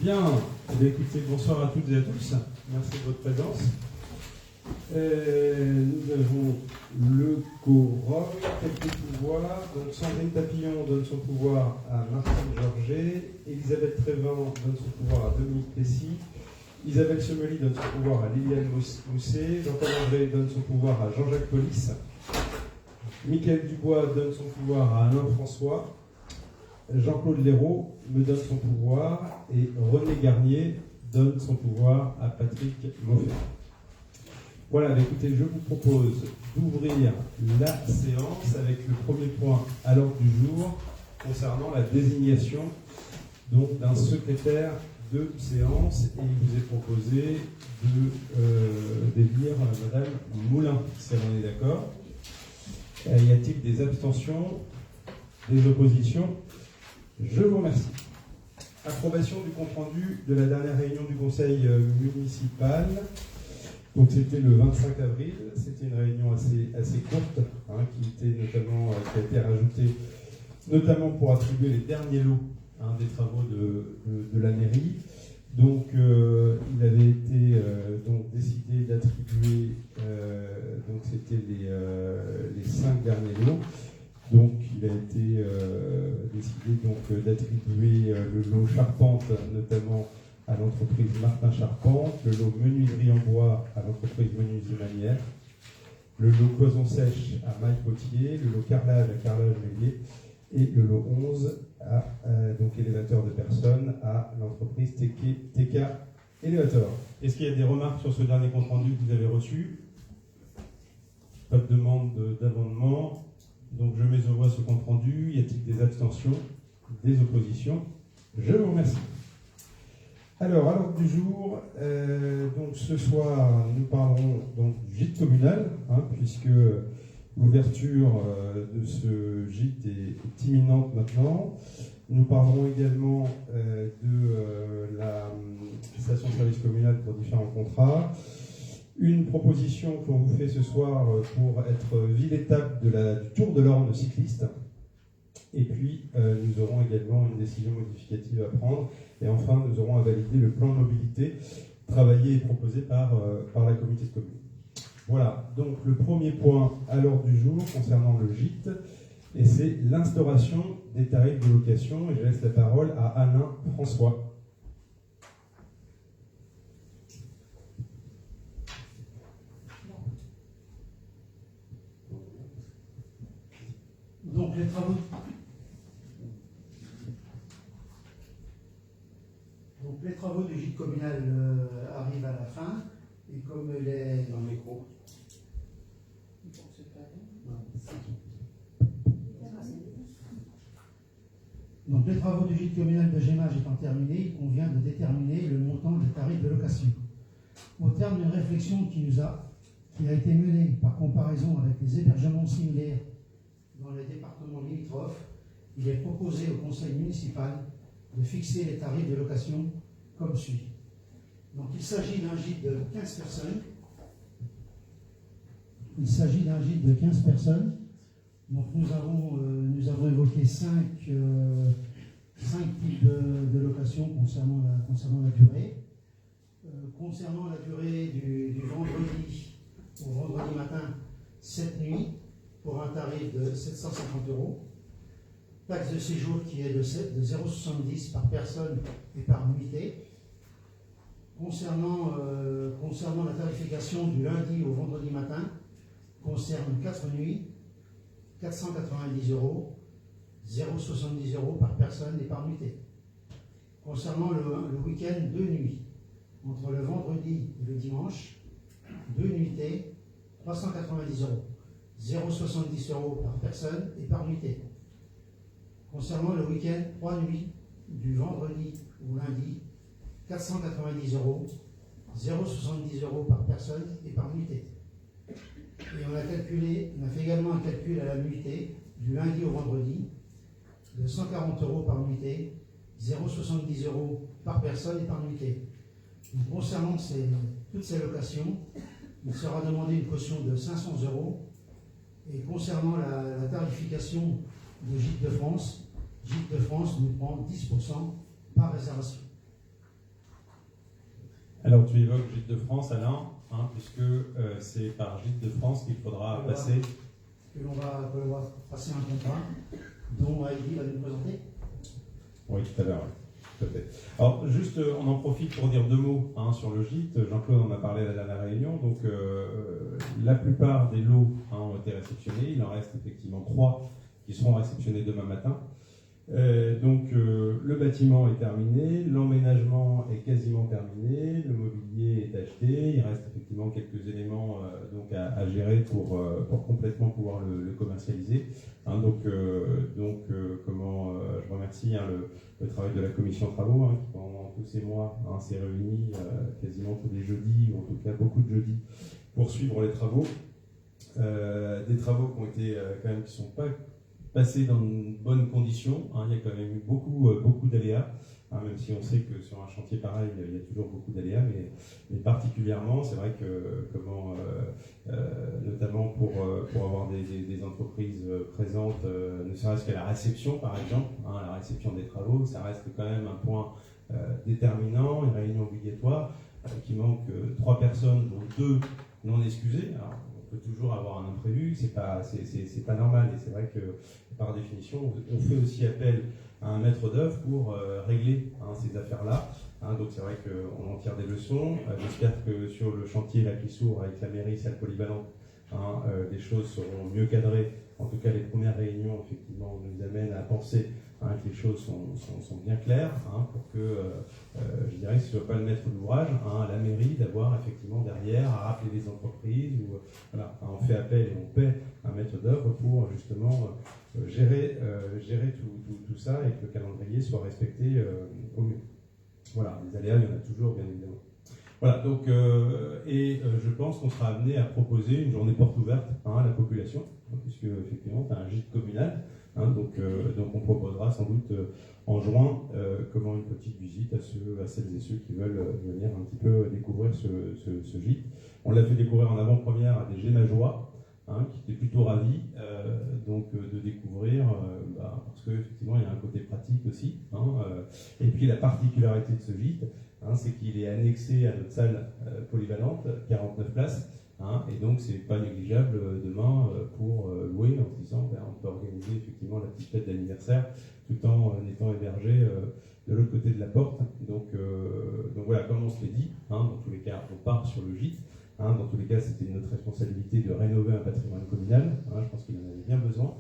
Bien, eh bien, écoutez, bonsoir à toutes et à tous. Merci de votre présence. Nous avons le quorum, quelques pouvoirs. Donc Sandrine Papillon donne son pouvoir à Martine Georget, Elisabeth Trévin donne son pouvoir à Dominique Plessis, Isabelle Semely donne son pouvoir à Liliane Mousset, Jean-Paul André donne son pouvoir à Jean-Jacques Polis, Michael Dubois donne son pouvoir à Alain François, Jean-Claude Léraud me donne son pouvoir et René Garnier donne son pouvoir à Patrick Moffet. Voilà, écoutez, je vous propose d'ouvrir la séance avec le premier point à l'ordre du jour concernant la désignation donc, d'un secrétaire de séance, et il vous est proposé d'élire Madame Moulin, si elle en est d'accord. Y a-t-il des abstentions, des oppositions? Je vous remercie. Approbation du compte-rendu de la dernière réunion du conseil municipal. Donc c'était le 25 avril, c'était une réunion assez courte, qui a été rajoutée notamment pour attribuer les derniers lots des travaux de la mairie. Donc il avait été décidé d'attribuer, donc c'était les 5 derniers lots. Donc il a été décidé d'attribuer le lot charpente notamment à l'entreprise Martin Charpente, le lot menuiserie en bois à l'entreprise Menuiserie Manière, le lot cloison sèche à Mike Potier, le lot carrelage à Carrelage Mélier et le lot 11 à élévateur de personnes à l'entreprise TK Elevator. Est-ce qu'il y a des remarques sur ce dernier compte rendu que vous avez reçu? Pas de demande d'amendement. Donc je mets au voie ce compte rendu. Y a-t-il des abstentions, des oppositions? Je vous remercie. Alors, à l'ordre du jour, donc ce soir, nous parlerons donc du gîte communal, puisque l'ouverture de ce gîte est imminente maintenant. Nous parlerons également de la station de service communal pour différents contrats. Une proposition qu'on vous fait ce soir pour être ville étape du Tour de l'Orne cycliste. Et puis, nous aurons également une décision modificative à prendre. Et enfin, nous aurons à valider le plan de mobilité travaillé et proposé par la communauté de communes. Voilà, donc le premier point à l'ordre du jour concernant le gîte, et c'est l'instauration des tarifs de location. Et je laisse la parole à Alain François. Donc les travaux du gîte communal arrivent à la fin, et comme les... Dans le micro. Donc les travaux du gîte communal de Gémage étant terminés, il convient de déterminer le montant des tarifs de location. Au terme d'une réflexion qui a été menée par comparaison avec les hébergements similaires dans les départements limitrophes, il est proposé au conseil municipal de fixer les tarifs de location comme suit. Donc il s'agit d'un gîte de 15 personnes. Donc nous avons évoqué 5 types de location concernant la durée. Concernant la durée du vendredi au vendredi matin, 7 nuits, pour un tarif de 750 €. Taxe de séjour qui est de 0,70 par personne et par nuitée. Concernant la tarification du lundi au vendredi matin, concerne 4 nuits, 490 €, 0,70 € par personne et par nuitée. Concernant le week-end, 2 nuits, entre le vendredi et le dimanche, 2 nuitées, 390 €, 0,70 € par personne et par nuitée. Concernant le week-end, 3 nuits, du vendredi au lundi, 490 €, 0,70 € par personne et par nuitée. Et on a fait également un calcul à la nuitée, du lundi au vendredi, de 140 € par nuitée, 0,70 € par personne et par nuitée. Donc, concernant toutes ces locations, il sera demandé une caution de 500 €. Et concernant la tarification de Gîtes de France nous prend 10% par réservation. Alors tu évoques Gîtes de France, Alain, puisque c'est par Gîtes de France qu'il faudra passer. Que l'on va passer un contrat dont Heidi va nous présenter. Oui, tout à l'heure. Tout à fait. Alors juste, on en profite pour dire 2 mots sur le gîte. Jean-Claude en a parlé à la dernière réunion. Donc la plupart des lots ont été réceptionnés. Il en reste effectivement 3 qui seront réceptionnés demain matin. Le bâtiment est terminé, l'emménagement est quasiment terminé, le mobilier est acheté, il reste effectivement quelques éléments à gérer pour complètement pouvoir le commercialiser. Je remercie le travail de la commission travaux qui pendant tous ces mois s'est réunie quasiment tous les jeudis, ou en tout cas beaucoup de jeudis, pour suivre les travaux. Des travaux qui ont été qui sont pas passé dans de bonnes conditions. Il y a quand même eu beaucoup d'aléas, même si on sait que sur un chantier pareil, il y a toujours beaucoup d'aléas, mais particulièrement, c'est vrai que notamment pour avoir des entreprises présentes, ne serait-ce qu'à la réception, par exemple, la réception des travaux, ça reste quand même un point déterminant, une réunion obligatoire, qui manque 3 personnes, dont 2 non excusées. Alors, on peut toujours avoir un imprévu, c'est pas normal, et c'est vrai que par définition, on fait aussi appel à un maître d'œuvre pour régler ces affaires-là. Donc c'est vrai qu'on en tire des leçons. J'espère que sur le chantier là qui s'ouvre avec la mairie, salle polyvalente, les choses seront mieux cadrées. En tout cas, les premières réunions, effectivement, nous amènent à penser que les choses sont bien claires, pour que, je dirais, que ce ne soit pas le maître d'ouvrage, la mairie, d'avoir effectivement derrière à rappeler les entreprises, on fait appel et on paie un maître d'œuvre pour justement gérer tout ça et que le calendrier soit respecté au mieux. Voilà, les aléas, il y en a toujours, bien évidemment. Voilà, donc, je pense qu'on sera amené à proposer une journée porte ouverte à la population, puisque effectivement, c'est un gîte communal. Donc on proposera sans doute en juin une petite visite à celles et ceux qui veulent venir un petit peu découvrir ce gîte. On l'a fait découvrir en avant-première à des Gémageois, qui étaient plutôt ravis de découvrir, parce qu'effectivement il y a un côté pratique aussi. Et puis la particularité de ce gîte, c'est qu'il est annexé à notre salle polyvalente, 49 places. Et donc, c'est pas négligeable demain pour louer en se disant on peut organiser effectivement la petite fête d'anniversaire tout en étant hébergé de l'autre côté de la porte. Donc voilà, comme on se l'est dit, dans tous les cas, on part sur le gîte. Dans tous les cas, c'était notre responsabilité de rénover un patrimoine communal. Je pense qu'il en avait bien besoin,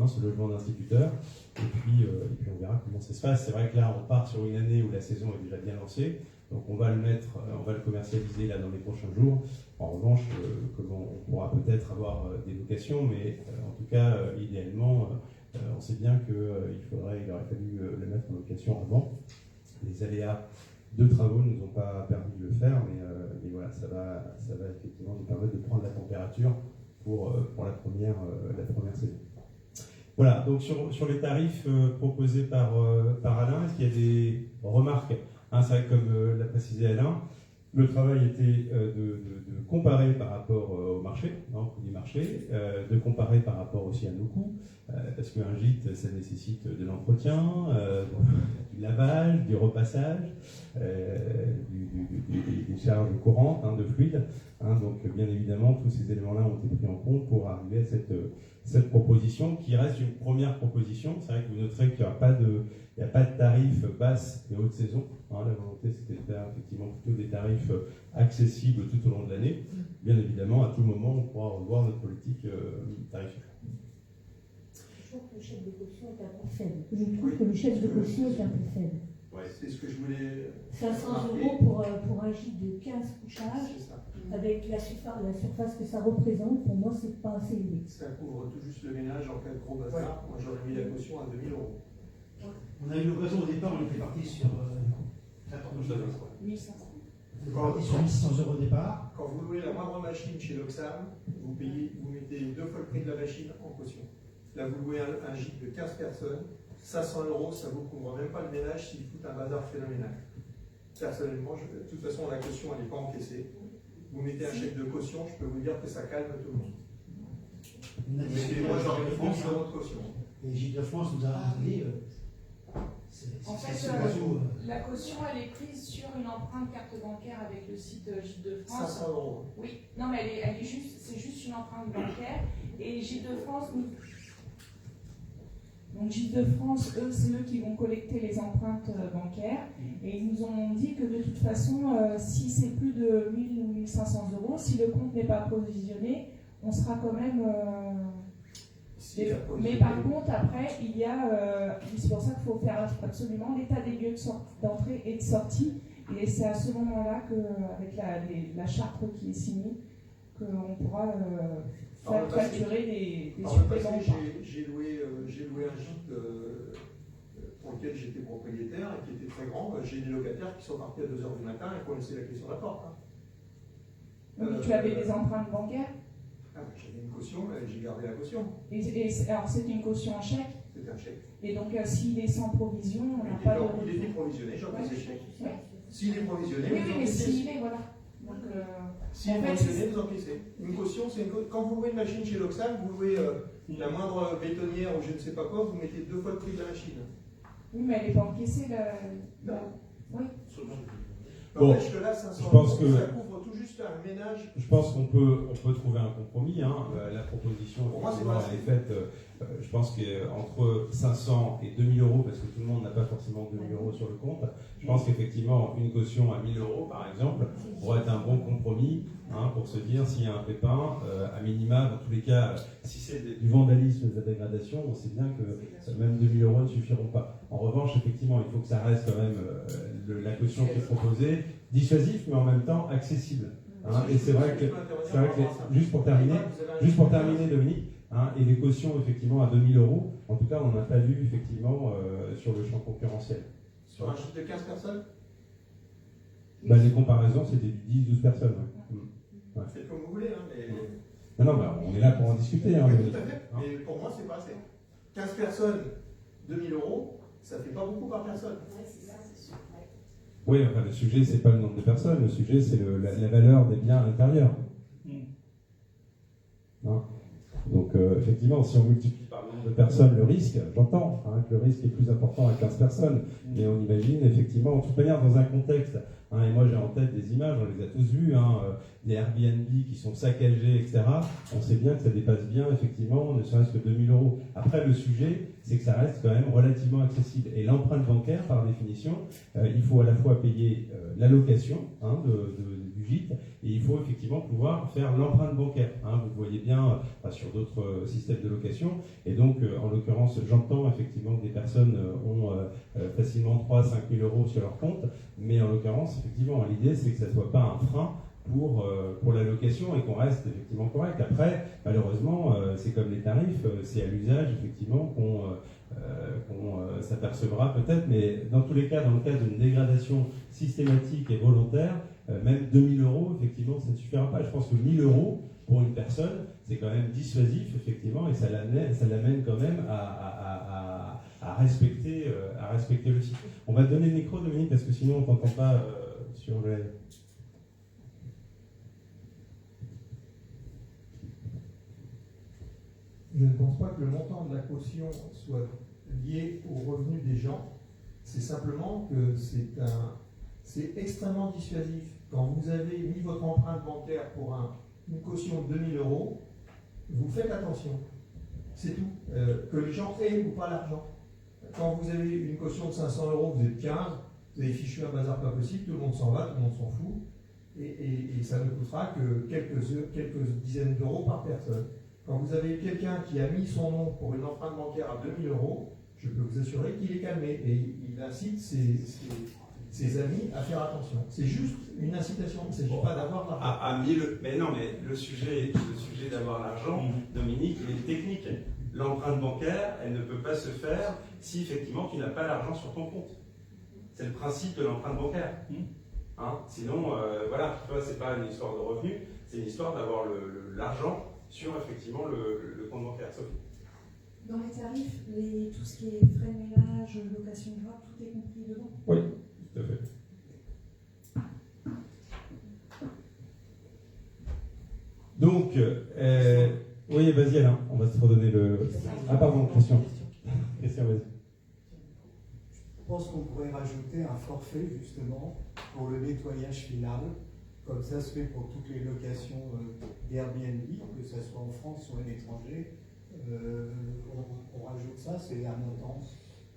ce logement d'instituteur. Et puis on verra comment ça se passe. C'est vrai que là, on part sur une année où la saison est déjà bien lancée. Donc on va le commercialiser là dans les prochains jours. En revanche, on pourra peut-être avoir des locations, mais en tout cas, idéalement, on sait bien qu'il aurait fallu le mettre en location avant. Les aléas de travaux ne nous ont pas permis de le faire, mais voilà, ça va effectivement nous permettre de prendre la température pour la première saison. Voilà, donc sur les tarifs proposés par Alain, est-ce qu'il y a des remarques? C'est vrai que comme l'a précisé Alain, le travail était de comparer par rapport au marché, au prix du marché, de comparer par rapport aussi à nos coûts, parce qu'un gîte, ça nécessite de l'entretien, du lavage, du repassage, des charges courantes, de fluide. Donc bien évidemment, tous ces éléments-là ont été pris en compte pour arriver à cette proposition, qui reste une première proposition. C'est vrai que vous noterez qu'il n'y a pas de tarif basse et haute saison. La volonté, c'était de faire effectivement plutôt des tarifs accessibles tout au long de l'année. Bien évidemment, à tout moment, on pourra revoir notre politique tarifaire. Je trouve que le chef de caution est un peu faible. Je trouve que le chef de caution est un peu faible. Ouais, c'est ce que je voulais. 500 € pour un gîte de 15 couchages, avec la surface que ça représente, pour moi, c'est pas assez élevé. Ça couvre tout juste le ménage en cas de gros bazar. Ouais. Moi, j'aurais mis la caution à 2000 €. On a eu l'occasion au départ, on était parti sur 14 000 €. 1500. On était parti sur 1100 € au départ. Quand vous louez la moindre machine chez Loxam, vous mettez 2 fois le prix de la machine en caution. Là, vous louez un gîte de 15 personnes, 500 €, ça ne vous couvre même pas le ménage s'il fout un bazar phénoménal. Personnellement, de toute façon, la caution, elle n'est pas encaissée. Vous mettez un chèque de caution, je peux vous dire que ça calme tout le monde. On a discuté avec moi, j'aurais Gîtes de mis France, 1000 € de caution. et Gîtes de France nous a dit En fait, c'est réseau, la caution, elle est prise sur une empreinte carte bancaire avec le site Gîtes de France. 500 €. Oui, non, mais c'est juste une empreinte bancaire. Et Gîtes de France, donc Gîtes de France, eux, c'est eux qui vont collecter les empreintes bancaires. Et ils nous ont dit que de toute façon, si c'est plus de 1000 ou 1500 €, si le compte n'est pas provisionné, on sera quand même... Mais par contre, après, il y a, c'est pour ça qu'il faut faire absolument l'état des lieux d'entrée et de sortie. Et c'est à ce moment-là qu'avec la charte qui est signée, qu'on pourra faire facturer des suppléments. J'ai loué un gîte pour lequel j'étais propriétaire et qui était très grand. J'ai des locataires qui sont partis à 2h du matin et qui ont laissé la clé sur la porte. Mais tu avais des empreintes bancaires? J'avais une caution, j'ai gardé la caution. Alors c'est une caution en chèque? C'était un chèque. Et donc s'il est sans provision, on n'a pas de... Il était provisionné, j'en Ouais. faisais chèque. Ouais. S'il est provisionné, Oui, vous mais encaissez. s'il est, voilà. Donc, S'il est provisionné, vous encaissez. Une caution, c'est quand vous louez une machine chez Loxam, vous louez la moindre bétonnière ou je ne sais pas quoi, vous mettez 2 fois le prix de la machine. oui, mais elle n'est pas encaissée. Non. Oui. Bon, N'empêche que là, 500 je pense €, que- ça couvre tout juste un ménage. Je pense qu'on peut trouver un compromis. Hein. La proposition, Pour moi, c'est effectivement, pas elle est faite. Je pense qu'entre 500 et 2000 €, parce que tout le monde n'a pas forcément 2000 € sur le compte, je pense qu'effectivement, une caution à 1000 €, par exemple, pourrait être un bon compromis pour se dire s'il y a un pépin, à minima, dans tous les cas, si c'est du vandalisme, de la dégradation, on sait bien que même 2000 € ne suffiront pas. En revanche, effectivement, il faut que ça reste quand même la caution qui est proposée, dissuasif, mais en même temps accessible. Et c'est vrai que juste pour terminer, Dominique, et les cautions effectivement à 2000 €, en tout cas, on n'en a pas vu effectivement sur le champ concurrentiel. Sur un gîte de 15 personnes, Les comparaisons, c'était du 10-12 personnes. Ouais. faites comme vous voulez. Mais... Non, on est là pour en discuter. Oui, Dominique. tout à fait. Mais pour moi, c'est pas assez. 15 personnes, 2000 €, ça fait pas beaucoup par personne. Oui, le sujet, c'est pas le nombre de personnes, le sujet, c'est la valeur des biens à l'intérieur. Donc, effectivement, si on multiplie par le nombre de personnes le risque, j'entends que le risque est plus important à 15 personnes, mais on imagine effectivement, de toute manière, dans un contexte, et moi j'ai en tête des images, on les a tous vues, des Airbnb qui sont saccagés, etc. On sait bien que ça dépasse bien, effectivement, ne serait-ce que 2000 €. Après, le sujet, c'est que ça reste quand même relativement accessible. Et l'empreinte bancaire, par définition, il faut à la fois payer la location du gîte, et il faut effectivement pouvoir faire l'empreinte bancaire. Vous le voyez bien sur d'autres systèmes de location. Et donc, en l'occurrence, j'entends effectivement que des personnes ont facilement 3 à 5 000 € sur leur compte, mais en l'occurrence, effectivement, l'idée, c'est que ça ne soit pas un frein pour la location et qu'on reste effectivement correct. Après, malheureusement, c'est comme les tarifs, c'est à l'usage effectivement qu'on s'apercevra peut-être, mais dans tous les cas, dans le cas d'une dégradation systématique et volontaire, même 2000 €, effectivement, ça ne suffira pas. Je pense que 1000 € pour une personne, c'est quand même dissuasif, effectivement, et ça l'amène quand même à respecter le site. On va te donner le micro, Dominique, parce que sinon on ne t'entend pas sur le... Je ne pense pas que le montant de la caution soit lié aux revenus des gens. C'est simplement que c'est extrêmement dissuasif. Quand vous avez mis votre empreinte bancaire pour une caution de 2000 €, vous faites attention. C'est tout. Que les gens aient ou pas l'argent. Quand vous avez une caution de 500 €, vous êtes 15, vous avez fichu un bazar pas possible, tout le monde s'en va, tout le monde s'en fout. Et ça ne coûtera que quelques dizaines d'euros par personne. Quand vous avez quelqu'un qui a mis son nom pour une empreinte bancaire à 2000 €, je peux vous assurer qu'il est calmé et il incite ses amis à faire attention. C'est juste une incitation, il ne s'agit pas d'avoir l'argent. Mais non, mais le sujet d'avoir l'argent, Dominique, il est technique. L'empreinte bancaire, elle ne peut pas se faire si effectivement tu n'as pas l'argent sur ton compte. C'est le principe de l'empreinte bancaire. Sinon, voilà, tu vois, c'est pas une histoire de revenus, c'est une histoire d'avoir l'argent sur effectivement le compte bancaire. Sophie. Dans les tarifs, tout ce qui est frais de ménage, location de droit, tout est compris dedans. Oui, tout à fait. Donc, oui, vas-y Alain, on va se redonner le... Ah pardon, Christian. Christian, vas-y. Je pense qu'on pourrait rajouter un forfait justement pour le nettoyage final, comme ça se fait pour toutes les locations d'Airbnb, que ce soit en France ou à l'étranger. On rajoute ça, c'est un montant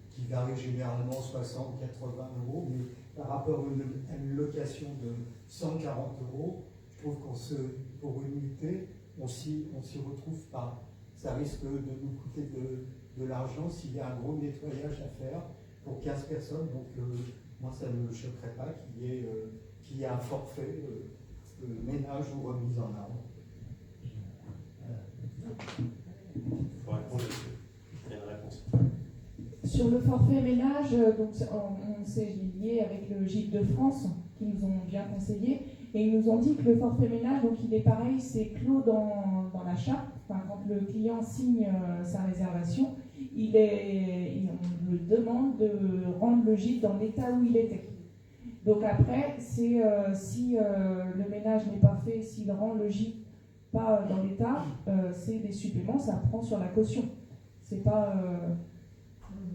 qui varie généralement 60, 80 euros, mais par rapport à une location de 140 euros, je trouve pour une unité, on s'y retrouve pas. Ça risque de nous coûter de l'argent s'il y a un gros nettoyage à faire pour 15 personnes. Donc moi, ça ne me choquerait pas qu'il y ait un forfait ménage ou remise en ordre. Il faut répondre là-dessus. Il y a une réponse. Sur le forfait ménage, donc on s'est lié avec le Gîte de France, qui nous ont bien conseillé, et ils nous ont dit que le forfait ménage, donc il est pareil, c'est clos dans la charte. Enfin, quand le client signe sa réservation, on lui demande de rendre le gîte dans l'état où il était. Donc après, c'est si le ménage n'est pas fait, s'il rend le gîte pas dans l'état, c'est des suppléments, ça prend sur la caution. C'est pas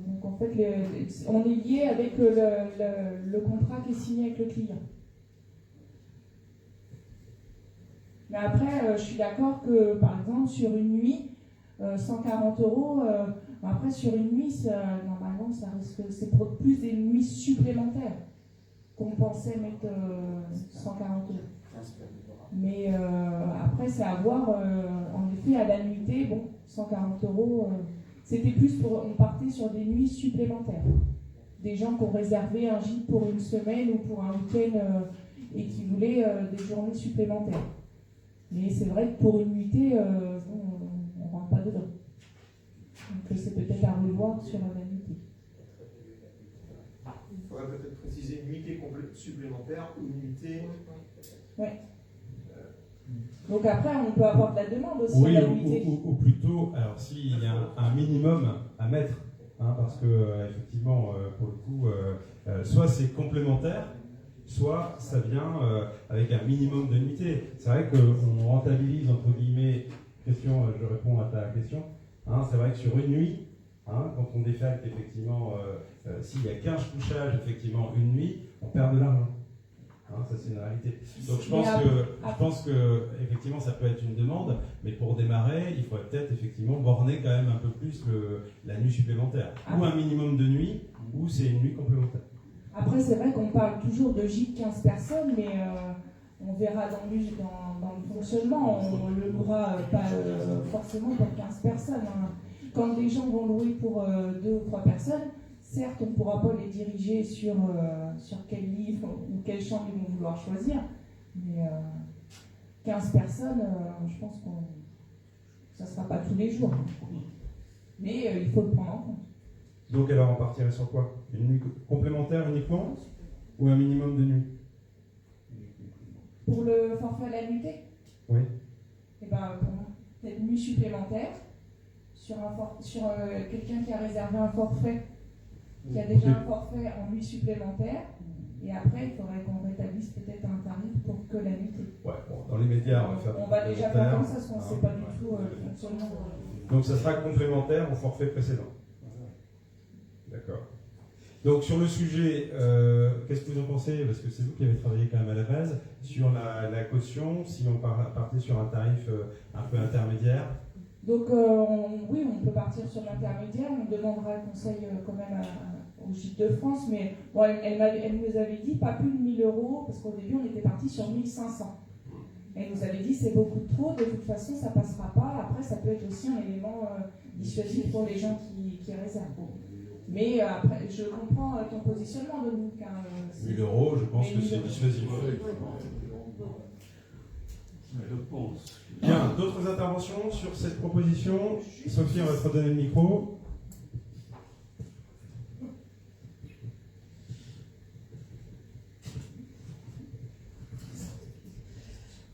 donc en fait, on est lié avec le contrat qui est signé avec le client. Mais après, je suis d'accord que, par exemple, sur une nuit, 140 euros, après, sur une nuit, normalement, ça risque, c'est pour plus des nuits supplémentaires qu'on pensait mettre 140 euros. Mais après, c'est à voir, en effet, à la nuitée, bon, 140 euros, c'était plus pour, on partait sur des nuits supplémentaires. Des gens qui ont réservé un gîte pour une semaine ou pour un week-end et qui voulaient des journées supplémentaires. Mais c'est vrai que pour une nuitée, on ne rentre pas dedans. Donc c'est peut-être à revoir sur la nuitée. Il faudrait peut-être préciser une nuitée supplémentaire ou une nuitée. Oui. Donc après, on peut avoir de la demande aussi Oui, à la nuitée. ou plutôt, alors s'il y a un minimum à mettre, parce que effectivement, pour le coup, soit c'est complémentaire, soit ça vient avec un minimum de nuitées. C'est vrai qu'on rentabilise, entre guillemets, je réponds à ta question, c'est vrai que sur une nuit, quand on défecte, effectivement, s'il y a 15 couchages, effectivement, une nuit, on perd de l'argent. Ça, c'est une réalité. Donc, je pense que effectivement, ça peut être une demande, mais pour démarrer, il faudrait peut-être effectivement borner quand même un peu plus la nuit supplémentaire. Ou un minimum de nuit, ou c'est une nuit complémentaire. Après, c'est vrai qu'on parle toujours de gîte 15 personnes, mais on verra dans le fonctionnement, on ne le louera pas forcément pour 15 personnes. Quand des gens vont louer pour 2 ou 3 personnes, certes, on ne pourra pas les diriger sur quel livre ou quelle chambre ils vont vouloir choisir, mais 15 personnes, je pense que ça ne sera pas tous les jours. Mais il faut le prendre en compte. Donc alors on partirait sur quoi? Une nuit complémentaire uniquement ou un minimum de nuit? Pour le forfait à la nuitée? Oui. Et bien, peut-être une nuit supplémentaire sur quelqu'un qui a réservé un forfait, qui a déjà un forfait en nuit supplémentaire, et après il faudrait qu'on rétablisse peut-être un tarif pour que la nuitée. Ouais, bon, dans les médias, on va déjà faire comme ça, parce qu'on ne sait pas du tout le fonctionnement. Donc ça sera complémentaire au forfait précédent. D'accord. Donc sur le sujet, qu'est-ce que vous en pensez? Parce que c'est vous qui avez travaillé quand même à la base, sur la caution, si on partait sur un tarif un peu intermédiaire. Donc oui, on peut partir sur l'intermédiaire, on demandera conseil quand même au Gîte de France, mais bon, elle nous avait dit pas plus de 1000 euros, parce qu'au début on était parti sur 1500. Elle nous avait dit c'est beaucoup trop, de toute façon ça passera pas, après ça peut être aussi un élément dissuasif pour les gens qui réservent. Mais après, je comprends ton positionnement, Dominique. 1000 euros, je pense que c'est dissuasif. Je pense. Bien, d'autres interventions sur cette proposition? Sophie, on va te redonner le micro.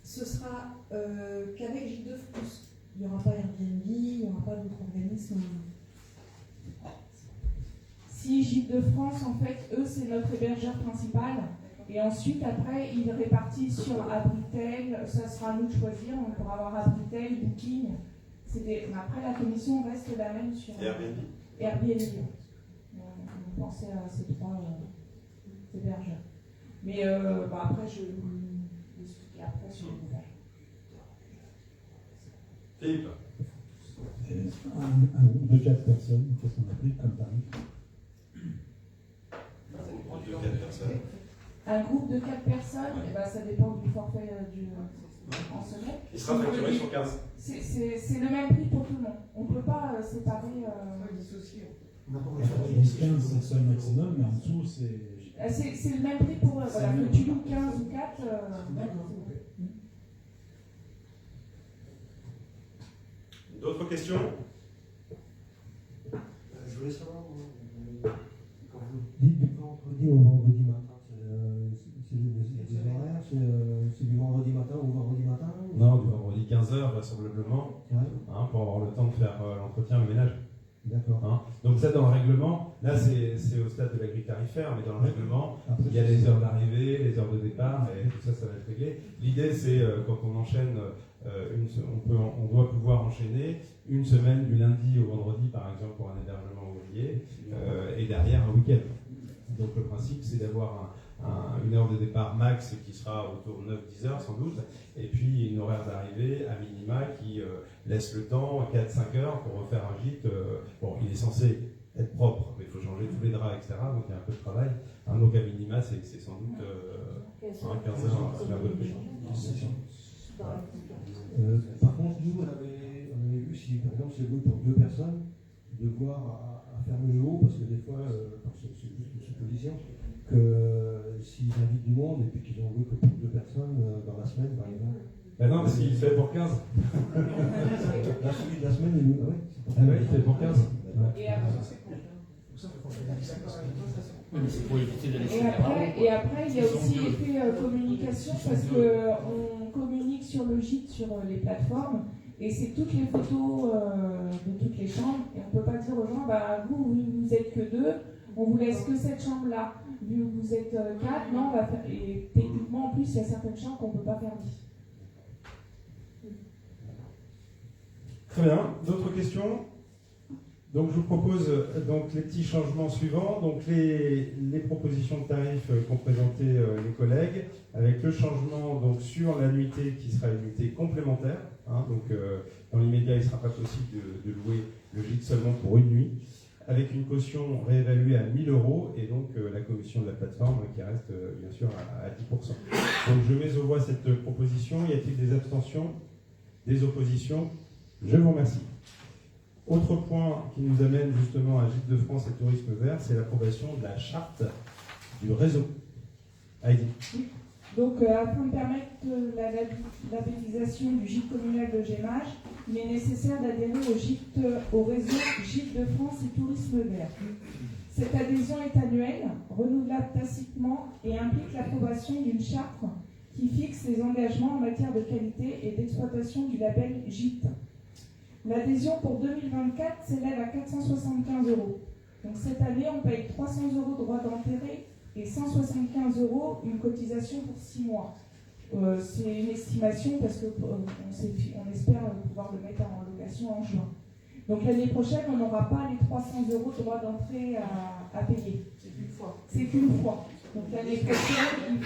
Ce sera qu'avec Gîte de France. Il n'y aura pas Airbnb, il n'y aura pas d'autres organismes. Si Gîte de France, en fait, eux, c'est notre hébergeur principal. Et ensuite, après, ils répartissent sur Abritel. Ça sera à nous de choisir. On pourra avoir Abritel, Booking. Après, la commission reste la même sur Airbnb. Airbnb. penser à ces trois hébergeurs. Mais après, je vais vous expliquer après sur le montage. Philippe. Un groupe de 4 personnes, qu'est-ce qu'on applique comme tarif? De 4 personnes. Un groupe de 4 personnes, eh ben, ça dépend du forfait en semaine. Il sera facturé sur 15. C'est le même prix pour tout le monde. On ne peut pas séparer. Donc 15, c'est ça le maximum, mais en dessous, c'est. C'est le même prix pour voilà, que tu loues 15 ou 4. D'autres questions? Je voulais savoir, quand vous Dites dites du vendredi au vendredi matin, c'est des horaires, c'est du vendredi matin au vendredi matin Non, du vendredi 15h, vraisemblablement, Ouais, pour avoir le temps de faire l'entretien, le ménage. d'accord. Donc ça, dans le règlement, là c'est au stade de la grille tarifaire, mais dans le règlement, Après, il y a les heures d'arrivée, les heures de départ, et tout ça, ça va être réglé. L'idée, c'est quand on enchaîne, on doit pouvoir enchaîner une semaine du lundi au vendredi, par exemple, pour un hébergement ouvrier, et derrière un week-end. Donc le principe, c'est d'avoir une heure de départ max qui sera autour de 9-10 heures sans doute, et puis une horaire d'arrivée à minima qui laisse le temps, 4-5 heures, pour refaire un gîte. Bon, il est censé être propre, mais il faut changer tous les draps, etc. Donc il y a un peu de travail. Donc à minima, c'est sans doute 15 heures à faire de plus. Par contre, nous, on avait vu, si par exemple c'est loué pour 2 personnes, de voir à faire le jour, parce que des fois, c'est juste une supposition, que s'ils invitent du monde et puis qu'ils ont loué que pour 2 personnes dans la semaine, par exemple. Ben non, parce qu'il fait pour 15. La suite de la semaine, il loue. Ah ouais, il fait pour 15. Et après, Oui, mais c'est pour éviter d'aller chez les parents. et après, il y a aussi l'effet communication parce qu'on communique sur le gîte, sur les plateformes, et c'est toutes les photos de toutes les chambres. Et on ne peut pas dire aux gens, bah, vous êtes que 2, on vous laisse que cette chambre-là. Vu que vous êtes 4, non, on va faire. Et techniquement, en plus, il y a certaines chambres qu'on ne peut pas faire 10. Très bien. D'autres questions? Donc je vous propose donc les petits changements suivants, donc les propositions de tarifs qu'ont présentées les collègues, avec le changement donc sur la nuitée qui sera une nuitée complémentaire. Donc dans l'immédiat, il ne sera pas possible de louer le gîte seulement pour une nuit, avec une caution réévaluée à 1 000 € et donc la commission de la plateforme qui reste bien sûr à 10%. Donc je mets aux voix cette proposition. Y a-t-il des abstentions, des oppositions? Je vous remercie. Autre point qui nous amène justement à Gîtes de France et Tourisme Vert, c'est l'approbation de la charte du réseau. Heidi. Donc, afin de permettre la labellisation du gîte communal de Gémage, il est nécessaire d'adhérer au réseau Gîtes de France et Tourisme Vert. Cette adhésion est annuelle, renouvelable tacitement et implique l'approbation d'une charte qui fixe les engagements en matière de qualité et d'exploitation du label Gîte. L'adhésion pour 2024 s'élève à 475 €. Donc cette année, on paye 300 € de droits d'intérêt et 175 € une cotisation pour 6 mois. C'est une estimation parce qu'on espère pouvoir le mettre en location en juin. Donc l'année prochaine, on n'aura pas les 300 € de droits d'entrée à payer. C'est une fois. C'est qu'une fois. Donc l'année prochaine,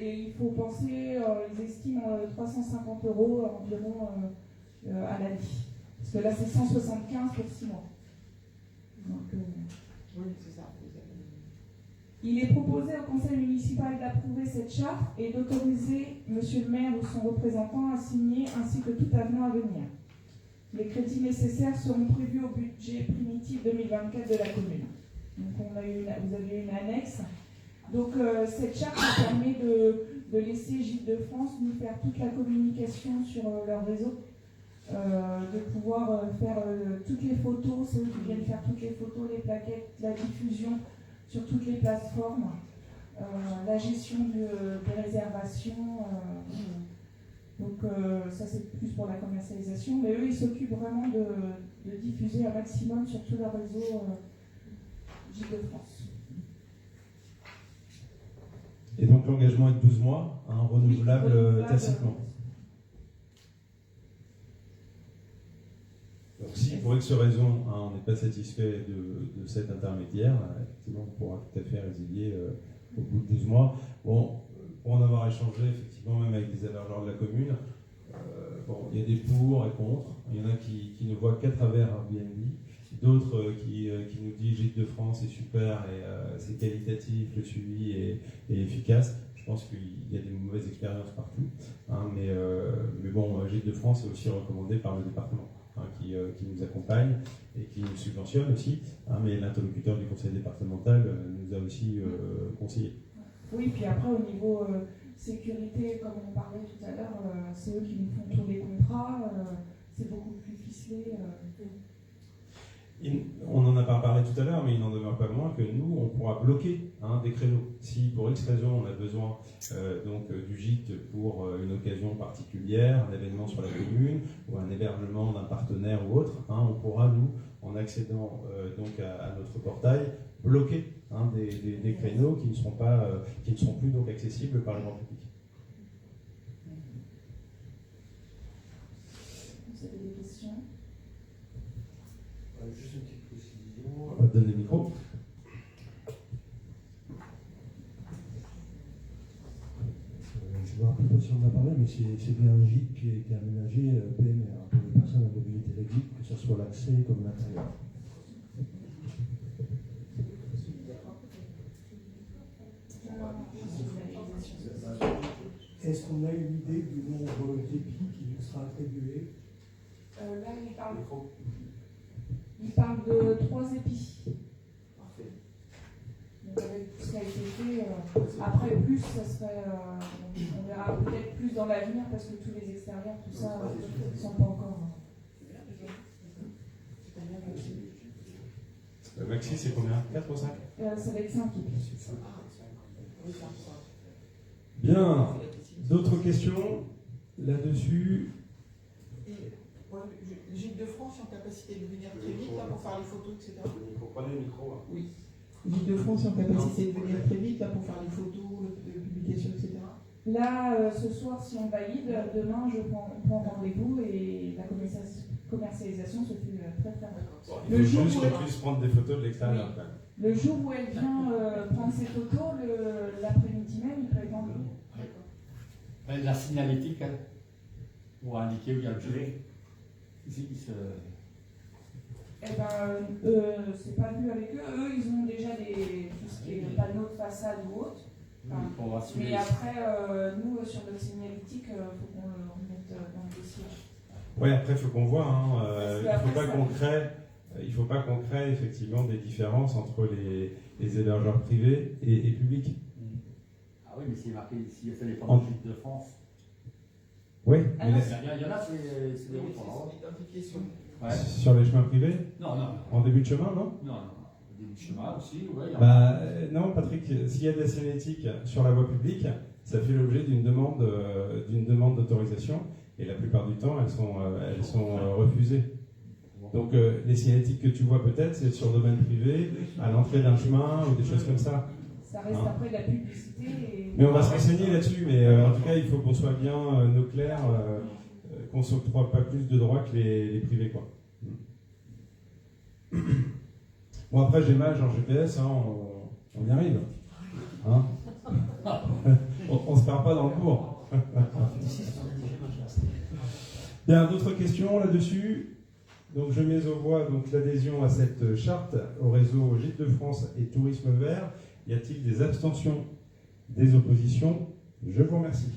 il faut penser, ils estiment 350 € environ à l'année. Parce que là, c'est 175 pour 6 mois. Donc, Oui, c'est ça. il est proposé au conseil municipal d'approuver cette charte et d'autoriser monsieur le maire ou son représentant à signer ainsi que tout avenant à venir. Les crédits nécessaires seront prévus au budget primitif 2024 de la commune. Donc vous avez une annexe. Donc cette charte permet de laisser Gîtes de France nous faire toute la communication sur leur réseau. De pouvoir faire toutes les photos, c'est eux qui viennent faire toutes les photos, les plaquettes, la diffusion sur toutes les plateformes, la gestion des réservations. Donc ça c'est plus pour la commercialisation, mais eux ils s'occupent vraiment de diffuser un maximum sur tout leur réseau Gîtes de France. Et donc l'engagement est de 12 mois, renouvelable tacitement. Donc si pour X raison, hein, on n'est pas satisfait de cet intermédiaire, effectivement, on pourra tout à fait résilier au bout de 12 mois. Bon, pour en avoir échangé, effectivement, même avec des hébergeurs de la commune, bon, il y a des pour et contre. Il y en a qui ne voient qu'à travers Airbnb, d'autres qui nous disent Gîtes de France c'est super et c'est qualitatif, le suivi est efficace. Je pense qu'il y a des mauvaises expériences partout, hein, mais bon, Gîtes de France est aussi recommandé par le département, hein, qui nous accompagne et qui nous subventionne aussi, hein, mais l'interlocuteur du conseil départemental nous a aussi conseillé. Oui, puis après au niveau sécurité, comme on parlait tout à l'heure, c'est eux qui nous font tous les contrats, c'est beaucoup plus ficelé. On n'en a pas parlé tout à l'heure, mais il n'en demeure pas moins que nous, on pourra bloquer, hein, des créneaux. Si pour X raison on a besoin du gîte pour une occasion particulière, un événement sur la commune, ou un hébergement d'un partenaire ou autre, hein, on pourra, nous, en accédant donc à notre portail, bloquer, hein, des créneaux qui ne seront plus donc accessibles par le grand public. Vous avez des questions? Juste une petite précision. On va te donner le micro. Je ne me rappelle pas si on en a parlé, mais c'est bien un gîte qui est aménagé PMR, hein, pour les personnes à mobilité réduite, que ce soit l'accès comme l'intérieur. Est-ce qu'on a une idée du nombre d'épis qui nous sera attribué? Là, il parle de 3 épis. Parfait. Donc avec tout ce qui a été fait, après plus, ça serait, on verra peut-être plus dans l'avenir parce que tous les extérieurs, tout ça, ne sont pas encore. Le maxi, c'est combien? 4 ou 5? Ça va être 5 épis. Bien. D'autres questions là-dessus? Gîtes de France en capacité de venir très vite là, pour faire les photos, etc. Vous prenez le micro. Oui. Gîtes de France en capacité de venir très vite là, pour faire les photos, les publications, etc. Là, ce soir, si on valide, demain, on prend rendez-vous et la commercialisation se fait très très rapidement. Il faut juste qu'on puisse prendre des photos de l'extérieur. Oui. Le jour où elle vient prendre ses photos, l'après-midi même, il peut être en ligne. La signalétique, hein, pour indiquer où il y a le jeu. Eh ben, c'est pas vu avec eux. Eux, ils ont déjà tout ce qui est panneaux de façade ou autre. Enfin, mais après, nous, sur notre signalétique, il faut qu'on le mette dans le dossier. Oui, après, il faut qu'on voit. Hein, il ne faut pas qu'on crée effectivement des différences entre les hébergeurs privés et publics. Ah oui, mais s'il est marqué ici, ça dépend du Gîte de France. Oui, il y en a, c'est des routes. Ouais. Sur les chemins privés? Non. En début de chemin, non? Non. Début de chemin aussi, oui. Non, Patrick, s'il y a de la signalétique sur la voie publique, ça fait l'objet d'une demande d'autorisation et la plupart du temps, elles sont refusées. Donc, les signalétiques que tu vois peut-être, c'est sur le domaine privé, à l'entrée d'un chemin ou des choses comme ça. Ça reste après de la publicité. Mais on va se renseigner là-dessus, mais en tout cas, il faut qu'on soit bien clair, qu'on ne s'octroie pas plus de droits que les privés, quoi. Bon, après, Gémage en GPS, hein, on y arrive. Hein. On se perd pas dans le cours. Bien, d'autres questions là-dessus? Donc, je mets aux voix l'adhésion à cette charte au réseau Gîtes de France et Tourisme Vert. Y a-t-il des abstentions, des oppositions? Je vous remercie.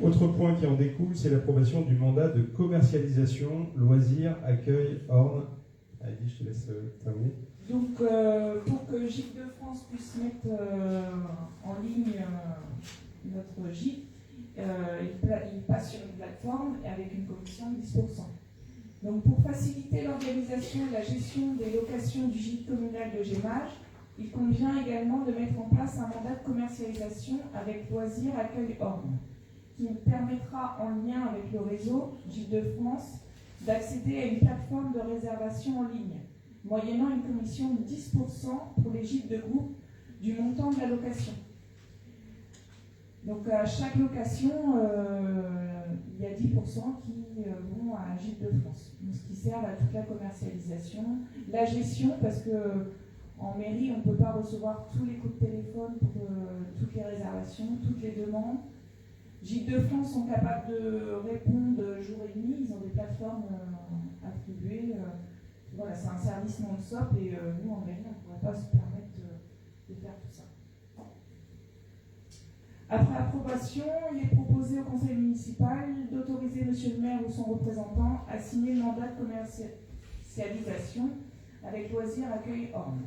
Autre point qui en découle, c'est l'approbation du mandat de commercialisation, loisirs, accueil, Orne. Heidi, je te laisse terminer. Donc, pour que Gîtes de France puisse mettre en ligne notre gîte, il passe sur une plateforme avec une commission de 10%. Donc, pour faciliter l'organisation et la gestion des locations du gîte communal de Gémage, il convient également de mettre en place un mandat de commercialisation avec Loisirs Accueil Orne, qui permettra, en lien avec le réseau Gîtes de France, d'accéder à une plateforme de réservation en ligne, moyennant une commission de 10% pour les gîtes de groupe du montant de la location. Donc à chaque location, il y a 10% qui vont à Gîtes de France, donc ce qui sert à toute la commercialisation, la gestion, parce que en mairie, on ne peut pas recevoir tous les coups de téléphone pour toutes les réservations, toutes les demandes. Gîtes de France sont capables de répondre jour et nuit, ils ont des plateformes attribuées. Voilà, c'est un service non-stop et nous, en mairie, on ne pourrait pas se permettre de faire tout ça. Après approbation, il est proposé au conseil municipal d'autoriser monsieur le maire ou son représentant à signer le mandat de commercialisation avec Loisirs Accueil Orne.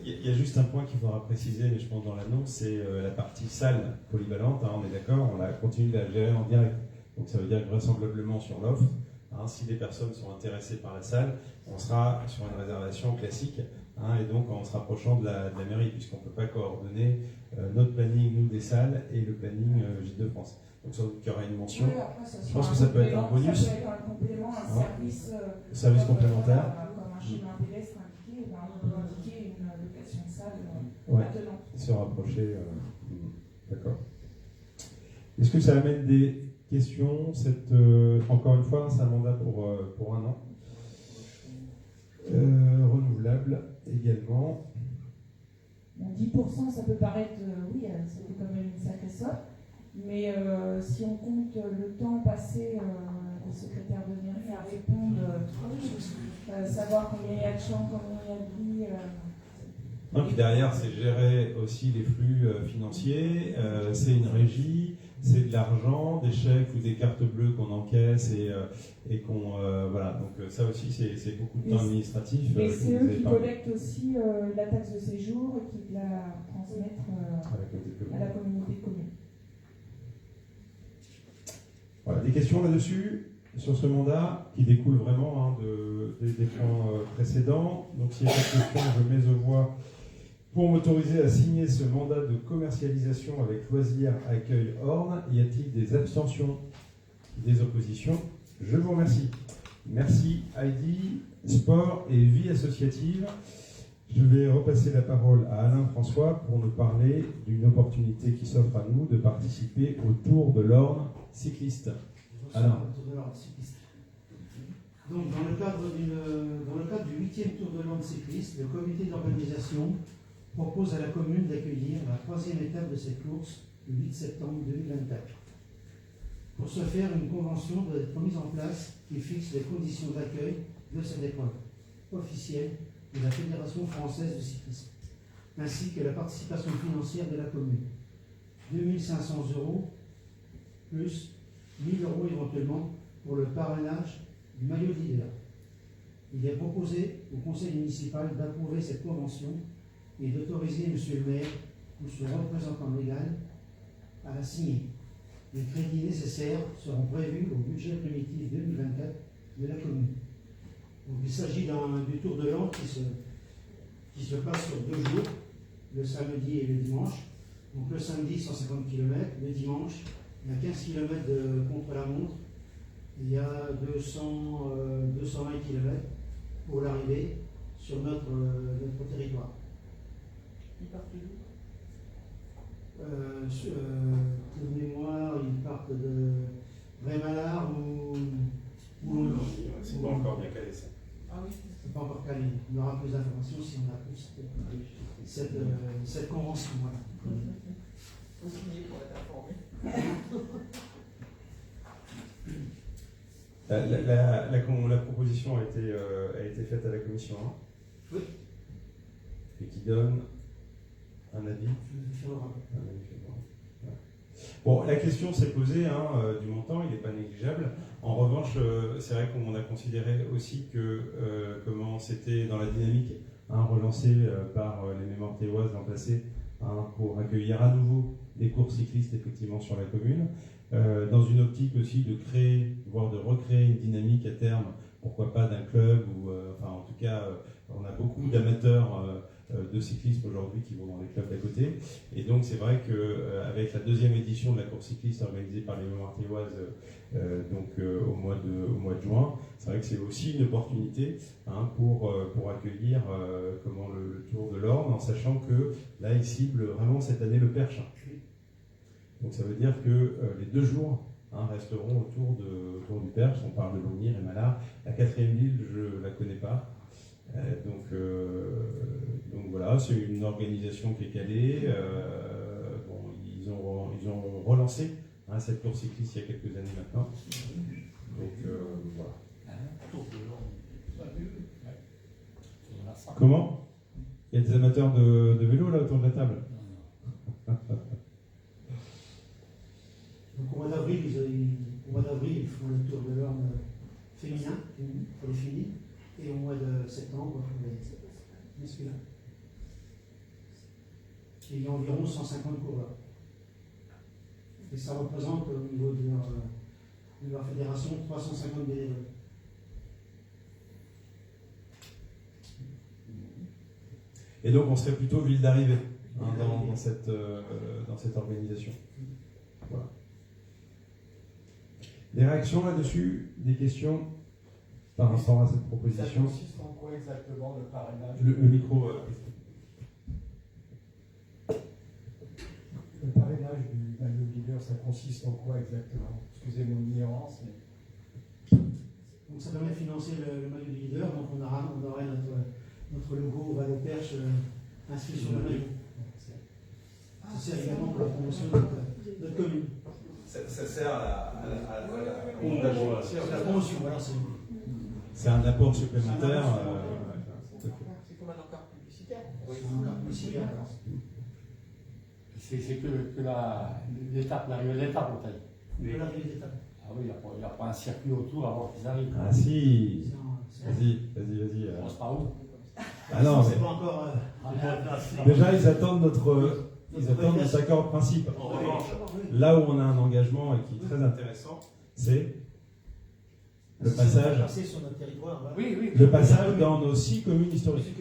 Il y a juste un point qu'il faudra préciser, je pense, dans l'annonce, c'est la partie salle polyvalente. Hein, on est d'accord, on continue de la gérer en direct. Donc ça veut dire que vraisemblablement sur l'offre, hein, si des personnes sont intéressées par la salle, on sera sur une réservation classique, hein, et donc en se rapprochant de la mairie, puisqu'on ne peut pas coordonner notre planning, nous, des salles, et le planning Gîtes de France. Donc sans doute qu'il y aura une mention. Oui, après, je pense que ça peut être un bonus. Ça peut être un complément, un service complémentaire. Comme un schéma pédestre indiqué, on peut indiquer une location de salle attenante. Se rapprocher. D'accord. Est-ce que ça amène des questions? Encore une fois, c'est un mandat pour un an. Renouvelable également. Bon, 10%, ça peut paraître, oui, ça fait quand même une sacrée somme, mais si on compte le temps passé au secrétaire de mairie à répondre, savoir combien il y a de chambres, combien il y a de lits. Non, puis derrière, c'est gérer aussi les flux financiers, c'est une régie, c'est de l'argent, des chèques ou des cartes bleues qu'on encaisse et qu'on... voilà, donc ça aussi, c'est beaucoup de temps administratif. Et c'est eux qui collectent aussi la taxe de séjour et qui la transmettent à la communauté de communes. Voilà, des questions là-dessus, sur ce mandat, qui découle vraiment des points précédents. Donc s'il y a pas de questions, je mets aux voix pour m'autoriser à signer ce mandat de commercialisation avec Loisirs Accueil Orne. Y a-t-il des abstentions, des oppositions? Je vous remercie. Merci Heidi, sport et vie associative. Je vais repasser la parole à Alain François pour nous parler d'une opportunité qui s'offre à nous de participer au Tour de l'Orne cycliste. Alain. Donc, dans le cadre du 8e Tour de l'Orne cycliste, le comité d'organisation propose à la commune d'accueillir la 3e étape de cette course le 8 septembre 2024. Pour ce faire, une convention doit être mise en place qui fixe les conditions d'accueil de cette épreuve officielle de la Fédération française de cyclisme, ainsi que la participation financière de la commune. 2 500 € plus 1 000 € éventuellement pour le parrainage du maillot leader. Il est proposé au conseil municipal d'approuver cette convention et d'autoriser M. le maire ou son représentant légal à la signer. Les crédits nécessaires seront prévus au budget primitif 2024 de la commune. Donc, il s'agit du Tour de l'Orne qui se passe sur 2 jours, le samedi et le dimanche. Donc le samedi, 150 km, le dimanche, il y a 15 km de contre-la-montre, il y a 220 km pour l'arrivée sur notre territoire. Ils partent d'où? De mémoire, ils partent de Rémalard ou c'est pas encore bien calé ça. Ah oui. C'est pas encore calé. On aura plus d'informations si on a plus cette convention. Voilà. Faut signer pour être informé. La proposition a été faite à la commission 1. Oui. Et qui donne un avis. Favorable. Bon, la question s'est posée du montant, il n'est pas négligeable. En revanche, c'est vrai qu'on a considéré aussi que comment c'était dans la dynamique relancée par les mémoires théoises l'an passé pour accueillir à nouveau des courses cyclistes effectivement sur la commune, dans une optique aussi de créer, voire de recréer une dynamique à terme, pourquoi pas d'un club ou enfin en tout cas on a beaucoup d'amateurs de cyclistes aujourd'hui qui vont dans les clubs d'à côté. Et donc c'est vrai qu'avec la deuxième édition de la course cycliste organisée par les Mémoires Artéoises au mois de juin, c'est vrai que c'est aussi une opportunité pour accueillir le Tour de l'Orne, en sachant que là il cible vraiment cette année le Perche. Donc ça veut dire que les 2 jours resteront autour du Perche. On parle de Lognir et Malard. La 4e ville, je ne la connais pas. Donc voilà, c'est une organisation qui est calée. Ils ont relancé cette course cycliste il y a quelques années maintenant. Donc voilà. Comment? Il y a des amateurs de vélo là autour de la table? Donc au mois d'avril, ils font le Tour de l'Orne féminin pour les filles, et au mois de septembre pour les masculins. Et il y a environ 150 coureurs. Et ça représente au niveau de leur fédération 350 bénévoles. Et donc on serait plutôt ville d'arrivée dans cette organisation. Voilà. Des réactions là-dessus? Des questions par rapport à cette proposition? Ça consiste en quoi exactement le parrainage? Le micro. Le parrainage du maillot leader, ça consiste en quoi exactement? Excusez mon ignorance. Mais... Donc ça permet de financer le maillot du leader, donc on aurait notre logo Vallée Perche inscrit sur le maillot. Ça sert également pour la promotion de notre commune. Ça sert à la promotion, voilà. C'est un apport supplémentaire. C'est comme un encart publicitaire. Oui, un encart publicitaire. C'est que l'étape, l'arrivée de l'étape au taille. L'arrivée d'étape. Ah oui, il n'y a pas un circuit autour avant qu'ils arrivent. Ah si. Vas-y. On commence par où? Ah non, c'est pas encore. Déjà, ils attendent notre accord de principe. En revanche, là où on a un engagement et qui est très intéressant, c'est le passage. Sur notre territoire, Le passage dans nos 6 communes historiques.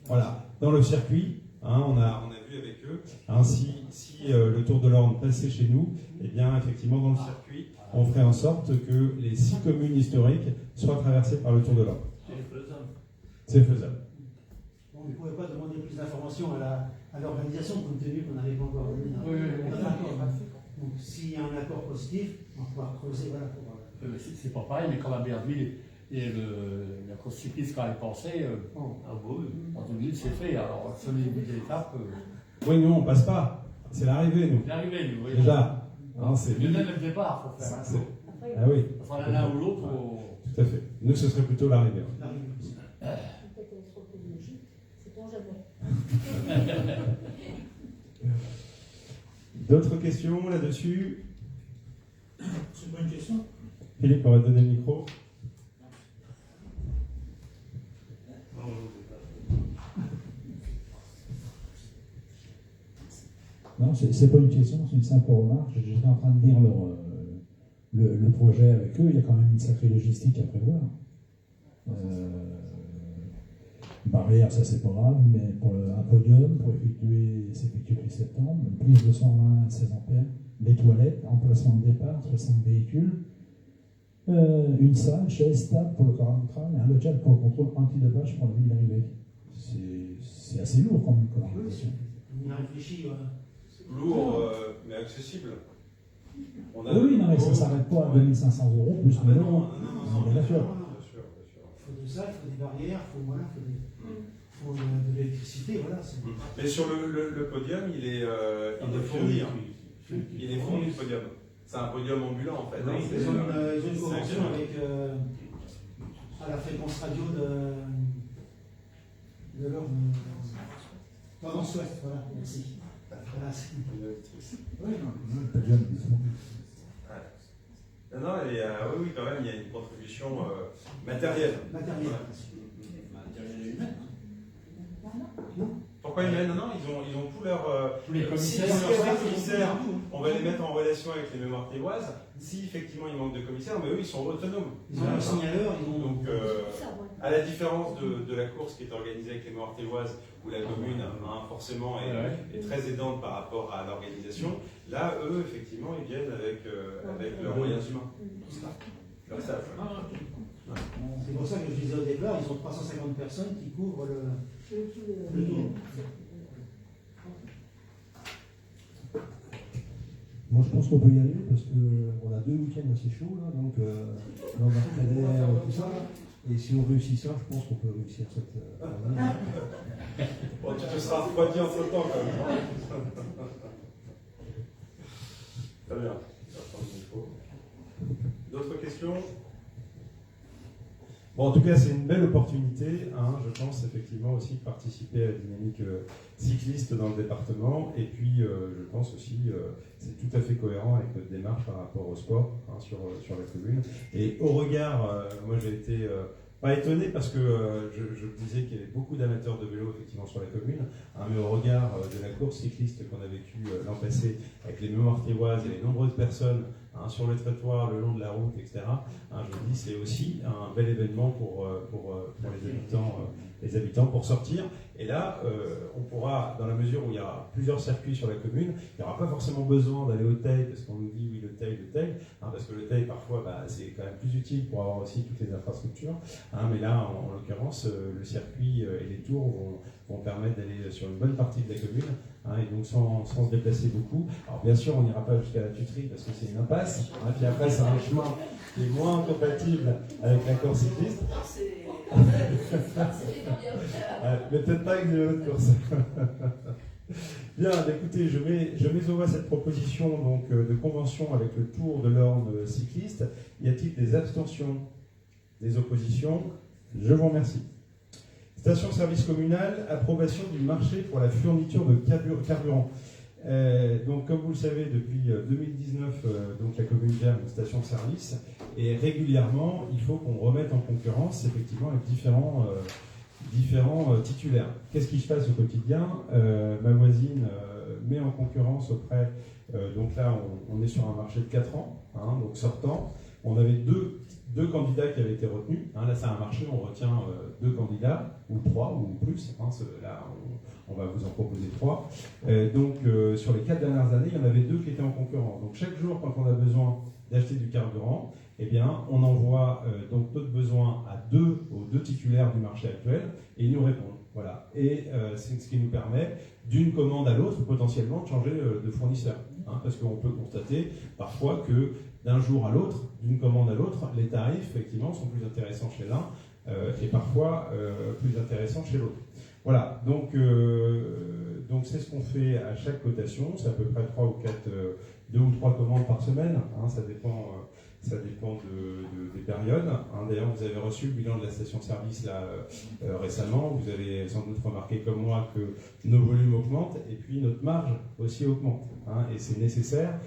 Voilà, dans le circuit. On a vu avec eux. Si le Tour de l'Orne passait chez nous, eh bien effectivement dans le circuit, on ferait en sorte que les 6 communes historiques soient traversées par le Tour de l'Orne. C'est faisable. On ne pouvait pas demander plus d'informations à l'organisation compte tenu qu'on n'avait pas encore donné notre accord. Donc s'il y a un accord positif, on pourra creuser. Voilà, c'est pas pareil, mais comme à Berneville et la course cycliste quand elle est pensée, en 2000 c'est fait. Alors sur le début de l'étape. Oui, nous on passe pas. C'est l'arrivée, nous. L'arrivée, nous. Déjà. C'est le départ, il faut faire. Ah oui. Enfin, l'un ou l'autre. Tout à fait. Nous, ce serait plutôt l'arrivée. D'autres questions là-dessus? C'est pas une question. Philippe, on va te donner le micro. Non, c'est pas une question, c'est une simple remarque. J'étais en train de lire le projet avec eux, il y a quand même une sacrée logistique à prévoir. Barrière, ça c'est pas grave, mais pour un podium, pour s'effectuer depuis septembre, plus de 120 16 ampères, les toilettes, emplacement de départ, 60 véhicules, une salle, chaise, table pour le coramutral et un local pour le contrôle antidopage pour la ville d'arrivée. C'est assez lourd quand même comme organisation. On a réfléchi. Lourd, mais accessible. Oui, non, mais ça ne s'arrête pas à 2500 € plus 1000 €. Non, bien sûr. Il faut de ça, il faut des barrières, il faut de l'électricité, voilà. Mais sur le podium, il est fourni. Il est fourni, le podium. C'est un podium ambulant, en fait. Oui, ils ont une convention avec à la fréquence radio de leur tendance ouest, voilà, merci. Voilà, oui, non, oui, quand même, il y a une contribution matérielle. Matérielle humaine. Pourquoi humaine? Non, ils ont tous leurs commissaires. On va les mettre en relation avec les Mémoires Artéoises. Si effectivement il manque de commissaires, mais eux ils sont autonomes. Ils ont un signaleur, Donc À la différence de la course qui est organisée avec les Meurthe-et-Oise, où la commune forcément est très aidante par rapport à l'organisation, là, eux, effectivement, ils viennent avec leurs moyens humains. Leur staff. C'est pour ça que je disais au départ, ils ont 350 personnes qui couvrent le tour. Moi, je pense qu'on peut y aller parce qu'on a 2 week-ends assez chauds, là, donc l'Embarcadère, tout ça. Et si on réussit ça, je pense qu'on peut réussir cette. Bon, tu te seras refroidi entre le temps quand même. Très bien. D'autres questions? Bon, en tout cas, c'est une belle opportunité, je pense effectivement aussi de participer à la dynamique cycliste dans le département. Et puis, je pense aussi, c'est tout à fait cohérent avec notre démarche par rapport au sport sur la commune. Et au regard, moi j'ai été pas étonné parce que je disais qu'il y avait beaucoup d'amateurs de vélo effectivement sur la commune, mais au regard de la course cycliste qu'on a vécue l'an passé avec les Meurthe-et-Oise et les nombreuses personnes sur le trottoir, le long de la route, etc. Je me dis c'est aussi un bel événement pour les habitants pour sortir. Et là, on pourra, dans la mesure où il y aura plusieurs circuits sur la commune, il n'y aura pas forcément besoin d'aller au Teil, parce qu'on nous dit oui, le Teil, parce que le Teil, parfois, c'est quand même plus utile pour avoir aussi toutes les infrastructures. Mais là, en l'occurrence, le circuit et les tours vont permettre d'aller sur une bonne partie de la commune, et donc sans se déplacer beaucoup. Alors bien sûr, on n'ira pas jusqu'à la tuterie parce que c'est une impasse, puis après c'est un chemin qui est moins compatible avec la course cycliste. Mais peut-être pas avec les autres courses. Bien, écoutez, je mets au voie cette proposition donc, de convention avec le Tour de l'Orne cycliste. Y a-t-il des abstentions, des oppositions? Je vous remercie. Station-service communal, approbation du marché pour la fourniture de carburant. Donc, comme vous le savez, depuis 2019, donc la commune gère une station-service et régulièrement, il faut qu'on remette en concurrence effectivement avec différents titulaires. Qu'est-ce qui se passe au quotidien? Ma voisine met en concurrence auprès, donc là, on est sur un marché de 4 ans, donc sortant. On avait deux candidats qui avaient été retenus. Là, c'est un marché, on retient 2 candidats, ou 3, ou plus. Là, on va vous en proposer 3. Donc, sur les 4 dernières années, il y en avait 2 qui étaient en concurrence. Donc, chaque jour, quand on a besoin d'acheter du carburant, eh bien, on envoie donc notre besoin aux 2 titulaires du marché actuel, et ils nous répondent. Voilà. Et c'est ce qui nous permet, d'une commande à l'autre, potentiellement, de changer de fournisseur. Parce qu'on peut constater parfois que d'un jour à l'autre, d'une commande à l'autre, les tarifs, effectivement, sont plus intéressants chez l'un et parfois plus intéressants chez l'autre. Voilà, donc c'est ce qu'on fait à chaque cotation. C'est à peu près 3 ou 4, 2 ou 3 commandes par semaine. Ça dépend des périodes. D'ailleurs, vous avez reçu le bilan de la station-service là récemment. Vous avez sans doute remarqué comme moi que nos volumes augmentent et puis notre marge aussi augmente. Et c'est nécessaire,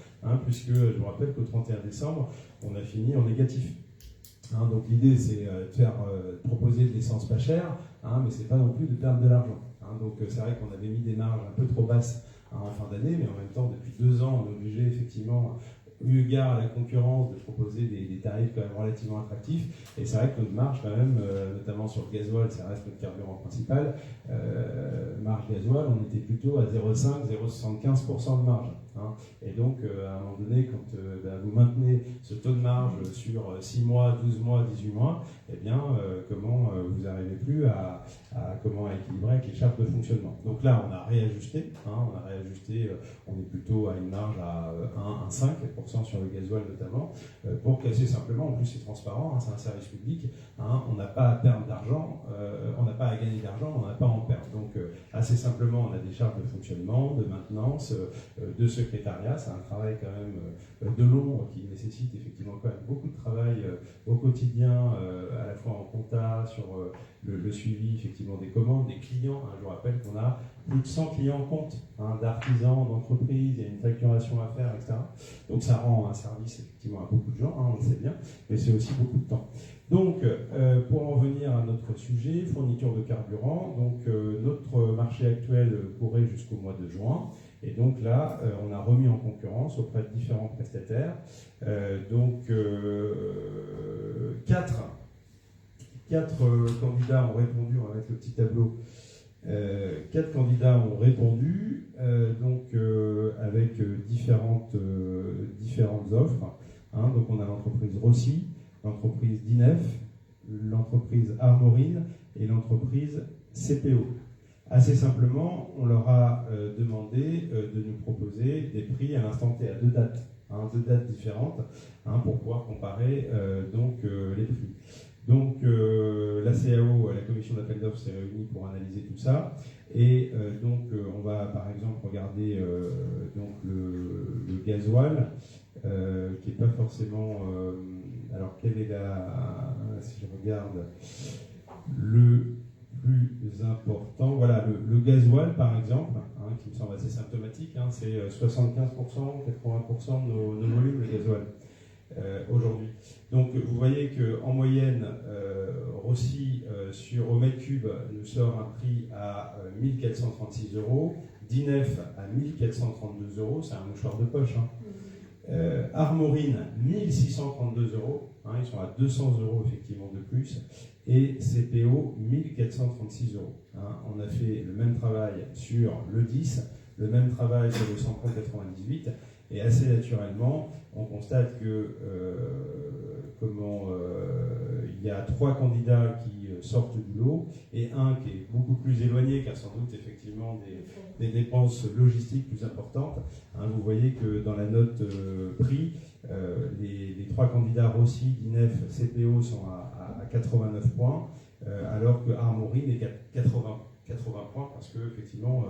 puisque je vous rappelle qu'au 31 décembre, on a fini en négatif. Donc l'idée, c'est de proposer de l'essence pas chère, mais c'est pas non plus de perdre de l'argent. Donc c'est vrai qu'on avait mis des marges un peu trop basses en fin d'année, mais en même temps, depuis 2 ans, on est obligé effectivement, eu égard à la concurrence, de proposer des tarifs quand même relativement attractifs. Et c'est vrai que notre marge quand même, notamment sur le gasoil, ça reste notre carburant principal, marge gasoil, on était plutôt à 0,5, 0,75% de marge. Et donc, à un moment donné, quand vous maintenez ce taux de marge sur 6 mois, 12 mois, 18 mois, eh bien, comment vous n'arrivez plus à équilibrer avec les charges de fonctionnement. Donc là, on a réajusté, on est plutôt à une marge à 1,5% sur le gasoil notamment, pour qu'assez simplement, en plus c'est transparent, c'est un service public, on n'a pas à perdre d'argent, on n'a pas à gagner d'argent, on n'a pas à en perdre. Donc, assez simplement, on a des charges de fonctionnement, de maintenance, de secrétariat. C'est un travail quand même de long qui nécessite effectivement quand même beaucoup de travail au quotidien, à la fois en compta, sur le suivi effectivement des commandes, des clients. Je vous rappelle qu'on a plus de 100 clients en compte, d'artisans, d'entreprises, il y a une facturation à faire, etc. Donc ça rend un service effectivement à beaucoup de gens, on le sait bien, mais c'est aussi beaucoup de temps. Donc, pour en venir à notre sujet, fourniture de carburant, donc notre marché actuel courait jusqu'au mois de juin. Et donc là, on a remis en concurrence auprès de différents prestataires. 4 4 candidats ont répondu, on va mettre le petit tableau. 4 candidats ont répondu, avec différentes offres. Donc on a l'entreprise Rossi, l'entreprise DINEF, l'entreprise Armorine et l'entreprise CPO. Assez simplement, on leur a demandé de nous proposer des prix à l'instant T, à 2 dates, 2 dates différentes, pour pouvoir comparer les prix. Donc la CAO, la commission d'appel d'offres, s'est réunie pour analyser tout ça. Et on va par exemple regarder le gasoil, qui n'est pas forcément... alors quelle est si je regarde le plus important, voilà, le gasoil par exemple, qui me semble assez symptomatique, c'est 75%, 80% de nos volumes, le gasoil. Aujourd'hui. Donc vous voyez qu'en moyenne, Rossi au mètre cube nous sort un prix à 1436 €, DINEF à 1432 €, c'est un mouchoir de poche. Armorine 1632 €, ils sont à 200 € effectivement de plus, et CPO 1436 €. On a fait le même travail sur le 10, le même travail sur le 100.98, et assez naturellement, on constate que il y a 3 candidats qui sortent du lot et un qui est beaucoup plus éloigné, qui a sans doute effectivement des dépenses logistiques plus importantes. Vous voyez que dans la note prix, les 3 candidats Rossi, DINEF, CPO sont à 89 points, alors que Armorine est à 80 points, parce que effectivement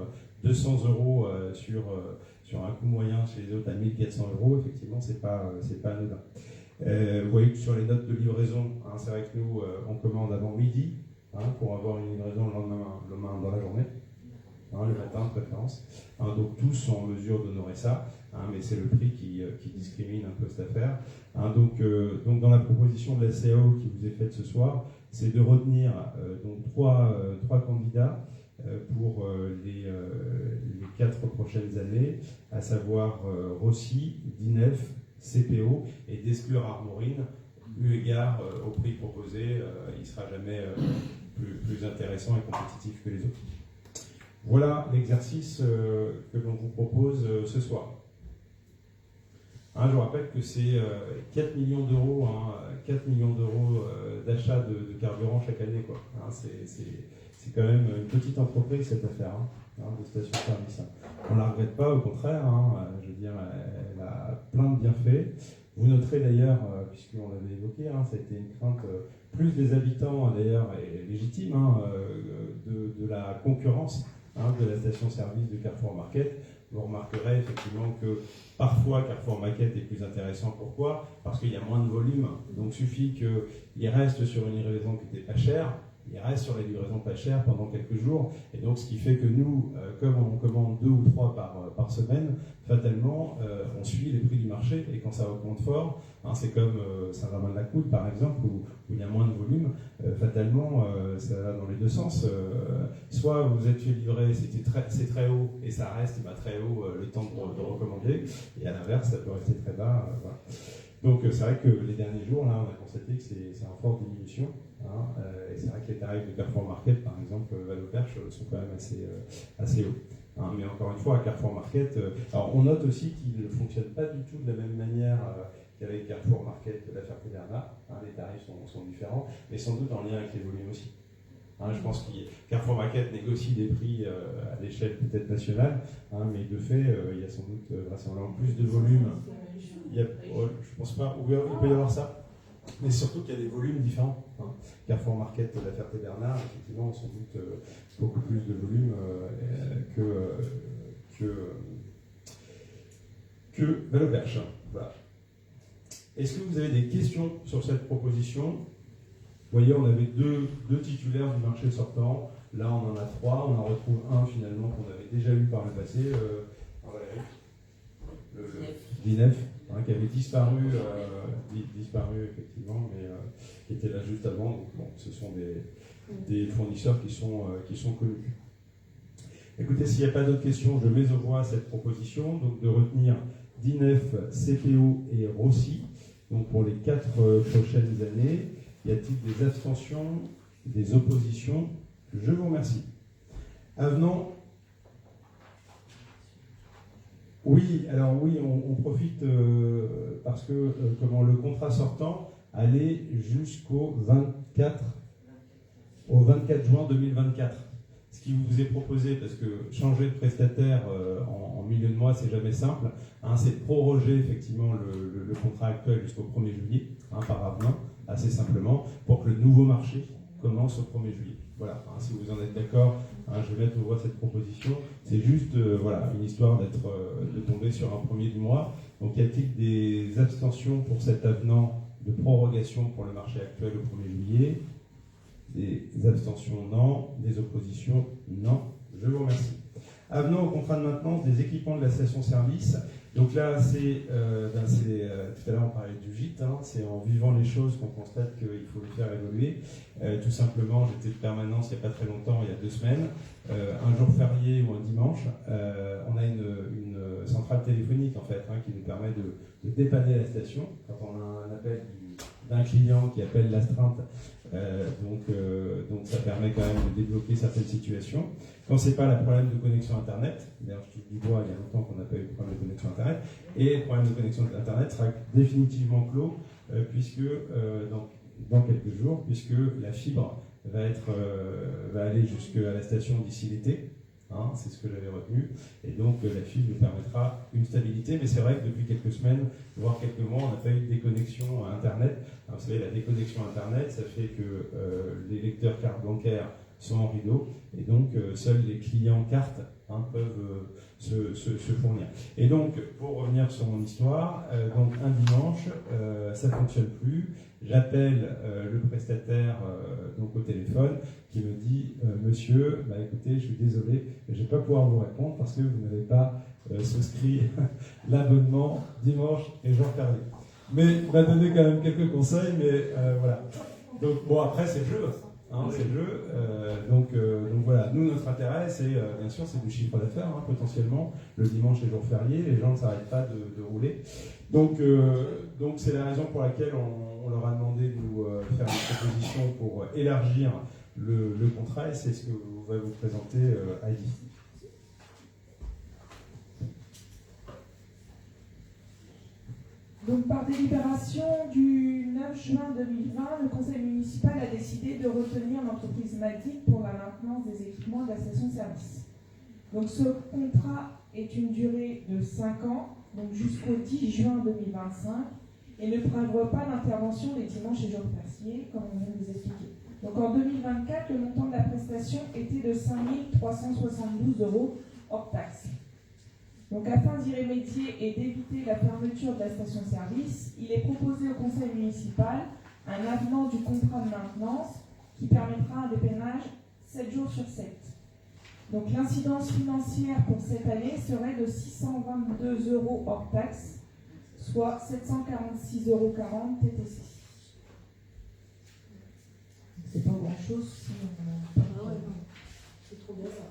200 € sur un coût moyen chez les autres à 1400 €, effectivement c'est pas anodin. Vous voyez que sur les notes de livraison, c'est vrai que nous on commande avant midi, pour avoir une livraison le lendemain dans la journée, le matin de préférence. Donc tous sont en mesure d'honorer ça, mais c'est le prix qui discrimine un peu cette affaire. Donc dans la proposition de la CAO qui vous est faite ce soir, c'est de retenir trois candidats pour les 4 prochaines années, à savoir Rossi, DINEF, CPO, et d'exclure Armorine, eu égard au prix proposé, il ne sera jamais plus intéressant et compétitif que les autres. Voilà l'exercice que l'on vous propose ce soir. Je rappelle que c'est 4 millions d'euros, 4 millions d'euros d'achat de carburant chaque année, quoi. C'est quand même une petite entreprise cette affaire, de station-service. On ne la regrette pas, au contraire, je veux dire, elle a plein de bienfaits. Vous noterez d'ailleurs, puisqu'on l'avait évoqué, ça a été une crainte plus des habitants d'ailleurs, et légitime, de la concurrence de la station-service de Carrefour Market. Vous remarquerez effectivement que parfois Carrefour Market est plus intéressant. Pourquoi ? Parce qu'il y a moins de volume, donc il suffit qu'il reste sur une livraison qui n'était pas chère, il reste sur les livraisons pas chères pendant quelques jours, et donc ce qui fait que nous, comme on commande 2 ou 3 par semaine, fatalement on suit les prix du marché, et quand ça augmente fort, c'est comme Saint-Germain-de-la-Coude par exemple, où il y a moins de volume, fatalement ça va dans les deux sens. Soit vous êtes fait livrer, c'est très haut, et ça reste très haut le temps de recommander, et à l'inverse ça peut rester très bas. Voilà. Donc c'est vrai que les derniers jours, là, on a constaté que c'est en forte diminution. Et c'est vrai que les tarifs de Carrefour Market, par exemple, Valoperche, sont quand même assez hauts. Mais encore une fois, à Carrefour Market, alors on note aussi qu'il ne fonctionne pas du tout de la même manière qu'avec Carrefour Market de la Ferté-Bernard. Les tarifs sont différents, mais sans doute en lien avec les volumes aussi. Je pense que Carrefour Market négocie des prix à l'échelle peut-être nationale, mais de fait, il y a sans doute vraisemblablement plus de volume. Je pense pas, il peut y avoir ça, mais surtout qu'il y a des volumes différents. Carrefour Market de la Ferté-Bernard, effectivement, ont sans doute beaucoup plus de volume que Valoperche. Voilà. Est-ce que vous avez des questions sur cette proposition ? Vous voyez, on avait deux titulaires du marché sortant. Là, on en a 3. On en retrouve un finalement qu'on avait déjà eu par le passé. Le DINEF, qui avait disparu effectivement, mais qui était là juste avant. Donc, bon, ce sont des fournisseurs qui sont connus. Écoutez, s'il n'y a pas d'autres questions, je mets aux voix cette proposition, donc de retenir DINEF, CPO et Rossi, donc pour les 4 prochaines années. Y a-t-il des abstentions, des oppositions? Je vous remercie. Avenant. Oui, alors oui, on profite parce que le contrat sortant allait jusqu'au 24 juin 2024. Ce qui vous est proposé, parce que changer de prestataire en milieu de mois, c'est jamais simple, hein, c'est de proroger effectivement le contrat actuel jusqu'au 1er juillet, hein, par avenant, assez simplement, pour que le nouveau marché commence au 1er juillet. Voilà, hein, si vous en êtes d'accord, hein, je vais mettre au voie cette proposition. C'est juste voilà, une histoire de tomber sur un premier du mois. Donc y a-t-il des abstentions pour cet avenant de prorogation pour le marché actuel au 1er juillet? Des abstentions, non. Des oppositions, non. Je vous remercie. Avenant au contrat de maintenance des équipements de la station-service. Donc là, tout à l'heure on parlait du gîte, hein, c'est en vivant les choses qu'on constate qu'il faut le faire évoluer. Tout simplement, j'étais de permanence il n'y a pas très longtemps, il y a 2 semaines, un jour férié ou un dimanche, on a une centrale téléphonique en fait, hein, qui nous permet de dépanner la station quand on a un appel d'un client qui appelle l'astreinte. Donc ça permet quand même de débloquer certaines situations. Quand c'est pas le problème de connexion Internet, d'ailleurs je touche du bois, il y a longtemps qu'on n'a pas eu de problème de connexion Internet, et le problème de connexion Internet sera définitivement clos puisque dans quelques jours, puisque la fibre va aller jusqu'à la station d'ici l'été. Hein, c'est ce que j'avais retenu, et donc la fibre nous permettra une stabilité, mais c'est vrai que depuis quelques semaines, voire quelques mois, on n'a pas eu de déconnexion à Internet. Alors, vous savez, la déconnexion Internet, ça fait que les lecteurs cartes bancaires sont en rideau, et donc seuls les clients cartes peuvent se fournir. Et donc, pour revenir sur mon histoire, donc un dimanche, ça ne fonctionne plus. J'appelle le prestataire donc au téléphone qui me dit monsieur, écoutez, je suis désolé, je ne vais pas pouvoir vous répondre parce que vous n'avez pas souscrit l'abonnement dimanche et jour férié. Mais il m'a donné quand même quelques conseils, mais voilà. Donc bon, après c'est le jeu, hein, c'est le jeu. Donc voilà, nous notre intérêt c'est bien sûr c'est du chiffre d'affaires, hein, potentiellement le dimanche et jour férié, les gens ne s'arrêtent pas de rouler. Donc c'est la raison pour laquelle on leur a demandé de nous faire une proposition pour élargir le contrat, et c'est ce que va vous présenter Heidi. Donc, par délibération du 9 juin 2020, le conseil municipal a décidé de retenir l'entreprise Magic pour la maintenance des équipements de la station-service. Donc, ce contrat est une durée de 5 ans, donc jusqu'au 10 juin 2025, et ne prévoit pas d'intervention les dimanches et jours fériés, comme on vient de vous expliquer. Donc en 2024, le montant de la prestation était de 5 372 € hors taxe. Donc afin d'y remédier et d'éviter la fermeture de la station-service, il est proposé au conseil municipal un avenant du contrat de maintenance qui permettra un dépannage 7 jours sur 7. Donc l'incidence financière pour cette année serait de 622 € hors taxe, soit 746,40 € TTC. C'est pas grand-chose si on... C'est trop bien ça.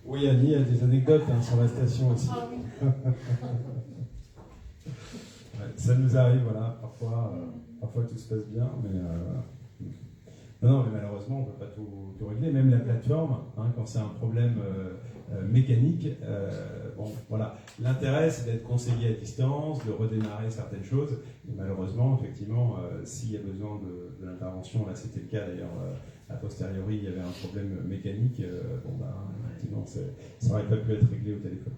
Oui, Annie, il y a des anecdotes sur la station aussi. Ah oui. Ouais, ça nous arrive, voilà, parfois tout se passe bien, mais non, mais malheureusement, on ne peut pas tout régler. Même la plateforme, quand c'est un problème mécanique, bon, voilà. L'intérêt, c'est d'être conseillé à distance, de redémarrer certaines choses. Et malheureusement, effectivement, s'il y a besoin de l'intervention, là c'était le cas d'ailleurs, a posteriori, il y avait un problème mécanique, effectivement, ça n'aurait pas pu être réglé au téléphone.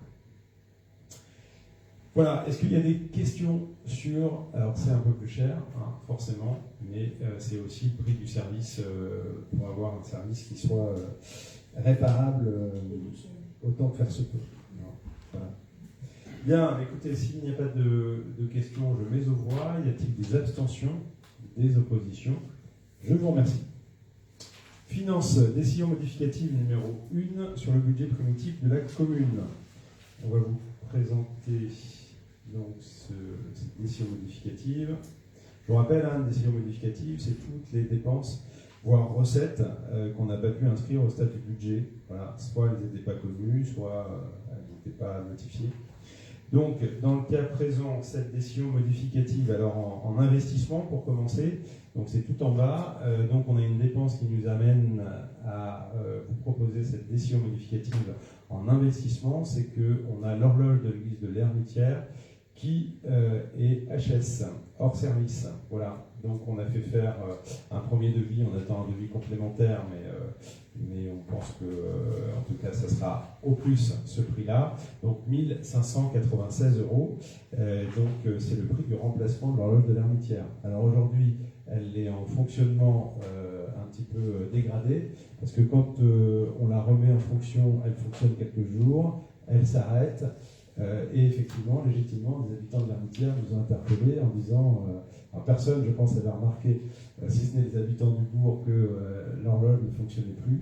Voilà, est-ce qu'il y a des questions sur... Alors c'est un peu plus cher, forcément, mais c'est aussi le prix du service pour avoir un service qui soit réparable autant que faire se peut. Voilà. Bien, écoutez, s'il n'y a pas de questions, je mets aux voix. Y a-t-il des abstentions, des oppositions? Je vous remercie. Finance, décision modificative numéro 1 sur le budget primitif de la commune. On va vous présenter donc cette décision modificative. Je vous rappelle, une décision modificative, c'est toutes les dépenses, voire recettes, qu'on n'a pas pu inscrire au stade du budget. Voilà. Soit elles n'étaient pas connues, soit elles n'étaient pas notifiées. Donc, dans le cas présent, cette décision modificative, alors en investissement pour commencer, donc c'est tout en bas, donc on a une dépense qui nous amène à vous proposer cette décision modificative en investissement, c'est qu'on a l'horloge de l'église de l'Ermitière qui est HS, hors service. Voilà, donc on a fait faire un premier devis, on attend un devis complémentaire, mais on pense que, en tout cas, ça sera au plus ce prix-là. Donc 1 596 €. Donc c'est le prix du remplacement de l'horloge de l'Ermitière. Alors aujourd'hui, elle est en fonctionnement un petit peu dégradé, parce que quand on la remet en fonction, elle fonctionne quelques jours, elle s'arrête. Et effectivement, légitimement, les habitants de l'Ermitière nous ont interpellés en disant, alors personne, je pense, avait remarqué, si ce n'est les habitants du bourg, que l'horloge ne fonctionnait plus.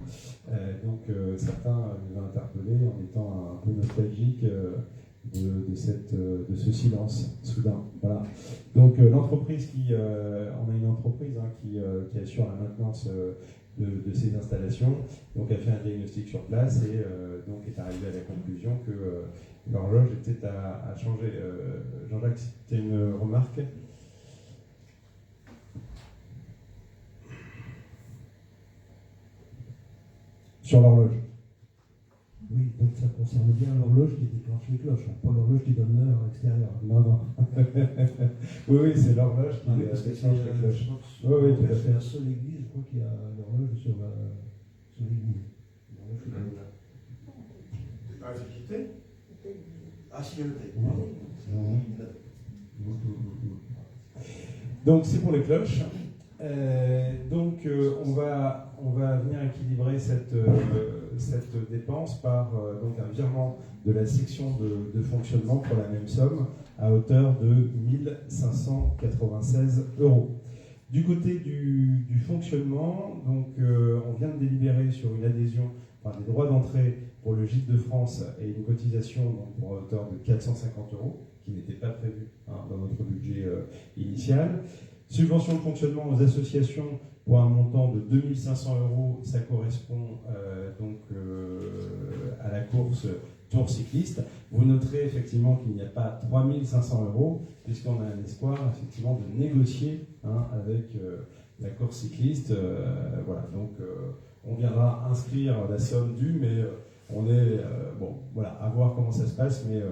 Donc certains nous ont interpellés en étant un peu nostalgiques de ce silence soudain. Voilà. Donc l'entreprise on a une entreprise qui assure la maintenance de ces installations, donc a fait un diagnostic sur place et donc est arrivé à la conclusion que l'horloge était à changer. Jean-Jacques, c'était une remarque? Sur l'horloge. Oui, donc ça concerne bien l'horloge qui déclenche les cloches, pas l'horloge qui donne l'heure à l'extérieur. Non, non. Oui, c'est l'horloge qui parce que déclenche les cloches. Oui, Oui, tout à c'est fait. la seule église, je crois, qui a l'horloge sur l'église. C'est pas visité? Ah, si, elle était. Donc c'est pour les cloches. On va venir équilibrer cette dépense par donc un virement de la section de fonctionnement pour la même somme à hauteur de 1 596 €. Du côté du fonctionnement, donc on vient de délibérer sur une adhésion, enfin des droits d'entrée pour le Gîte de France et une cotisation donc, pour hauteur de 450 €, qui n'était pas prévue dans notre budget initial. Subvention de fonctionnement aux associations pour un montant de 2 500 €, ça correspond à la course Tour cycliste. Vous noterez effectivement qu'il n'y a pas 3 500 €, puisqu'on a un espoir effectivement de négocier avec la course cycliste. Voilà, donc on viendra inscrire la somme due, mais on est, à voir comment ça se passe, mais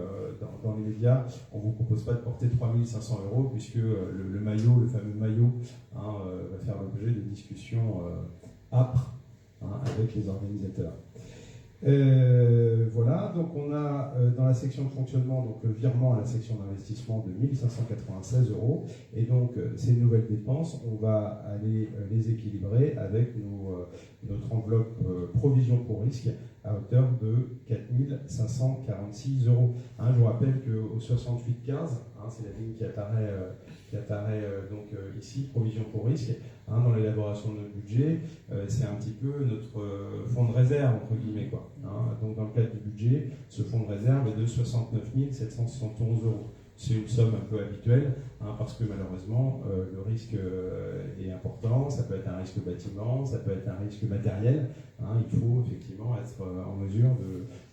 dans les médias, on ne vous propose pas de porter 3 500 €, puisque le maillot, le fameux maillot, va faire l'objet de discussions âpres avec les organisateurs. Voilà, donc on a dans la section de fonctionnement donc le virement à la section d'investissement de 1 596 €, et donc ces nouvelles dépenses, on va aller les équilibrer avec notre enveloppe provision pour risque à hauteur de 4 546 €. Je vous rappelle qu'au 6815, c'est la ligne qui apparaît donc ici, provision pour risque, dans l'élaboration de notre budget, c'est un petit peu notre fonds de réserve, entre guillemets, quoi. Donc dans le cadre du budget, ce fonds de réserve est de 69 771 €. C'est une somme un peu habituelle, parce que malheureusement, le risque est important. Ça peut être un risque bâtiment, ça peut être un risque matériel. Il faut effectivement être en mesure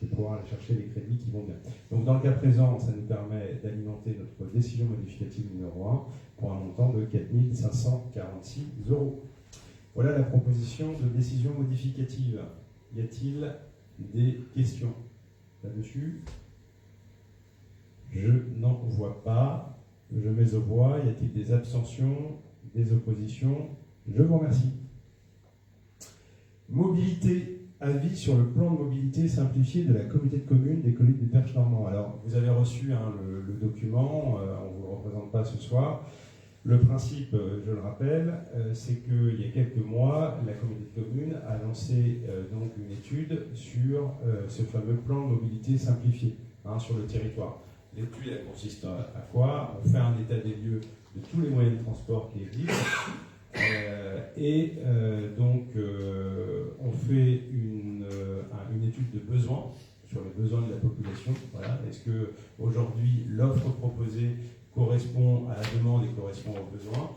de pouvoir aller chercher les crédits qui vont bien. Donc dans le cas présent, ça nous permet d'alimenter notre décision modificative numéro 1 pour un montant de 4 546 €. Voilà la proposition de décision modificative. Y a-t-il des questions là-dessus? Je n'en vois pas. Je mets aux voix. Y a-t-il des abstentions, des oppositions? Je vous remercie. Mobilité. Avis sur le plan de mobilité simplifié de la communauté de communes des collines du Perche normand. Alors, vous avez reçu le document, on ne vous le représente pas ce soir. Le principe, je le rappelle, c'est qu'il y a quelques mois, la communauté de communes a lancé donc une étude sur ce fameux plan de mobilité simplifié sur le territoire. L'étude, elle consiste à quoi? On fait un état des lieux de tous les moyens de transport qui existent. On fait une étude de besoins sur les besoins de la population. Voilà. Est-ce que aujourd'hui l'offre proposée correspond à la demande et correspond aux besoins?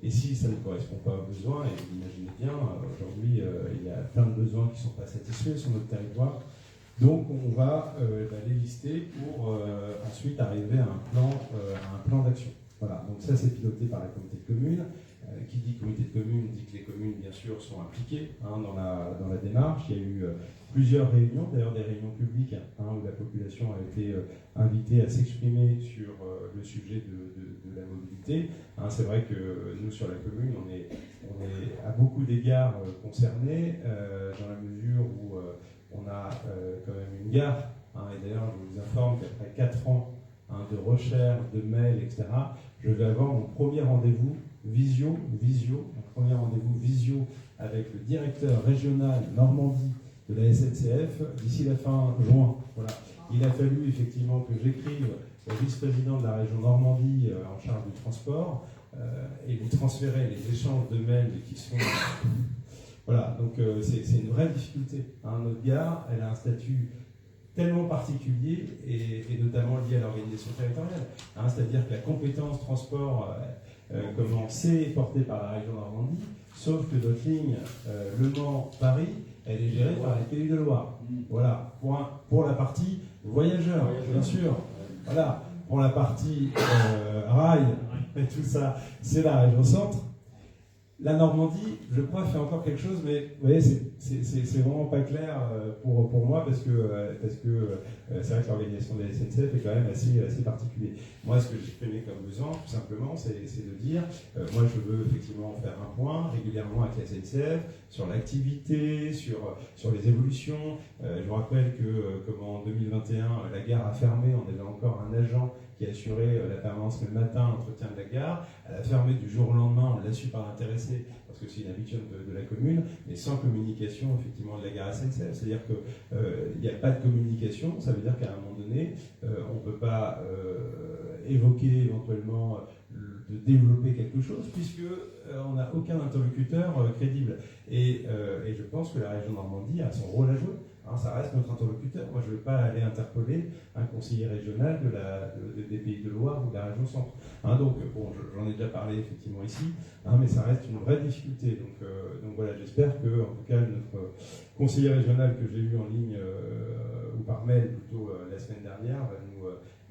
Et si ça ne correspond pas aux besoins, et vous imaginez bien, aujourd'hui il y a plein de besoins qui ne sont pas satisfaits sur notre territoire, Donc on va les lister pour ensuite arriver à un plan d'action. Voilà, donc ça c'est piloté par la communauté de communes. Qui dit communauté de communes dit que les communes bien sûr sont impliquées dans la démarche. Il y a eu plusieurs réunions, d'ailleurs des réunions publiques où la population a été invitée à s'exprimer sur le sujet de la mobilité. C'est vrai que nous sur la commune on est à beaucoup d'égards concernés dans la mesure où on a quand même une gare, et d'ailleurs je vous informe qu'après 4 ans de recherche, de mails, etc., je vais avoir mon premier rendez-vous visio avec le directeur régional Normandie de la SNCF d'ici la fin juin. Voilà. Il a fallu effectivement que j'écrive au vice-président de la région Normandie en charge du transport et lui transférer les échanges de mails qui sont... Voilà, donc c'est une vraie difficulté. Notre gare, elle a un statut tellement particulier et notamment lié à l'organisation territoriale. C'est-à-dire que la compétence transport, c'est portée par la région Normandie, sauf que notre ligne Le Mans-Paris, elle est gérée par les Pays de Loire. Voilà, pour la partie voyageurs, bien sûr. Voilà, pour la partie rail et tout ça, c'est la région Centre. La Normandie, je crois, fait encore quelque chose, mais vous voyez, c'est vraiment pas clair pour moi parce que c'est vrai que l'organisation de la SNCF est quand même assez particulière. Moi, ce que j'exprimais comme besoin, tout simplement, c'est de dire, moi, je veux effectivement faire un point régulièrement avec la SNCF sur l'activité, sur les évolutions. Je vous rappelle que, comme en 2021, la gare a fermé, on avait encore un agent qui assurait la permanence le matin, l'entretien de la gare. Elle a fermé du jour au lendemain, on l'a su par intéressé, parce que c'est une habitude de la commune, mais sans communication effectivement de la gare SNCF. C'est-à-dire qu'il n'y a pas de communication, ça veut dire qu'à un moment donné, on ne peut pas évoquer éventuellement de développer quelque chose, puisque on n'a aucun interlocuteur crédible. Et je pense que la région Normandie a son rôle à jouer. Ça reste notre interlocuteur. Moi, je ne veux pas aller interpeller un conseiller régional des Pays de Loire ou de la région Centre. Donc, bon, j'en ai déjà parlé effectivement ici, mais ça reste une vraie difficulté. Donc voilà, j'espère que, en tout cas, notre conseiller régional que j'ai eu en ligne ou par mail plutôt la semaine dernière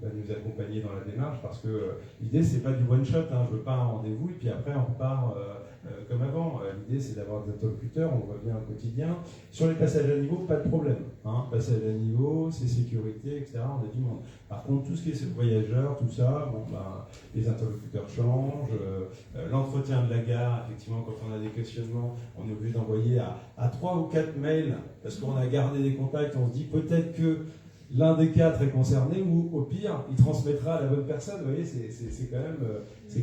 va nous accompagner dans la démarche, parce que l'idée, c'est pas du one-shot. Je ne veux pas un rendez-vous et puis après, on repart comme avant. L'idée, c'est d'avoir des interlocuteurs, on voit bien au quotidien. Sur les passages à niveau, pas de problème. Passage à niveau, c'est sécurité, etc. On a du monde. Par contre, tout ce qui est voyageurs, tout ça, les interlocuteurs changent. L'entretien de la gare, effectivement, quand on a des questionnements, on est obligé d'envoyer à 3 ou 4 mails, parce qu'on a gardé des contacts, on se dit peut-être que l'un des 4 est concerné, ou au pire, il transmettra à la bonne personne. Vous voyez, c'est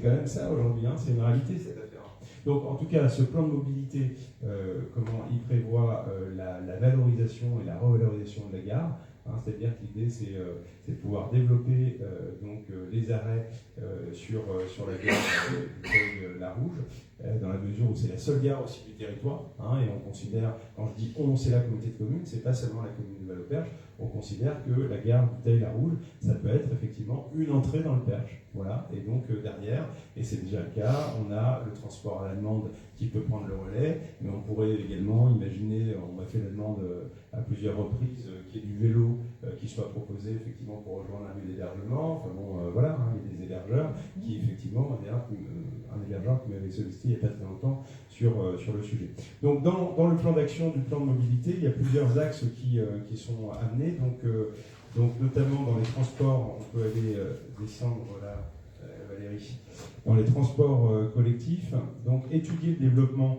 quand même ça aujourd'hui, c'est une réalité cette affaire. Donc en tout cas, ce plan de mobilité, comment il prévoit la valorisation et la revalorisation de la gare, c'est-à-dire que l'idée c'est de pouvoir développer les arrêts sur la gare de la Rouge, dans la mesure où c'est la seule gare aussi du territoire, et on considère, quand je dis on, c'est la communauté de communes, c'est pas seulement la commune de Val-au-Perche, on considère que la gare Bouteille-la Rouge, ça peut être effectivement une entrée dans le Perche. Voilà, et donc derrière, et c'est déjà le cas, on a le transport à la demande qui peut prendre le relais, mais on pourrait également imaginer, on m'a fait la demande à plusieurs reprises, qu'il y ait du vélo qui soit proposé effectivement pour rejoindre un lieu d'hébergement. Enfin bon, voilà, il y a des hébergeurs qui effectivement, un hébergeur qui m'avait sollicité il n'y a pas très longtemps sur le sujet. Donc dans le plan d'action du plan de mobilité, il y a plusieurs axes qui sont amenés. Donc notamment dans les transports, on peut aller descendre là, Valérie, dans les transports collectifs, donc étudier le développement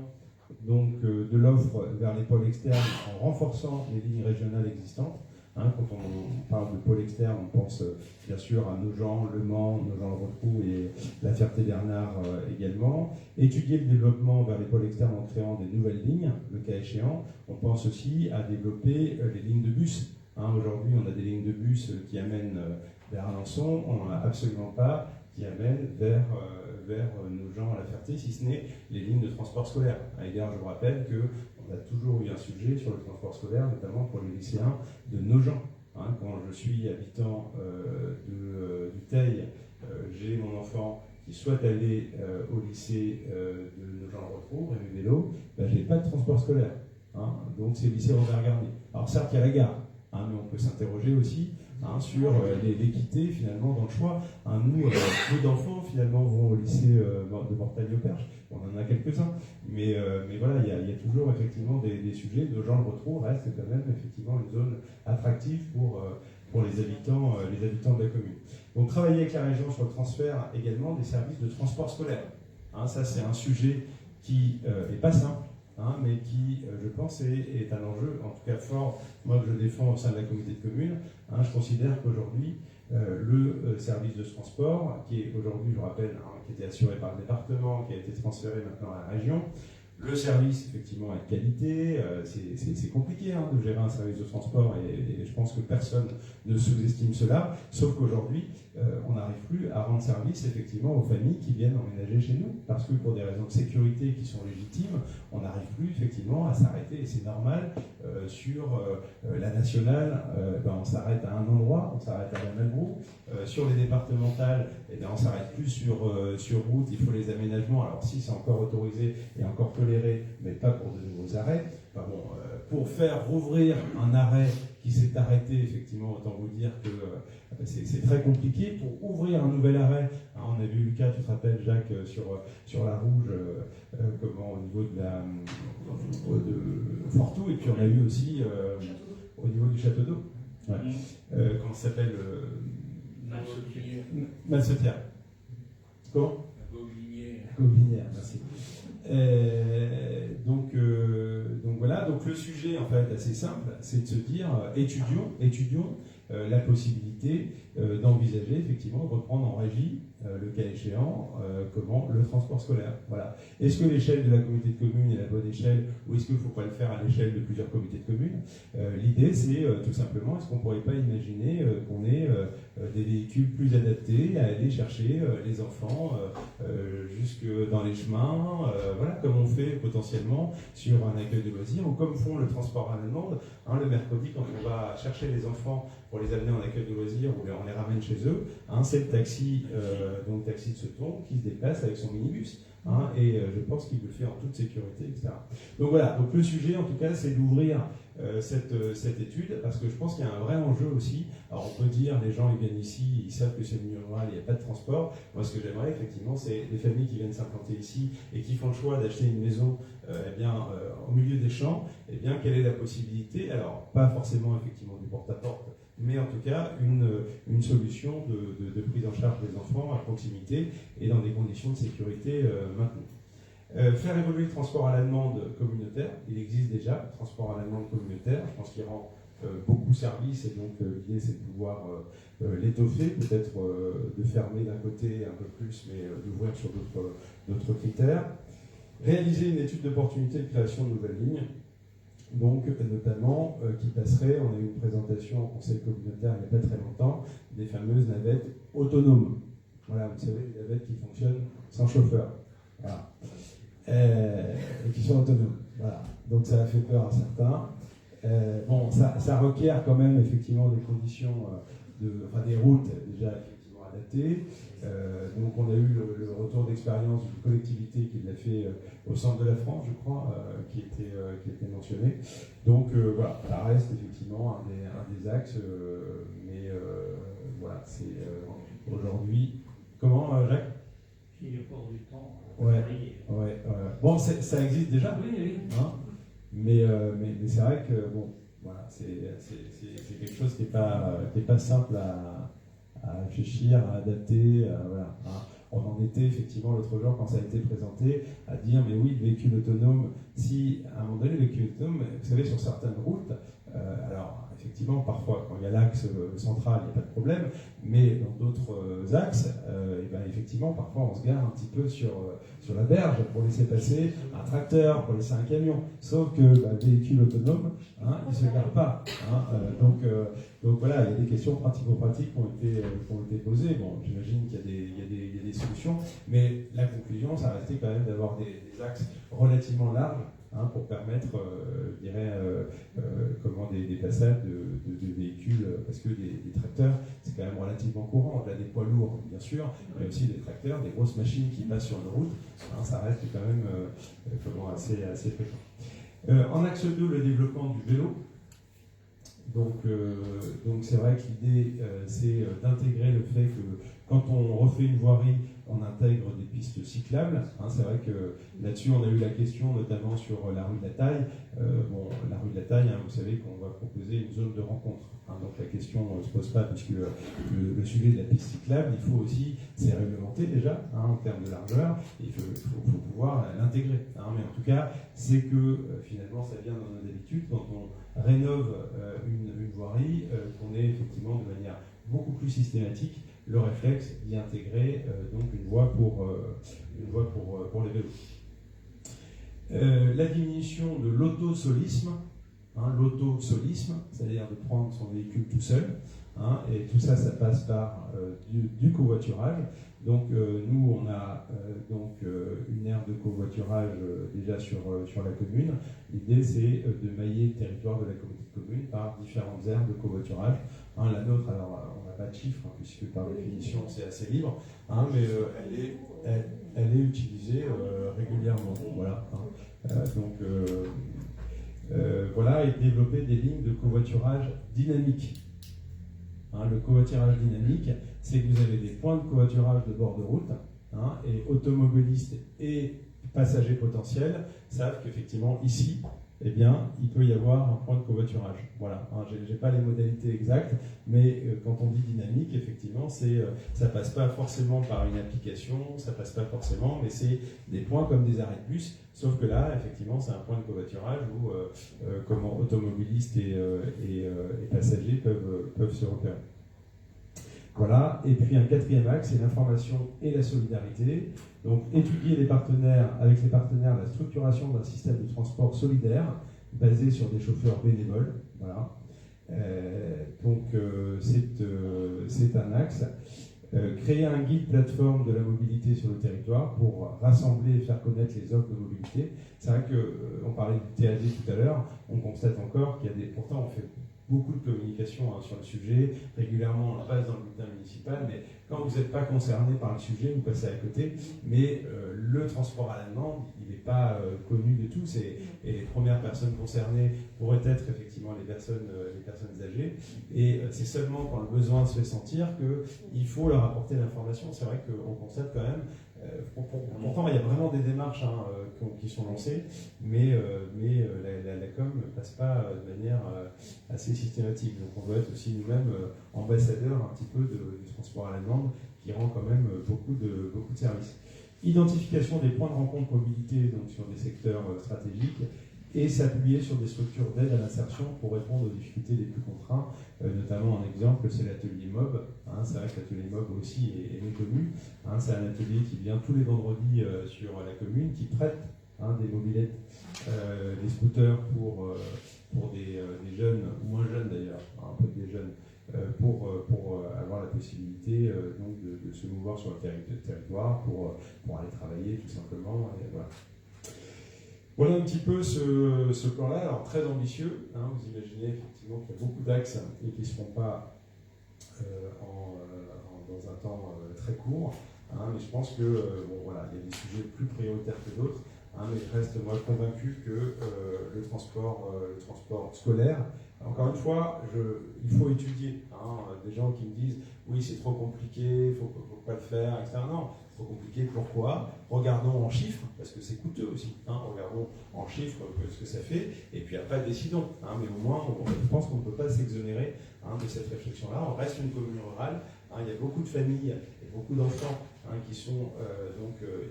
de l'offre vers les pôles externes en renforçant les lignes régionales existantes. Quand on parle de pôle externe, on pense bien sûr à Nogent, Le Mans, Nogent-le-Rotrou et la Ferté-Bernard également. Étudier le développement vers les pôles externes en créant des nouvelles lignes, le cas échéant. On pense aussi à développer les lignes de bus. Aujourd'hui, on a des lignes de bus qui amènent vers Alençon, on n'en a absolument pas qui amènent vers Nogent à la Ferté, si ce n'est les lignes de transport scolaire. D'ailleurs, je vous rappelle qu'on a toujours eu un sujet sur le transport scolaire, notamment pour les lycéens de Nogent. Quand je suis habitant du Teil, j'ai mon enfant qui souhaite aller au lycée de Nogent-le-Rotrou, Rémy-Vélo, je n'ai pas de transport scolaire. Donc c'est le lycée Robert Garnier. Alors certes, il y a la gare, mais on peut s'interroger aussi sur l'équité finalement dans le choix. Nous, peu d'enfants finalement vont au lycée de Mortagne-au-Perche. On en a quelques-uns, mais voilà, il y a toujours effectivement des sujets. Nos gens le retrouvent, reste quand même effectivement une zone attractive pour les habitants de la commune. Donc travailler avec la région sur le transfert également des services de transport scolaire. Ça c'est un sujet qui n'est pas simple, mais qui, je pense, est un enjeu, en tout cas fort, moi que je défends au sein de la communauté de communes. Je considère qu'aujourd'hui, le service de transport, qui est aujourd'hui, je rappelle, qui était assuré par le département, qui a été transféré maintenant à la région, le service, effectivement, est de qualité. C'est compliqué de gérer un service de transport et je pense que personne ne sous-estime cela. Sauf qu'aujourd'hui, on n'arrive plus à rendre service, effectivement, aux familles qui viennent emménager chez nous. Parce que pour des raisons de sécurité qui sont légitimes, on n'arrive plus, effectivement, à s'arrêter. Et c'est normal. Sur la nationale, on s'arrête à un endroit, on s'arrête à la Malbrou. Sur les départementales, on s'arrête plus sur route. Il faut les aménagements. Alors si c'est encore autorisé et encore toléré, mais pas pour de nouveaux arrêts. Pour faire rouvrir un arrêt qui s'est arrêté, effectivement, autant vous dire que c'est très compliqué. Pour ouvrir un nouvel arrêt, on a vu Lucas, tu te rappelles, Jacques, sur la Rouge, au niveau de Fortou, et puis on a eu aussi au niveau du Château d'Eau. Comment ça s'appelle Malsetière. Comment Gobelinière, merci. Donc voilà, donc le sujet en fait assez simple, c'est de se dire étudions la possibilité d'envisager effectivement de reprendre en régie, le cas échéant, le transport scolaire. Voilà. Est-ce que l'échelle de la communauté de communes est la bonne échelle ou est-ce qu'il ne faut pas le faire à l'échelle de plusieurs comités de communes? L'idée c'est tout simplement, est-ce qu'on ne pourrait pas imaginer qu'on ait des véhicules plus adaptés à aller chercher les enfants jusque dans les chemins, voilà, comme on fait potentiellement sur un accueil de loisirs ou comme font le transport à la demande, le mercredi quand on va chercher les enfants pour les amener en accueil de loisirs ou on les ramène chez eux, c'est le taxi, donc taxi de Seton qui se déplace avec son minibus. Et je pense qu'il le fait en toute sécurité, etc. Donc voilà, donc le sujet en tout cas c'est d'ouvrir cette étude parce que je pense qu'il y a un vrai enjeu aussi. Alors on peut dire les gens ils viennent ici, ils savent que c'est le milieu rural, il n'y a pas de transport. Moi ce que j'aimerais effectivement c'est les familles qui viennent s'implanter ici et qui font le choix d'acheter une maison au milieu des champs, quelle est la possibilité, alors pas forcément effectivement du porte-à-porte, mais en tout cas une solution de prise en charge des enfants à proximité et dans des conditions de sécurité maintenues. Faire évoluer le transport à la demande communautaire, il existe déjà le transport à la demande communautaire, je pense qu'il rend beaucoup service et donc l'idée c'est de pouvoir l'étoffer, peut-être de fermer d'un côté un peu plus mais d'ouvrir sur d'autres critères. Réaliser une étude d'opportunité de création de nouvelles lignes, donc notamment qui passerait, on a eu une présentation au conseil communautaire il n'y a pas très longtemps, des fameuses navettes autonomes. Voilà, vous savez, les navettes qui fonctionnent sans chauffeur. Voilà. Et qui sont autonomes. Voilà. Donc ça a fait peur à certains. Ça requiert quand même effectivement des conditions, des routes déjà effectivement adaptées. Donc on a eu le retour d'expérience d'une collectivité qui l'a fait au centre de la France, je crois, qui était mentionné. Donc voilà, ça reste effectivement un des axes, mais voilà, c'est aujourd'hui. Comment, Jacques? Qui est pour du temps. Ouais. Bon, ça existe déjà. Oui. Mais c'est vrai que voilà, c'est quelque chose qui n'est pas simple à réfléchir, à adapter. Voilà. On en était effectivement l'autre jour quand ça a été présenté à dire mais oui, le véhicule autonome, si à un moment donné le véhicule autonome, vous savez sur certaines routes, alors effectivement parfois quand il y a l'axe central il n'y a pas de problème, mais dans d'autres axes, effectivement parfois on se gare un petit peu sur la berge pour laisser passer un tracteur, pour laisser un camion, sauf que le véhicule autonome, il ne se gare pas. Donc voilà, il y a des questions pratico-pratiques qui ont été posées. Bon, j'imagine qu'il y a des solutions, mais la conclusion, ça restait quand même d'avoir des axes relativement larges pour permettre, je dirais, des passades de véhicules, parce que des tracteurs, c'est quand même relativement courant. On a des poids lourds, bien sûr, mais aussi des tracteurs, des grosses machines qui passent sur une route, ça reste quand même assez fréquent. En axe 2, le développement du vélo. Donc c'est vrai que l'idée, c'est d'intégrer le fait que quand on refait une voirie, on intègre des pistes cyclables. C'est vrai que là-dessus, on a eu la question notamment sur la rue de la Taille. La rue de la Taille, vous savez qu'on va proposer une zone de rencontre. Donc la question ne se pose pas, puisque le sujet de la piste cyclable, il faut aussi, c'est réglementé déjà en termes de largeur, et il faut pouvoir l'intégrer. Mais en tout cas, c'est que finalement, ça vient dans nos habitudes quand on rénove une voirie, qu'on ait effectivement de manière beaucoup plus systématique le réflexe d'y intégrer donc une voie pour les vélos. La diminution de l'autosolisme, c'est-à-dire de prendre son véhicule tout seul, et tout ça, ça passe par du covoiturage. Donc nous, on a une aire de covoiturage déjà sur la commune. L'idée, c'est de mailler le territoire de la communauté de communes par différentes aires de covoiturage. La nôtre, alors on n'a pas de chiffres, puisque par définition c'est assez libre, mais elle est utilisée régulièrement. Voilà. Voilà, et développer des lignes de covoiturage dynamiques. Le covoiturage dynamique, c'est que vous avez des points de covoiturage de bord de route, et automobilistes et passagers potentiels savent qu'effectivement ici, eh bien, il peut y avoir un point de covoiturage. Voilà, je n'ai pas les modalités exactes, mais quand on dit dynamique, effectivement, ça passe pas forcément par une application, ça passe pas forcément, mais c'est des points comme des arrêts de bus, sauf que là, effectivement, c'est un point de covoiturage où comment automobilistes et passagers peuvent se repérer. Voilà, et puis un quatrième axe, c'est l'information et la solidarité. Donc étudier avec les partenaires la structuration d'un système de transport solidaire basé sur des chauffeurs bénévoles. Voilà. C'est un axe. Créer un guide plateforme de la mobilité sur le territoire pour rassembler et faire connaître les offres de mobilité. C'est vrai qu'on parlait du TAD tout à l'heure, on constate encore qu'il y a pourtant on fait beaucoup de communication sur le sujet, régulièrement on la passe dans le bulletin municipal, mais quand vous n'êtes pas concerné par le sujet, vous passez à côté. Mais le transport à la demande, il n'est pas connu de tous, et les premières personnes concernées pourraient être effectivement les personnes âgées, et c'est seulement quand le besoin se fait sentir qu'il faut leur apporter l'information. C'est vrai qu'on constate quand même, pourtant il y a vraiment des démarches qui sont lancées, mais la com ne passe pas de manière assez systématique. Donc on doit être aussi nous-mêmes ambassadeurs un petit peu du transport à la demande, qui rend quand même beaucoup de services. Identification des points de rencontre mobilité donc sur des secteurs stratégiques, et s'appuyer sur des structures d'aide à l'insertion pour répondre aux difficultés les plus contraints. Notamment, un exemple, c'est l'atelier MOB. C'est vrai que l'atelier MOB aussi est méconnu. C'est un atelier qui vient tous les vendredis sur la commune, qui prête des mobylettes, des scooters pour des jeunes, ou moins jeunes d'ailleurs, un peu des jeunes, pour avoir la possibilité donc de se mouvoir sur le territoire, pour aller travailler tout simplement. Et voilà. Voilà un petit peu ce plan-là, alors très ambitieux. Vous imaginez effectivement qu'il y a beaucoup d'axes et qui ne se font pas dans un temps très court. Mais je pense que voilà, il y a des sujets plus prioritaires que d'autres. Mais je reste moi convaincu que le transport scolaire, encore une fois, il faut étudier. Des gens qui me disent oui, c'est trop compliqué, il ne faut pas le faire, etc. Non, trop compliqué, pourquoi? Regardons en chiffres, parce que c'est coûteux aussi. Regardons en chiffres ce que ça fait, et puis après décidons. Mais au moins, je pense qu'on ne peut pas s'exonérer de cette réflexion-là. On reste une commune rurale. Il y a beaucoup de familles et beaucoup d'enfants qui sont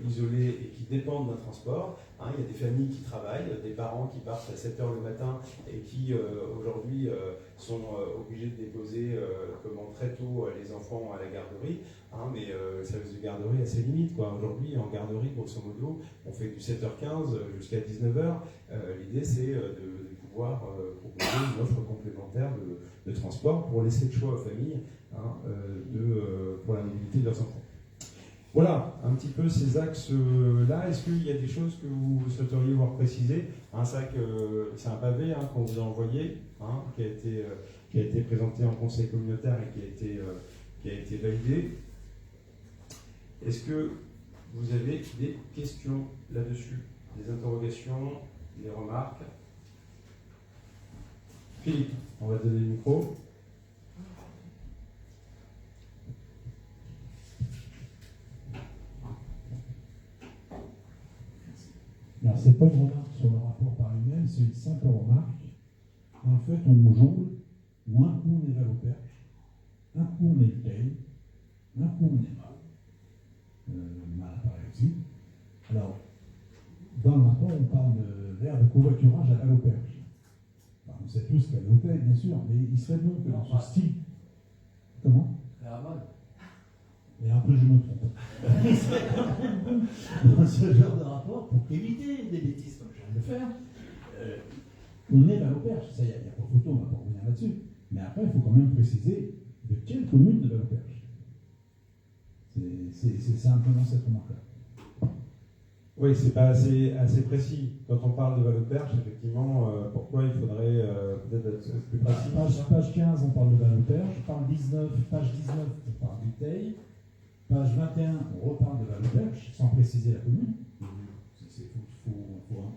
isolés et qui dépendent d'un transport. Il y a des familles qui travaillent, des parents qui partent à 7h le matin et qui aujourd'hui sont obligés de déposer très tôt les enfants à la garderie. Mais le service de garderie a ses limites. Aujourd'hui, en garderie, grosso modo, on fait du 7h15 jusqu'à 19h. L'idée, c'est de pouvoir proposer une offre complémentaire de transport pour laisser le choix aux familles pour la mobilité de leurs enfants. Voilà, un petit peu ces axes-là. Est-ce qu'il y a des choses que vous souhaiteriez voir précisées? C'est vrai que c'est un pavé qu'on vous a envoyé, qui a été présenté en conseil communautaire et qui a été validé. Est-ce que vous avez des questions là-dessus? Des interrogations, des remarques? Philippe, on va te donner le micro. Alors, c'est pas une remarque sur le rapport par lui-même, c'est une simple remarque. En fait, on jongle, ou un coup on est Valoperche, un coup on est Teil, un coup on est mal apparaît aussi. Alors, dans le rapport, on parle de l'aire de covoiturage à Valoperche. Alors, on sait tous qu'elle est au Teil, bien sûr, mais il serait bon que dans ce style. Comment? Et après, je me trompe. Il serait dans ce genre de rapport, pour éviter des bêtises comme je viens de le faire, on est Valoperche. Ça, il n'y a pas photo, on ne va pas revenir là-dessus. Mais après, il faut quand même préciser de quelle commune de Valoperche. C'est simplement cette remarque-là. Oui, c'est pas assez précis. Quand on parle de Valoperche, effectivement, pourquoi il faudrait peut-être être plus précis? Page 15, on parle de Valoperche. Page 19, on parle du Teil. Page 21, on reparle de Valoperche, sans préciser la commune. Il faut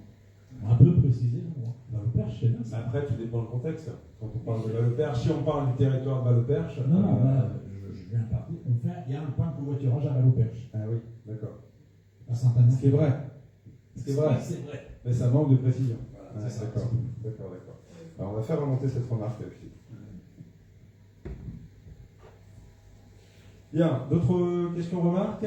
un peu préciser l'endroit. Valoperche, c'est là. Après, tout dépend du contexte. Quand on parle de Valoperche, si on parle du territoire de Valoperche... Non, là, je viens de parler. Il y a un point de covoiturage à Valoperche. Ah oui, d'accord. À Saint-Amand. C'est vrai. C'est vrai. Mais ça manque de précision. Voilà, c'est ça. D'accord. Alors, on va faire remonter cette remarque aussi. Bien, d'autres questions, remarques?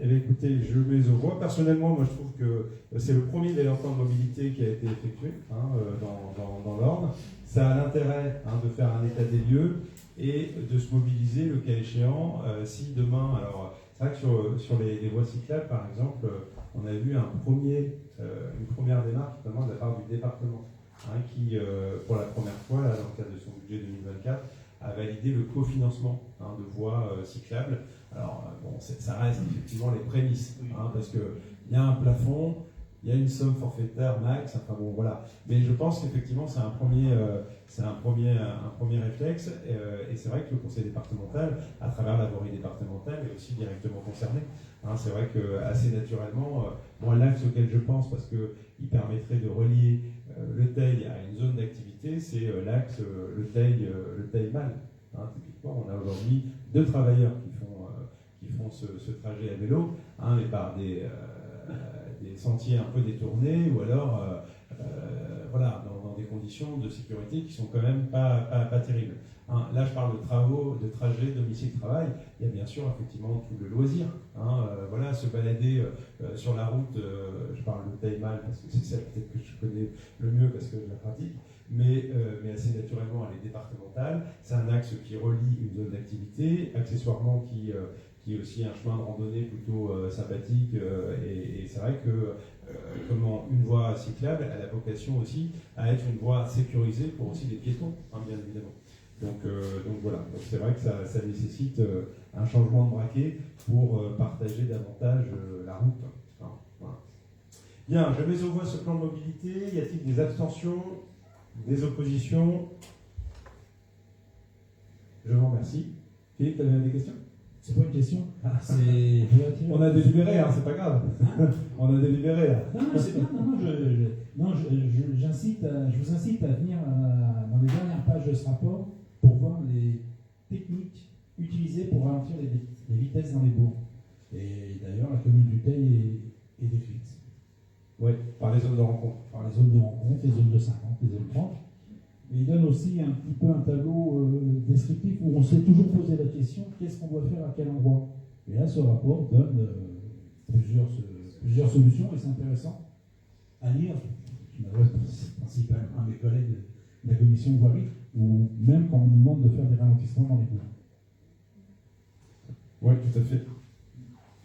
Eh bien, écoutez, je mets aux voix. Personnellement, moi, je trouve que c'est le premier d'ailleurs plan de mobilité qui a été effectué dans l'ordre. Ça a l'intérêt de faire un état des lieux et de se mobiliser le cas échéant. Si demain, alors c'est vrai que sur les voies cyclables, par exemple, on a vu une première démarche, notamment de la part du département, qui, pour la première fois, là, dans le cadre de son budget 2024, a validé le cofinancement de voies cyclables. Alors, ça reste effectivement les prémices, parce qu'il y a un plafond, il y a une somme forfaitaire max, enfin bon, voilà. Mais je pense qu'effectivement, c'est un premier réflexe, et c'est vrai que le conseil départemental, à travers la voirie départementale, est aussi directement concerné. C'est vrai que assez naturellement, moi, l'axe auquel je pense, parce qu'il permettrait de relier le Teil à une zone d'activité, c'est l'axe le Teil-Mal. Typiquement, on a aujourd'hui 2 travailleurs qui font ce trajet à vélo, mais par des sentiers un peu détournés, ou alors voilà, dans des conditions de sécurité qui sont quand même pas terribles. Là, je parle de travaux, de trajets domicile-travail. Il y a bien sûr effectivement tout le loisir. Voilà, se balader sur la route, je parle de Teil-Mal parce que c'est celle peut-être que je connais le mieux parce que je la pratique, mais assez naturellement elle est départementale. C'est un axe qui relie une zone d'activité, accessoirement qui est aussi un chemin de randonnée plutôt sympathique. Et c'est vrai que comment une voie cyclable a la vocation aussi à être une voie sécurisée pour aussi les piétons, bien évidemment. Donc voilà, donc c'est vrai que ça nécessite un changement de braquet pour partager davantage la route. Voilà. Bien, je mets au voie ce plan de mobilité. Y a-t-il des abstentions, des oppositions? Je vous remercie. Philippe, tu avais des questions? C'est pas une question. On a délibéré, c'est pas grave. On a délibéré. Non, c'est bien. Je vous incite à venir dans les dernières pages de ce rapport pour voir les techniques utilisées pour ralentir les vitesses dans les bourgs. Et d'ailleurs, la commune du Teil est décrite. Oui, par les zones de rencontre. Par les zones de rencontre, les zones de 50, les zones 30. Et il donne aussi un petit peu un tableau descriptif où on s'est toujours posé la question qu'est-ce qu'on doit faire à quel endroit. Et là, ce rapport donne plusieurs solutions et c'est intéressant à lire. Je m'adresse principalement à mes collègues de la commission de voirie, ou même quand on nous demande de faire des ralentissements dans les bourgs. Oui, tout à fait.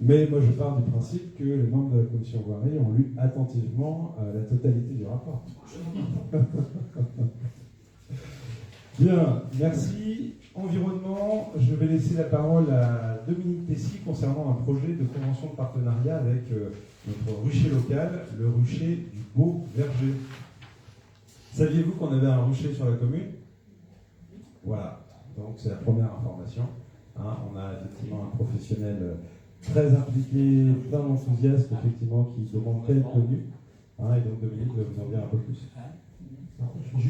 Mais moi, je pars du principe que les membres de la commission voirie ont lu attentivement la totalité du rapport. Bien, merci. Environnement, je vais laisser la parole à Dominique Tessy concernant un projet de convention de partenariat avec notre rucher local, le rucher du Beau-Verger. Saviez-vous qu'on avait un rucher sur la commune? Voilà, donc c'est la première information. On a effectivement un professionnel très impliqué, plein d'enthousiasme, effectivement, qui demande quelle tenue. Et donc Dominique va vous en dire un peu plus. Non, je vais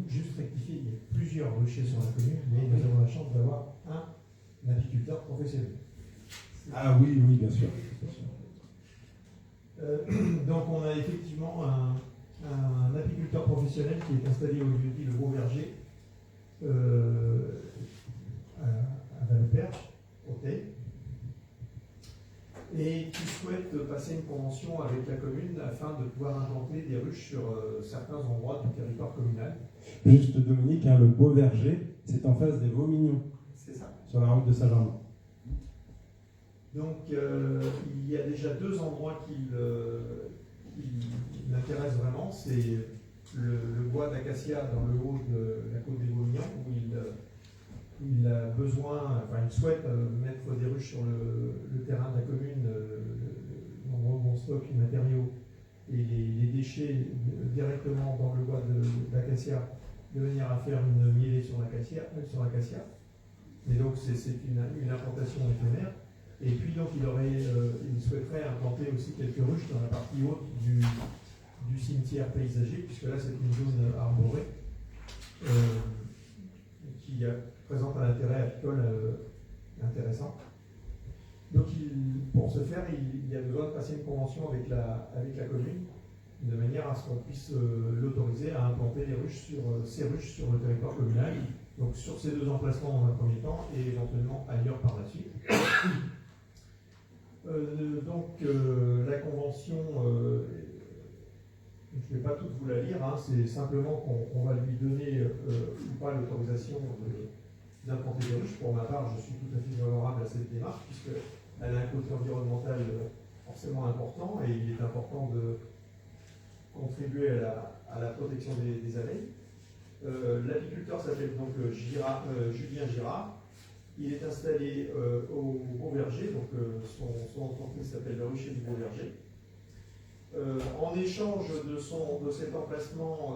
juste rectifier, il y a plusieurs ruchers sur la commune, mais nous avons la chance d'avoir un apiculteur professionnel. Ah oui, oui, bien sûr. Donc on a effectivement un apiculteur professionnel qui est installé au lieu-dit Le Beau Verger à Valoperche, au Thé, et qui souhaite passer une convention avec la commune afin de pouvoir implanter des ruches sur certains endroits du territoire communal. Juste Dominique, Le Beau Verger, c'est en face des Vaux-Mignons. C'est ça. Sur la route de Saint-Germain. Donc il y a déjà 2 endroits qui l'intéressent vraiment. C'est le bois d'acacia dans le haut de la côte des Vaux-Mignons, où il a besoin, enfin il souhaite mettre des ruches sur le terrain de la commune, l'endroit où on stocke les matériaux et les déchets directement dans le bois d'acacia, de manière à faire une mielée sur l'acacia. Mais donc c'est une implantation éphémère. Et puis donc il souhaiterait implanter aussi quelques ruches dans la partie haute du cimetière paysager, puisque là c'est une zone arborée qui présente un intérêt apicole intéressant. Donc pour ce faire, il y a besoin de passer une convention avec la commune, de manière à ce qu'on puisse l'autoriser à implanter ces ruches sur le territoire communal, donc sur ces 2 emplacements dans un premier temps, et éventuellement ailleurs par la suite. La convention, je ne vais pas toute vous la lire, c'est simplement qu'on va lui donner ou pas l'autorisation d'implanter des ruches. Pour ma part, je suis tout à fait favorable à cette démarche, puisqu'elle a un côté environnemental forcément important, et il est important de contribuer à la protection des abeilles. L'apiculteur s'appelle donc Julien Girard. Il est installé au Beau Verger, donc son entreprise s'appelle Le Rucher du Beau Verger. En échange de cet emplacement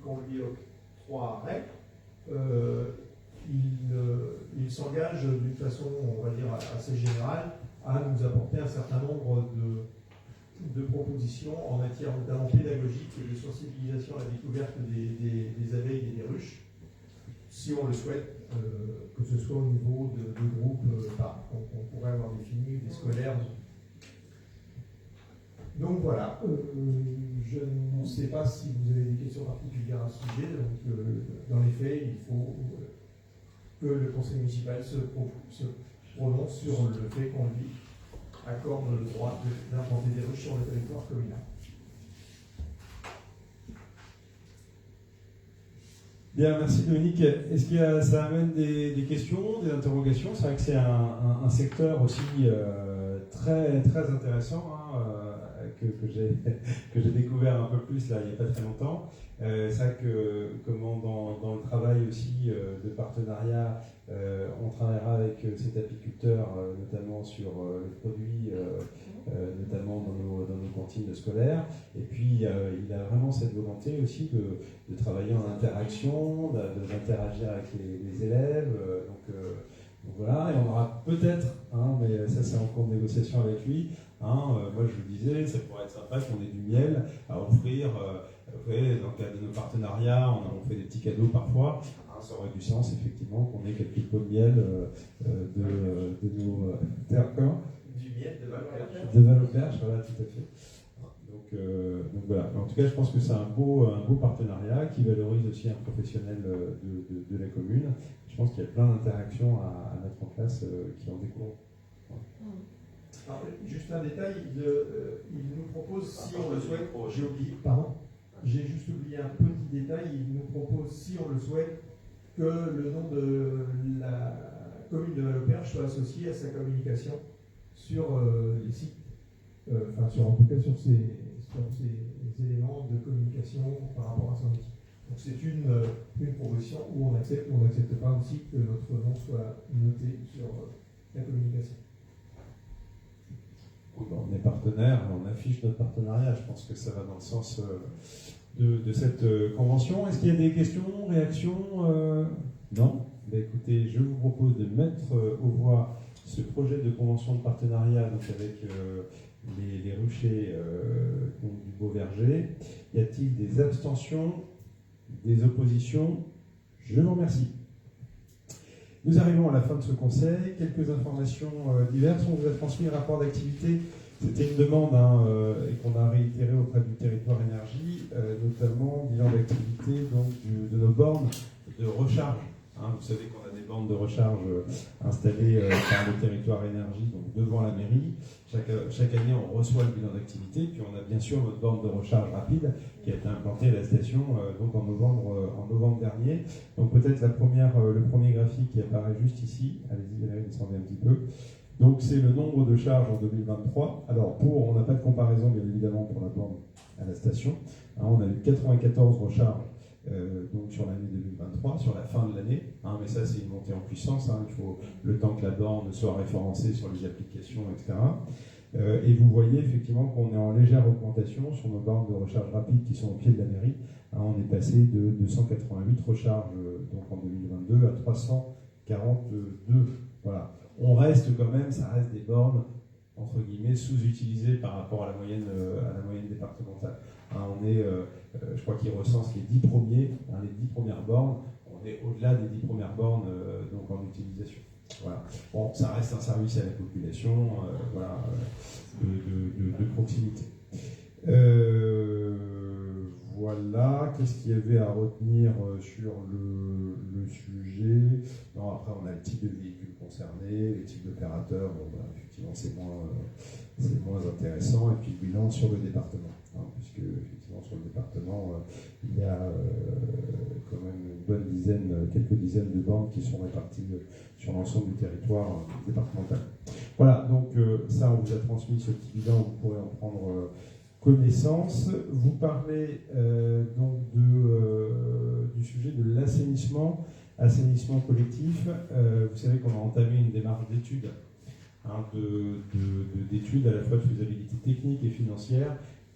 qu'on lui octroierait, il s'engage d'une façon, on va dire, assez générale à nous apporter un certain nombre de propositions en matière notamment pédagogique et de sensibilisation à la découverte des abeilles et des ruches, si on le souhaite, que ce soit au niveau de groupes, on pourrait avoir défini des scolaires. Donc voilà, je ne sais pas si vous avez des questions particulières à ce sujet. Donc, dans les faits, il faut que le conseil municipal se prononce sur le fait qu'on lui accorde le droit d'implanter des ruches sur le territoire communal. Bien, merci Dominique. Est-ce que ça amène des questions, des interrogations? C'est vrai que c'est un secteur aussi très, très intéressant, que j'ai découvert un peu plus là, il n'y a pas très longtemps. C'est vrai que dans le travail aussi de partenariat, on travaillera avec cet apiculteur, notamment sur le produit, notamment dans nos cantines scolaires. Et puis il a vraiment cette volonté aussi de travailler en interaction, d'interagir avec les élèves. Donc voilà, et on aura peut-être, mais ça c'est en cours de négociation avec lui, moi je vous disais, ça pourrait être sympa qu'on ait du miel à offrir. Dans le cadre de nos partenariats, on fait des petits cadeaux parfois. Ça aurait du sens effectivement qu'on ait quelques pots de miel de nos terres-corps. Du miel de Valoperche. De Valoperche, voilà, tout à fait. Donc voilà. En tout cas, je pense que c'est un beau partenariat qui valorise aussi un professionnel de la commune. Je pense qu'il y a plein d'interactions à mettre en place qui en découlent. Alors, juste un détail, il nous propose, si on le souhaite, j'ai juste oublié un petit détail, il nous propose, si on le souhaite, que le nom de la commune de Valoperche soit associé à sa communication sur les sites, en tout cas sur ces éléments de communication par rapport à son outil. Donc c'est une proposition où on accepte ou on n'accepte pas aussi que notre nom soit noté sur la communication. On est partenaire, on affiche notre partenariat, je pense que ça va dans le sens de cette convention. Est-ce qu'il y a des questions, réactions? Non? Écoutez, je vous propose de mettre aux voix ce projet de convention de partenariat donc avec les ruchers du Beau-Verger. Y a-t-il des abstentions, des oppositions? Je vous remercie. Nous arrivons à la fin de ce conseil. Quelques informations diverses. On vous a transmis le rapport d'activité. C'était une demande et qu'on a réitéré auprès du territoire énergie, notamment bilan d'activité de nos bornes de recharge. Vous savez qu'on a des bornes de recharge installées par le territoire énergie, donc devant la mairie. Chaque année, on reçoit le bilan d'activité, puis on a bien sûr notre borne de recharge rapide qui a été implantée à la station donc en novembre dernier. Donc peut-être le premier graphique qui apparaît juste ici. Allez-y, Valérie, descendez un petit peu. Donc c'est le nombre de charges en 2023. Alors on n'a pas de comparaison bien évidemment pour la borne à la station. On a eu 94 recharges donc sur l'année 2023, sur la fin de l'année. Mais ça c'est une montée en puissance. Il faut le temps que la borne soit référencée sur les applications, etc. Et vous voyez effectivement qu'on est en légère augmentation sur nos bornes de recharge rapide qui sont au pied de la mairie. On est passé de 288 recharges donc en 2022 à 342. Voilà. On reste quand même, ça reste des bornes entre guillemets sous-utilisées par rapport à la moyenne départementale. On est, je crois qu'il recense les 10 premiers, les 10 premières bornes. On est au-delà des 10 premières bornes donc en utilisation. Voilà. Bon, ça reste un service à la population, de proximité. Voilà, qu'est-ce qu'il y avait à retenir sur le sujet? Non, après on a le type de véhicule concerné, les types d'opérateurs, effectivement c'est moins intéressant, et puis le bilan sur le département, puisque effectivement sur le département il y a quand même quelques dizaines de bornes qui sont réparties sur l'ensemble du territoire départemental. Voilà, donc ça on vous a transmis ce petit bilan, vous pourrez en prendre connaissance. Vous parlez donc du sujet de l'assainissement collectif. Vous savez qu'on a entamé une démarche d'étude, d'études à la fois de faisabilité technique et financière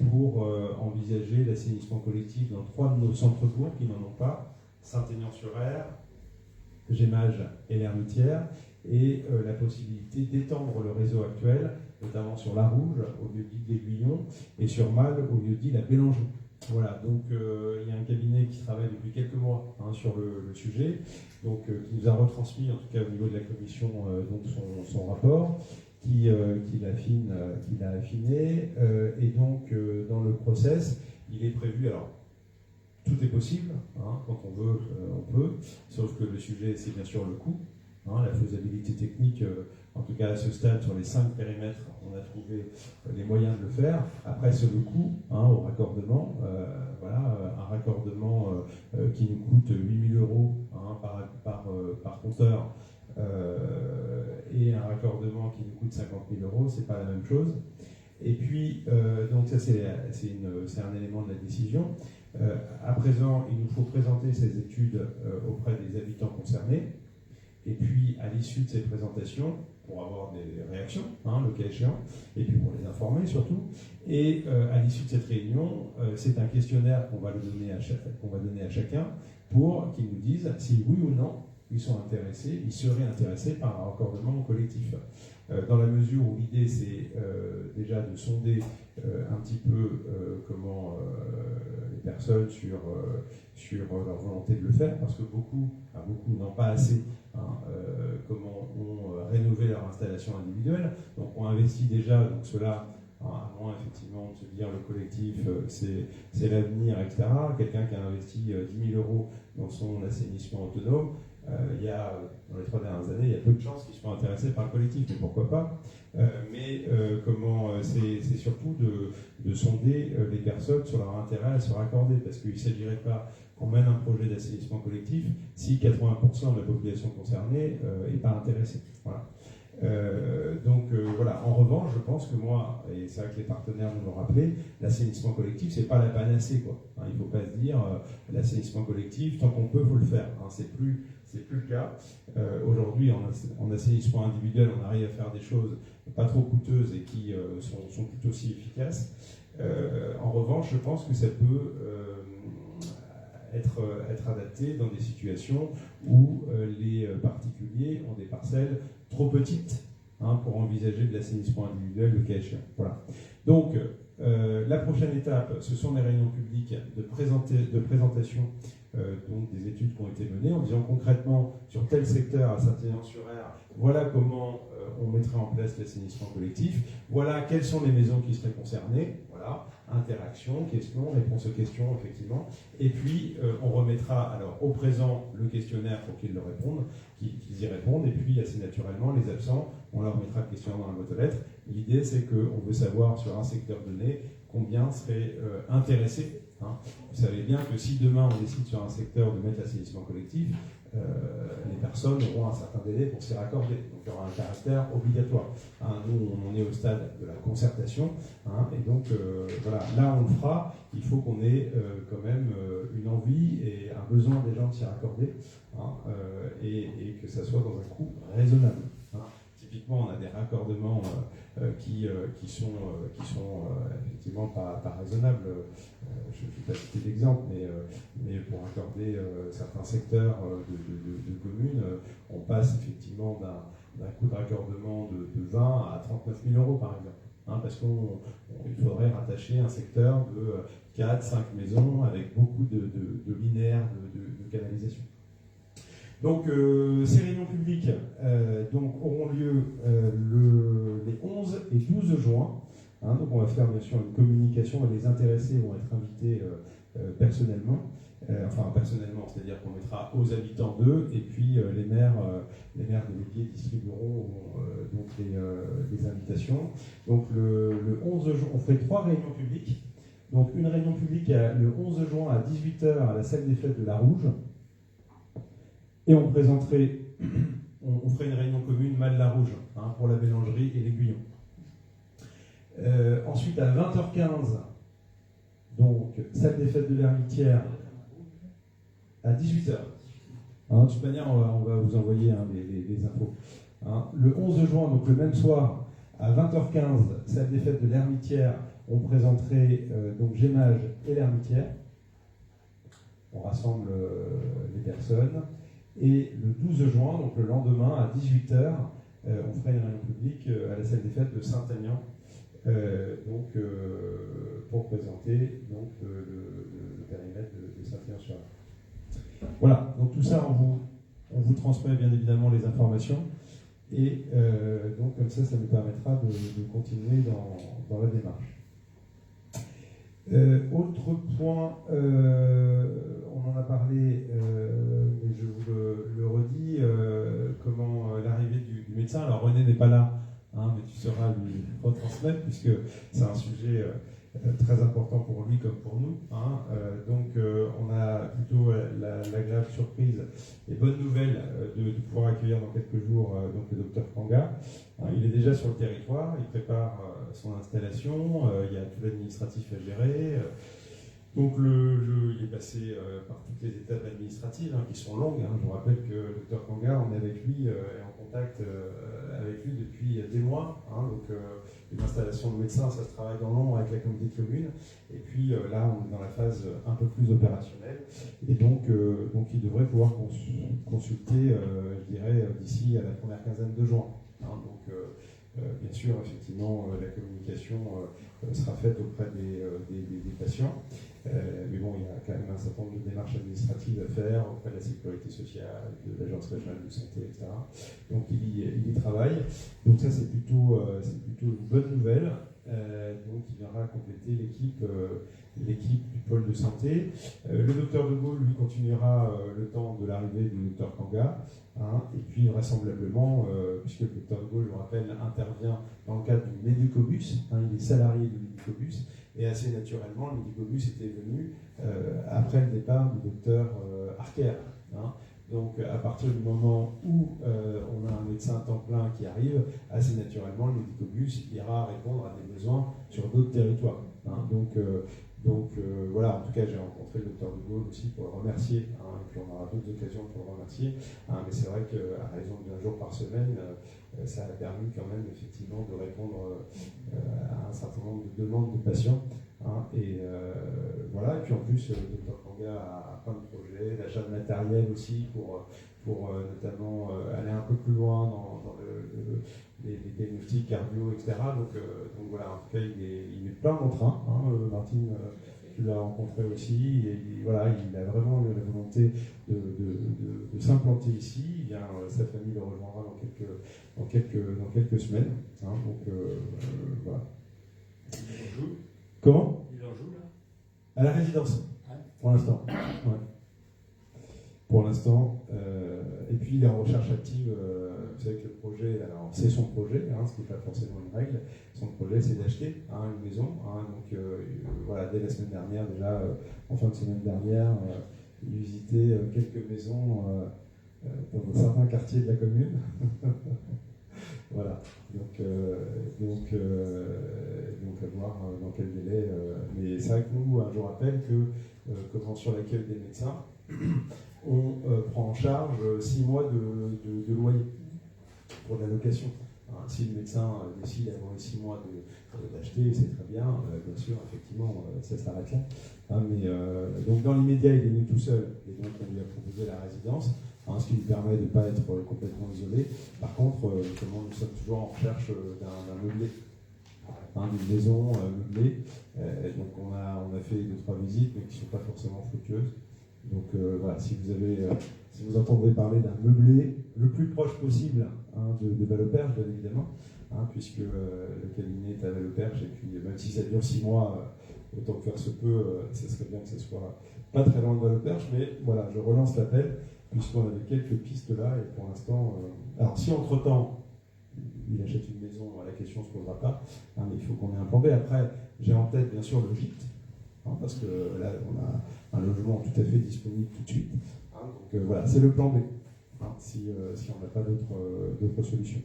pour envisager l'assainissement collectif dans 3 de nos centres-bourgs qui n'en ont pas, Saint-Aignan-sur-Aire, Gémage et l'Hermitière, et la possibilité d'étendre le réseau actuel, notamment sur La Rouge, au lieu-dit d'Aiguillon, et sur Mal, au lieu-dit la Bélangerie. Voilà, donc il y a un cabinet qui travaille depuis quelques mois sur le sujet, donc qui nous a retransmis, en tout cas au niveau de la commission, donc son rapport, qui l'a affiné, et donc dans le process, il est prévu, alors tout est possible, quand on veut, on peut, sauf que le sujet c'est bien sûr le coût. La faisabilité technique, en tout cas à ce stade, sur les 5 périmètres, on a trouvé les moyens de le faire. Après, c'est le coût au raccordement. Un raccordement qui nous coûte 8 000 € par compteur et un raccordement qui nous coûte 50 000 €, c'est pas la même chose. Et puis, donc ça c'est un élément de la décision. À présent, il nous faut présenter ces études auprès des habitants concernés. Et puis, à l'issue de ces présentations, pour avoir des réactions, le cas échéant, et puis pour les informer surtout, et à l'issue de cette réunion, c'est un questionnaire qu'on va donner à chacun pour qu'ils nous disent si oui ou non ils seraient intéressés par un raccordement collectif. Dans la mesure où l'idée c'est déjà de sonder un petit peu comment les personnes sur leur volonté de le faire, parce que beaucoup n'ont pas assez comment ont rénové leur installation individuelle, donc ont investi déjà, donc cela à moins effectivement de se dire le collectif c'est l'avenir, etc. Quelqu'un qui a investi 10 000 € dans son assainissement autonome, il y a, dans les 3 dernières années, il y a peu de chances qu'ils soient intéressés par le collectif, mais pourquoi pas. C'est surtout de sonder les personnes sur leur intérêt à se raccorder, parce qu'il ne s'agirait pas qu'on mène un projet d'assainissement collectif si 80% de la population concernée n'est pas intéressée. Voilà. Voilà. En revanche, je pense que moi, et c'est vrai que les partenaires nous l'ont rappelé, l'assainissement collectif, c'est pas la panacée, quoi. Il ne faut pas se dire l'assainissement collectif, tant qu'on peut, il faut le faire. C'est plus le cas. Aujourd'hui, en assainissement individuel, on arrive à faire des choses pas trop coûteuses et qui sont tout aussi efficaces. En revanche, je pense que ça peut être adapté dans des situations où les particuliers ont des parcelles trop petites pour envisager de l'assainissement individuel le cas échéant. Voilà. Donc, la prochaine étape, ce sont des réunions publiques de présentation donc des études qui ont été menées en disant concrètement sur tel secteur à Saint-Aignan-sur-Aire, voilà comment on mettrait en place l'assainissement collectif, voilà quelles sont les maisons qui seraient concernées, voilà, interaction, questions, réponse aux questions, effectivement, et puis on remettra alors au présent le questionnaire pour qu'ils le répondent, qu'ils y répondent, et puis assez naturellement les absents, on leur mettra le questionnaire dans la boîte aux lettres. L'idée c'est qu'on veut savoir sur un secteur donné combien seraient intéressés. Vous savez bien que si demain on décide sur un secteur de mettre l'assainissement collectif, les personnes auront un certain délai pour s'y raccorder. Donc il y aura un caractère obligatoire. Nous, on est au stade de la concertation. Et donc, voilà, là on le fera. Il faut qu'on ait quand même une envie et un besoin des gens de s'y raccorder. Et que ça soit dans un coût raisonnable. Typiquement, on a des raccordements qui sont effectivement pas raisonnables. Je ne vais pas citer d'exemple, mais pour accorder certains secteurs de communes, on passe effectivement d'un coût de raccordement de 20 à 39 000 euros par exemple. Parce qu'il faudrait rattacher un secteur de 4-5 maisons avec beaucoup de linéaires de canalisation. Donc, ces réunions publiques auront lieu les 11 et 12 juin. Donc, on va faire bien sûr une communication et les intéressés vont être invités personnellement. Personnellement, c'est-à-dire qu'on mettra aux habitants d'eux et puis les maires délégués distribueront donc les invitations. Donc, le 11 juin, on fait 3 réunions publiques. Donc, une réunion publique le 11 juin à 18h à la salle des fêtes de La Rouge. Et on présenterait, on ferait une réunion commune Mal-la-Rouge pour la mélangerie et l'aiguillon. Ensuite, à 20h15, donc, salle des fêtes de l'Hermitière, à 18h. De toute manière, on va vous envoyer les infos. Le 11 juin, donc le même soir, à 20h15, salle des fêtes de l'Hermitière, on présenterait donc Gémage et l'Hermitière. On rassemble les personnes. Et le 12 juin, donc le lendemain, à 18h, on fera une réunion publique à la salle des fêtes de Saint-Aignan, pour présenter donc, le périmètre de Saint-Aignan-sur-Aire. Voilà, donc tout ça, on vous transmet bien évidemment les informations, et donc comme ça nous permettra de continuer dans la démarche. Autre point, on en a parlé, mais je vous le redis, comment l'arrivée du médecin. Alors René n'est pas là, mais tu sauras lui retransmettre, puisque c'est un sujet très important pour lui comme pour nous. Donc on a plutôt l'agréable surprise et bonne nouvelle de pouvoir accueillir dans quelques jours donc le docteur Kanga. Il est déjà sur le territoire, il prépare son installation, il y a tout l'administratif à gérer. Donc il est passé par toutes les étapes administratives qui sont longues. Je vous rappelle que le docteur Kanga, on est avec lui et en contact avec lui depuis des mois. Donc une installation de médecin, ça se travaille dans l'ombre avec la communauté de communes. Et puis là, on est dans la phase un peu plus opérationnelle. Et donc il devrait pouvoir consulter, je dirais, d'ici à la première quinzaine de juin. Bien sûr, effectivement, la communication sera faite auprès des patients. Mais bon, il y a quand même un certain nombre de démarches administratives à faire auprès de la sécurité sociale, de l'agence régionale de santé, etc. Donc il y travaille. Donc ça, c'est plutôt une bonne nouvelle. Donc il viendra compléter l'équipe du pôle de santé. Le docteur De Gaulle, lui, continuera le temps de l'arrivée du docteur Kanga. Et puis vraisemblablement, puisque le docteur De Gaulle, je vous rappelle, intervient dans le cadre du Médicobus, il est salarié du Médicobus, et assez naturellement, le Médicobus était venu après le départ du docteur Arquer. Donc à partir du moment où on a un médecin à temps plein qui arrive, assez naturellement, le Médicobus ira répondre à des besoins sur d'autres territoires. Donc voilà, en tout cas, j'ai rencontré le docteur De Gaulle aussi pour le remercier, et puis on aura d'autres occasions pour le remercier. Mais c'est vrai qu'à raison d'un jour par semaine, ça a permis quand même effectivement de répondre à un certain nombre de demandes de patients. Voilà, et puis en plus, le docteur Kanga a plein de projets, l'achat de matériel aussi pour notamment aller un peu plus loin dans les diagnostics cardio, etc. Donc voilà, en tout cas, il est plein d'entrain. Martine, tu l'as rencontré aussi, et voilà, il a vraiment eu la volonté de s'implanter ici. Sa famille le rejoindra dans quelques semaines. Donc voilà. Il en joue. Comment? Il en joue là. À la résidence, pour l'instant. Ouais. Pour l'instant. Et puis il est en recherche active. Vous savez que le projet, alors c'est son projet, ce qui n'est pas forcément une règle. Son projet, c'est d'acheter une maison. Donc voilà, dès la semaine dernière, déjà, en fin de semaine dernière, il visitait quelques maisons dans certains quartiers de la commune. Voilà. Donc à voir dans quel délai. Mais c'est vrai que nous, je rappelle que sur l'accueil des médecins, on prend en charge 6 mois de loyer pour la location. Si le médecin décide avant les 6 mois d'acheter, c'est très bien, bien sûr, effectivement, ça s'arrête là. Donc dans l'immédiat, il est venu tout seul, et donc on lui a proposé la résidence, ce qui lui permet de ne pas être complètement isolé. Par contre, nous sommes toujours en recherche d'un meublé, d'une maison meublée. Donc on a fait 2-3 visites, mais qui ne sont pas forcément fructueuses. Donc voilà, si vous entendez parler d'un meublé le plus proche possible de Val-au-Perche, bien évidemment, puisque le cabinet est à Val-au-Perche, et puis même si ça dure 6 mois, autant que faire se peut, ce serait bien que ce soit pas très loin de Val-au-Perche, mais voilà, je relance l'appel, puisqu'on avait quelques pistes là, et pour l'instant, alors si entre-temps, il achète une maison, la question ne se posera pas, mais il faut qu'on ait un plan B. Après, j'ai en tête bien sûr le gîte, parce que là, on a un logement tout à fait disponible tout de suite. Donc voilà, c'est le plan B, si on n'a pas d'autres solutions.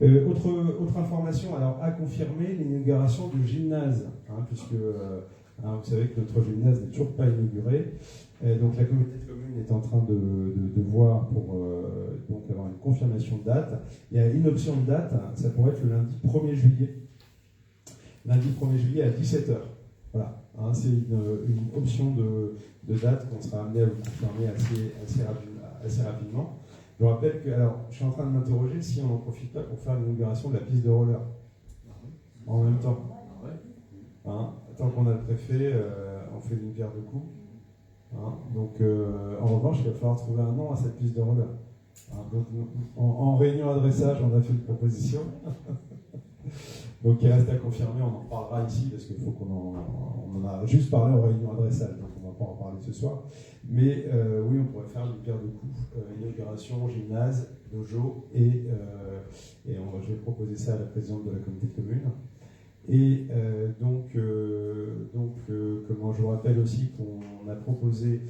Autre information, alors à confirmer l'inauguration du gymnase, puisque vous savez que notre gymnase n'est toujours pas inauguré. Donc la communauté de communes est en train de voir pour donc avoir une confirmation de date. Il y a une option de date, ça pourrait être le lundi 1er juillet. Lundi 1er juillet à 17h. Voilà. C'est une option de date qu'on sera amené à vous confirmer assez rapidement. Je rappelle que, alors, je suis en train de m'interroger si on n'en profite pas pour faire l'inauguration de la piste de roller en même temps. Tant qu'on a le préfet, on fait une pierre de coups. Donc, en revanche, il va falloir trouver un nom à cette piste de roller. Donc, en réunion adressage, on a fait une proposition. Donc il reste à confirmer, on en parlera ici, parce qu'il faut qu'on en a juste parlé en réunion adressage, donc on ne va pas en parler ce soir. Mais oui, on pourrait faire une pierre de coups, inauguration, gymnase, dojo, et je vais proposer ça à la présidente de la communauté de communes. Et comment je vous rappelle aussi qu'on a proposé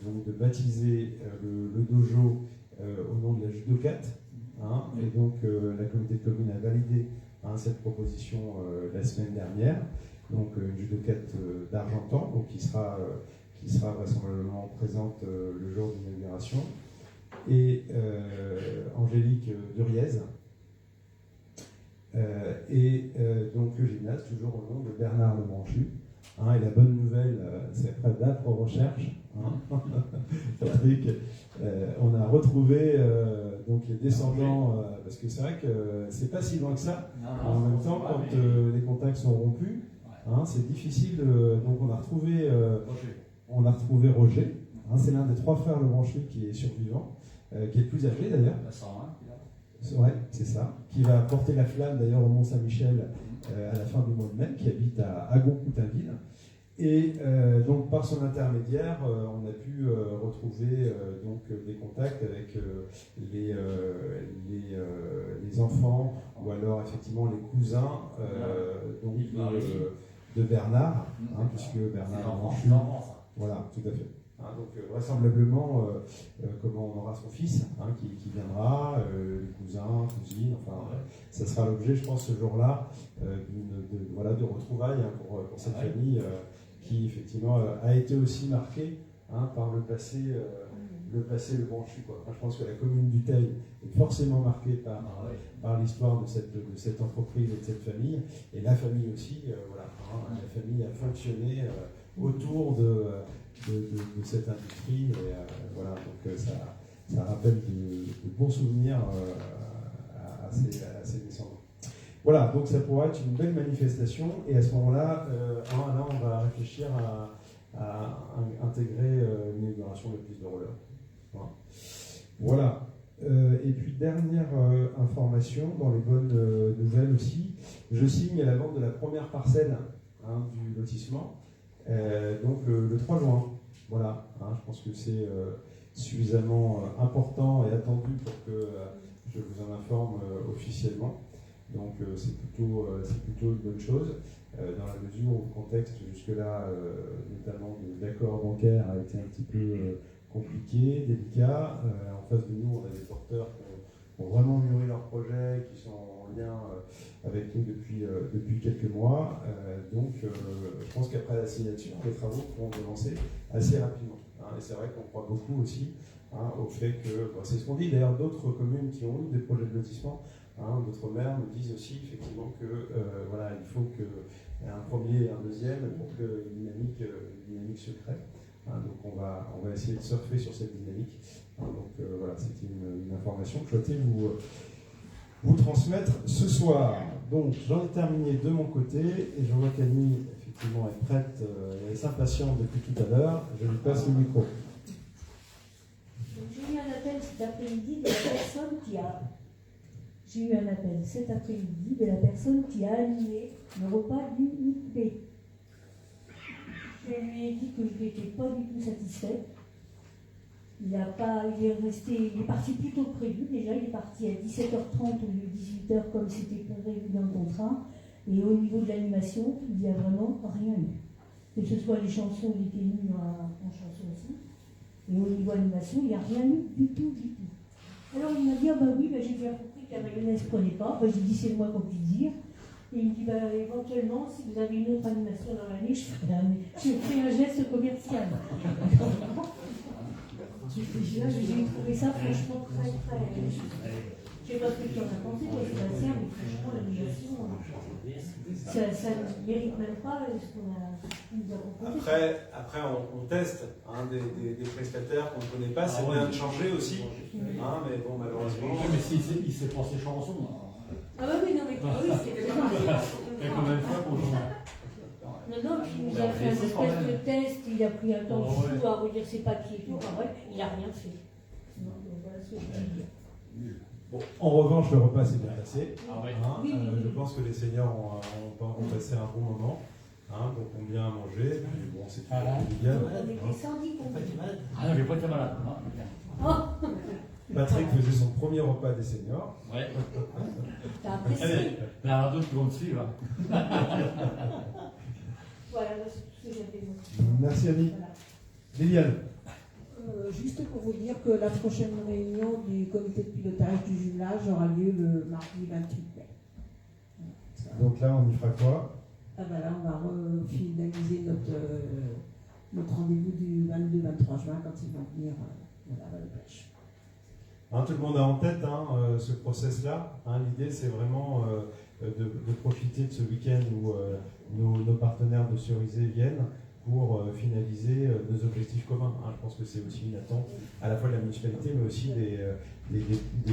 donc de baptiser le dojo au nom de la judocate, et donc la communauté de communes a validé cette proposition la semaine dernière, donc une judocate d'Argentan, donc qui sera vraisemblablement présente le jour de l'inauguration, et Angélique Duriez, donc le gymnase toujours au nom de Bernard Lebranchu. Et la bonne nouvelle, c'est après d'âpres recherches, Patrick, on a retrouvé donc les descendants, parce que c'est vrai que c'est pas si loin que ça. En même temps, quand les contacts sont rompus, c'est difficile. Donc on a retrouvé Roger. C'est l'un des 3 frères Lebranchu qui est survivant, qui est le plus âgé d'ailleurs. Ouais, c'est ça. Qui va porter la flamme d'ailleurs au Mont-Saint-Michel à la fin du mois de mai, qui habite à Agon-Coutainville. Et donc par son intermédiaire, on a pu retrouver donc des contacts avec les enfants, ou alors effectivement les cousins donc, de Bernard, puisque Bernard Lebranchu. Voilà, tout à fait. Donc vraisemblablement, comment on aura son fils qui viendra, les cousins, cousines, enfin, ça sera l'objet, je pense, ce jour-là, de retrouvailles pour cette famille qui, effectivement, a été aussi marquée par le passé Lebranchu. Je pense que la commune du Teil est forcément marquée par l'histoire de cette entreprise et de cette famille, et la famille aussi, la famille a fonctionné autour de cette industrie, et donc ça rappelle de bons souvenirs à ses descendants. Voilà, donc ça pourra être une belle manifestation, et à ce moment-là, là on va réfléchir à intégrer une inauguration de piste de roller. Voilà. Et puis dernière information, dans les bonnes nouvelles aussi, je signe la vente de la première parcelle du lotissement, donc le 3 juin. Voilà, je pense que c'est suffisamment important et attendu pour que je vous en informe officiellement. Donc c'est plutôt une bonne chose, dans la mesure où le contexte jusque-là, notamment d'accords bancaires, a été un petit peu compliqué, délicat. En face de nous, on a des porteurs qui ont vraiment mûri leur projet, qui sont en lien avec nous depuis quelques mois. Donc je pense qu'après la signature, les travaux pourront commencer assez rapidement. Et c'est vrai qu'on croit beaucoup aussi au fait que, c'est ce qu'on dit d'ailleurs d'autres communes qui ont eu des projets de lotissement, d'autres maires nous disent aussi effectivement que il faut qu'il y ait un premier et un deuxième pour que une dynamique se crée. Donc on va essayer de surfer sur cette dynamique. Donc voilà, c'était une information que je souhaitais vous transmettre ce soir. Donc j'en ai terminé de mon côté, et je vois qu'Annie effectivement est prête, elle s'impatiente depuis tout à l'heure. Je lui passe le micro. J'ai eu un appel cet après-midi de la personne qui a... J'ai eu un appel cet après-midi de la personne qui a annulé le repas du IP. Je lui ai dit que je n'étais pas du tout satisfaite. Il est parti plus tôt que prévu. Déjà, il est parti à 17h30 au lieu de 18h comme c'était prévu dans le contrat. Et au niveau de l'animation, il n'y a vraiment rien eu. Que ce soit les chansons, il était mis en chanson aussi. Et au niveau animation, il n'y a rien eu du tout. Alors il m'a dit, j'ai bien compris que la mayonnaise ne prenait pas. J'ai dit, c'est moi qu'on puisse dire. Et il me dit, éventuellement, si vous avez une autre animation dans l'année, je ferai un geste commercial. J'ai trouvé ça franchement très. Je ne sais pas ce que tu en as pensé, toi, Sébastien, mais franchement, l'animation, ça ne mérite même pas ce qu'on nous a proposé. Après on teste des prestataires qu'on ne connaît pas, c'est moyen de changer aussi. Mais bon, malheureusement. Mais il s'est passé chanson. Ah bah oui, non, mais oui, c'était pas mal. Et combien de fois qu'on joue? Non, puis il nous a fait un espèce de test, il a pris un temps fou à relire ses papiers et tout. Il n'a rien fait. Non, donc voilà ce que je peux dire. Bon, en revanche, le repas s'est bien passé. Oui. Je pense que les seniors ont passé un bon moment. Donc ont bien mangé. Puis bon, c'est convivial. On était 110 qu'on fait malade. Non, j'ai pas été malade. Patrick faisait son premier repas des seniors. Ouais. T'as apprécié. Il y en a d'autres qui vont me suivre. Voilà, c'est tout ce que j'avais dit. Merci Annie. Liliane. Juste pour vous dire que la prochaine réunion du comité de pilotage du jumelage aura lieu le mardi 28 mai. Donc là, on y fera quoi? Là, on va finaliser notre rendez-vous du 22-23 juin quand ils vont venir à la pêche. Tout le monde a en tête ce process-là. L'idée, c'est vraiment de profiter de ce week-end où nos partenaires de Cerisé viennent pour finaliser nos objectifs communs. Je pense que c'est aussi une attente à la fois de la municipalité, mais aussi des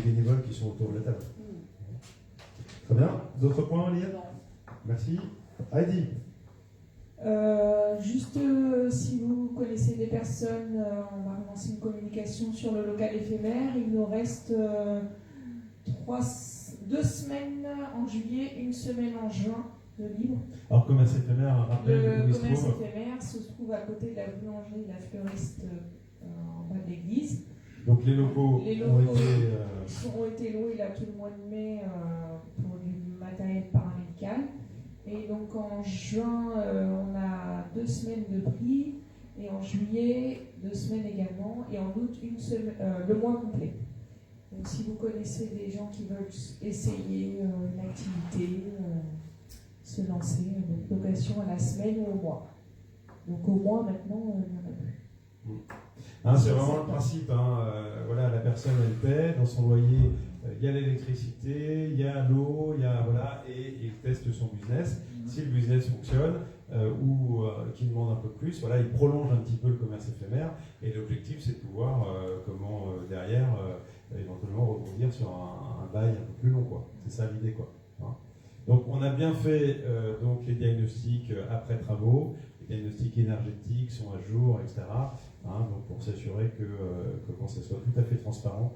bénévoles qui sont autour de la table. Très bien. D'autres points, Liliane? Merci. Heidi. Si vous connaissez des personnes, on va lancer une communication sur le local éphémère. Il nous reste 2 semaines en juillet, 1 semaine en juin de libre. Alors, commerce éphémère, rappel le où commerce éphémère se trouve à côté de la boulangerie La Fleuriste en bas de l'église. Donc les locaux ont été loués là, tout le mois de mai pour du matériel paramédical. Et donc en juin, on a 2 semaines de prix, et en juillet, 2 semaines également, et en août, le mois complet. Donc si vous connaissez des gens qui veulent essayer une activité, se lancer, donc location à la semaine ou au mois. Donc au mois maintenant, il n'y en a plus. C'est vraiment le principe. La personne elle paie, dans son loyer, il y a l'électricité, il y a l'eau, et il teste son business. Si le business fonctionne ou qu'il demande un peu plus, il prolonge un petit peu le commerce éphémère. Et l'objectif, c'est de pouvoir, derrière, éventuellement rebondir sur un bail un peu plus long, quoi. C'est ça l'idée, quoi. Hein. Donc on a bien fait donc les diagnostics après travaux, les diagnostics énergétiques sont à jour, etc. Hein, donc pour s'assurer que quand ce soit tout à fait transparent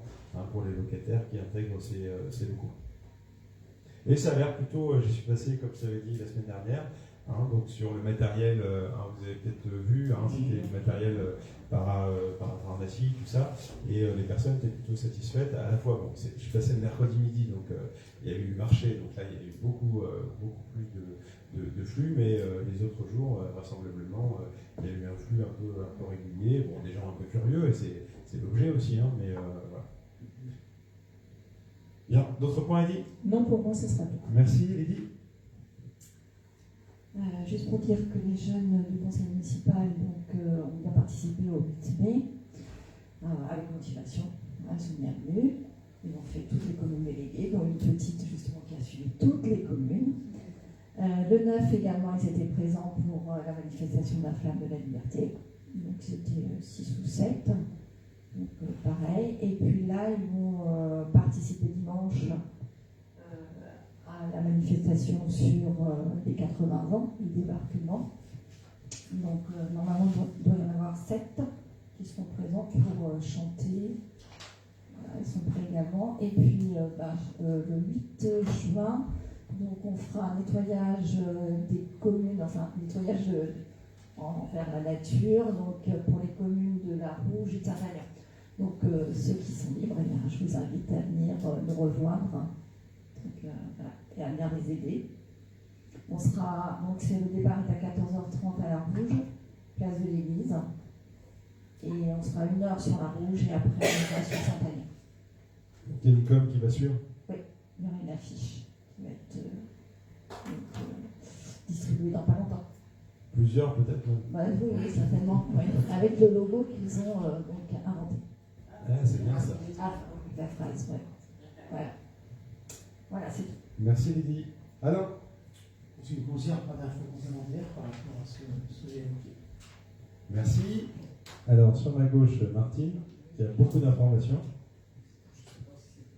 pour les locataires qui intègrent ces locaux. Et ça a l'air plutôt, j'y suis passé comme ça avait dit la semaine dernière, donc sur le matériel, vous avez peut-être vu, c'était du matériel parapharmacie, tout ça, et les personnes étaient plutôt satisfaites. À la fois, bon, je suis passé le mercredi midi, donc il y a eu le marché, donc là il y a eu beaucoup plus de flux, mais les autres jours, vraisemblablement, il y a eu un flux un peu régulier, bon, des gens un peu curieux, et c'est l'objet aussi, mais voilà. Bien, d'autres points, Eddy? Non, pour moi, ce sera tout. Merci, Eddy. Juste pour dire que les jeunes du conseil municipal ont bien participé au 8 mai avec motivation. Ils sont bienvenus. Ils ont fait toutes les communes déléguées, dont une petite justement qui a suivi toutes les communes. Le 9 également, ils étaient présents pour la manifestation de la flamme de la liberté. Donc c'était 6 ou 7. Donc pareil. Et puis là, ils vont participer dimanche à la manifestation sur les 80 ans, le débarquement. Donc normalement, il doit y en avoir 7 qui seront présents pour chanter. Voilà, ils sont prêts également. Et puis le 8 juin, donc on fera un nettoyage des communes, enfin un nettoyage envers la nature, donc pour les communes de la Rouge et de Saint-Valère. Donc ceux qui sont libres, je vous invite à venir nous rejoindre. Donc, voilà, et à venir les aider. Donc le départ est à 14h30 à la Rouge, place de l'église. Et on sera 1 heure sur la Rouge et après on va sur Saint-Agnan. Il y a une com qui va suivre? Oui, il y aura une affiche qui va être distribuée dans pas longtemps. Plusieurs peut-être? Oui, certainement. Oui. Avec le logo qu'ils ont donc inventé. C'est bien ça. La phrase, oui. Voilà. Voilà, c'est tout. Merci Lydie. Alors, en ce qui me concerne, pas d'infos complémentaires par rapport à ce que j'ai évoqué. Merci. Alors, sur ma gauche, Martine, qui a beaucoup d'informations.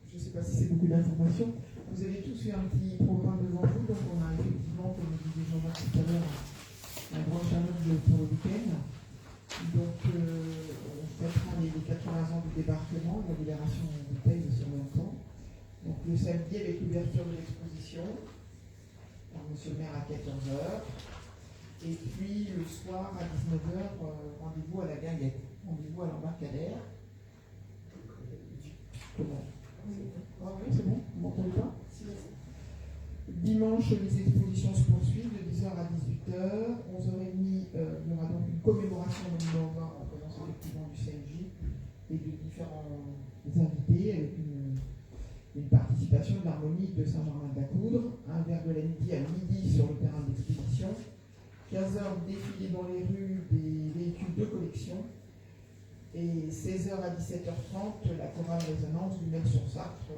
Je ne sais pas si c'est beaucoup d'informations. Vous avez tous fait un petit programme devant vous, donc on a effectivement, comme le disait Jean-Marc tout à l'heure, un grand challenge pour le week-end. Donc, on fêtera les 80 ans du débarquement, la libération du pays sur le même temps. Donc, le samedi, avec l'ouverture de l'exposition, par M. le maire à 14h. Et puis, le soir, à 19h, rendez-vous à la guinguette, rendez-vous à l'embarcadère. Comment? Ah oui, c'est bon, vous m'entendez pas? Dimanche, les expositions se poursuivent de 10h à 18h. 11h30, il y aura donc une commémoration de l'Innovation en présence effectivement du CNJ et de différents invités avec une participation de l'harmonie de Saint-Germain-de-la-Coudre. Un verre de la midi à midi sur le terrain d'exposition. 15h, défilé dans les rues des véhicules de collection. Et 16h à 17h30, la chorale résonance du Maine-sur-Sarthe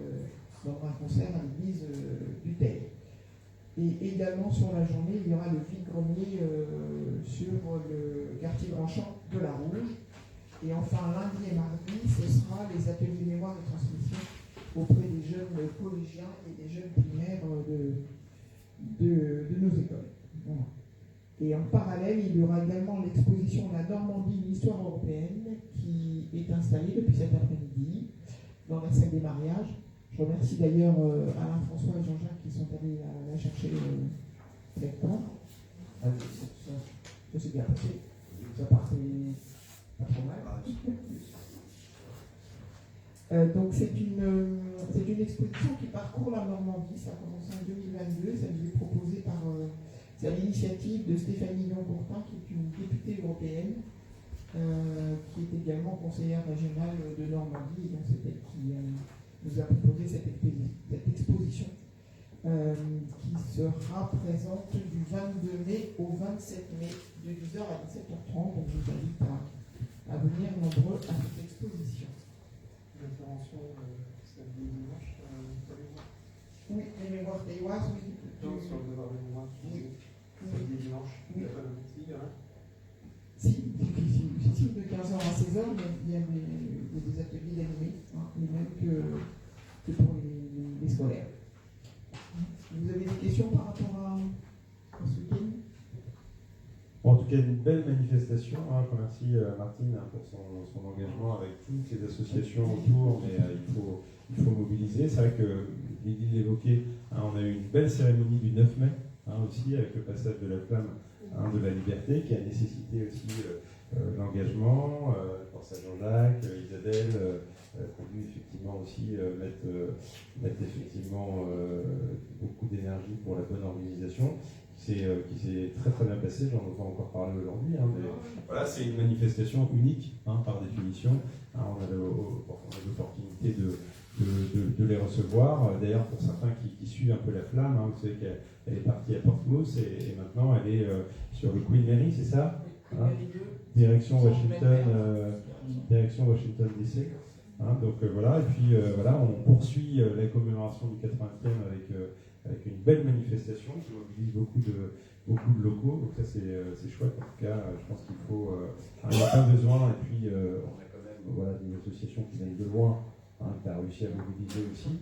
dans un concert à l'église du Teil. Et également sur la journée, il y aura le vide-grenier sur le quartier Grandchamp de la Rouge. Et enfin, lundi et mardi, ce sera les ateliers mémoire et transmission auprès des jeunes collégiens et des jeunes primaires de nos écoles. Voilà. Et en parallèle, il y aura également l'exposition La Normandie, une histoire européenne, qui est installée depuis cet après-midi dans la salle des mariages. Je remercie d'ailleurs Alain François et Jean-Jacques qui sont allés la chercher directement. Ça s'est bien passé. Ça partait pas trop mal. Donc c'est une exposition qui parcourt la Normandie. Ça a commencé en 2022. Ça nous est proposé par... c'est à l'initiative de Stéphanie Lyon-Courtin, qui est une députée européenne, qui est également conseillère régionale de Normandie. Et donc c'est elle qui nous a proposé cette exposition qui sera présente du 22 mai au 27 mai, de 10h à 17h30. Donc je vous invite à venir nombreux à cette exposition. L'intervention, c'est dimanche, oui, les mémoires tailloises, oui. Donc sur le devoir de mémoire, oui. Samedi, dimanche, il n'y a pas de petit, hein? Si, de 15h à 16h, il y a des ateliers d'animés, les mêmes que pour les scolaire. Vous avez des questions par rapport à ce week-end? Bon, en tout cas, une belle manifestation. Je remercie Martine pour son engagement avec toutes les associations autour, mais il faut mobiliser. C'est vrai que Lydie l'évoquait, on a eu une belle cérémonie du 9 mai aussi, avec le passage de la flamme de la liberté, qui a nécessité aussi l'engagement. Je pense à Jean-Jacques, Isabelle, qui ont dû effectivement aussi mettre effectivement beaucoup d'énergie pour la bonne organisation, qui s'est très très bien passé. J'en ai pas encore parlé aujourd'hui, mais voilà, c'est une manifestation unique par définition. On a l'opportunité de les recevoir. D'ailleurs, pour certains qui suivent un peu la flamme, vous savez qu'elle est partie à Portsmouth et maintenant elle est sur le Queen Mary, c'est ça, direction Washington DC. Donc voilà, et puis voilà, on poursuit la commémoration du 80e avec une belle manifestation qui mobilise beaucoup de locaux. Donc ça c'est chouette. En tout cas, je pense qu'il faut il n'y a pas besoin. Et puis on a quand même des associations qui viennent de loin, qui a réussi à mobiliser aussi,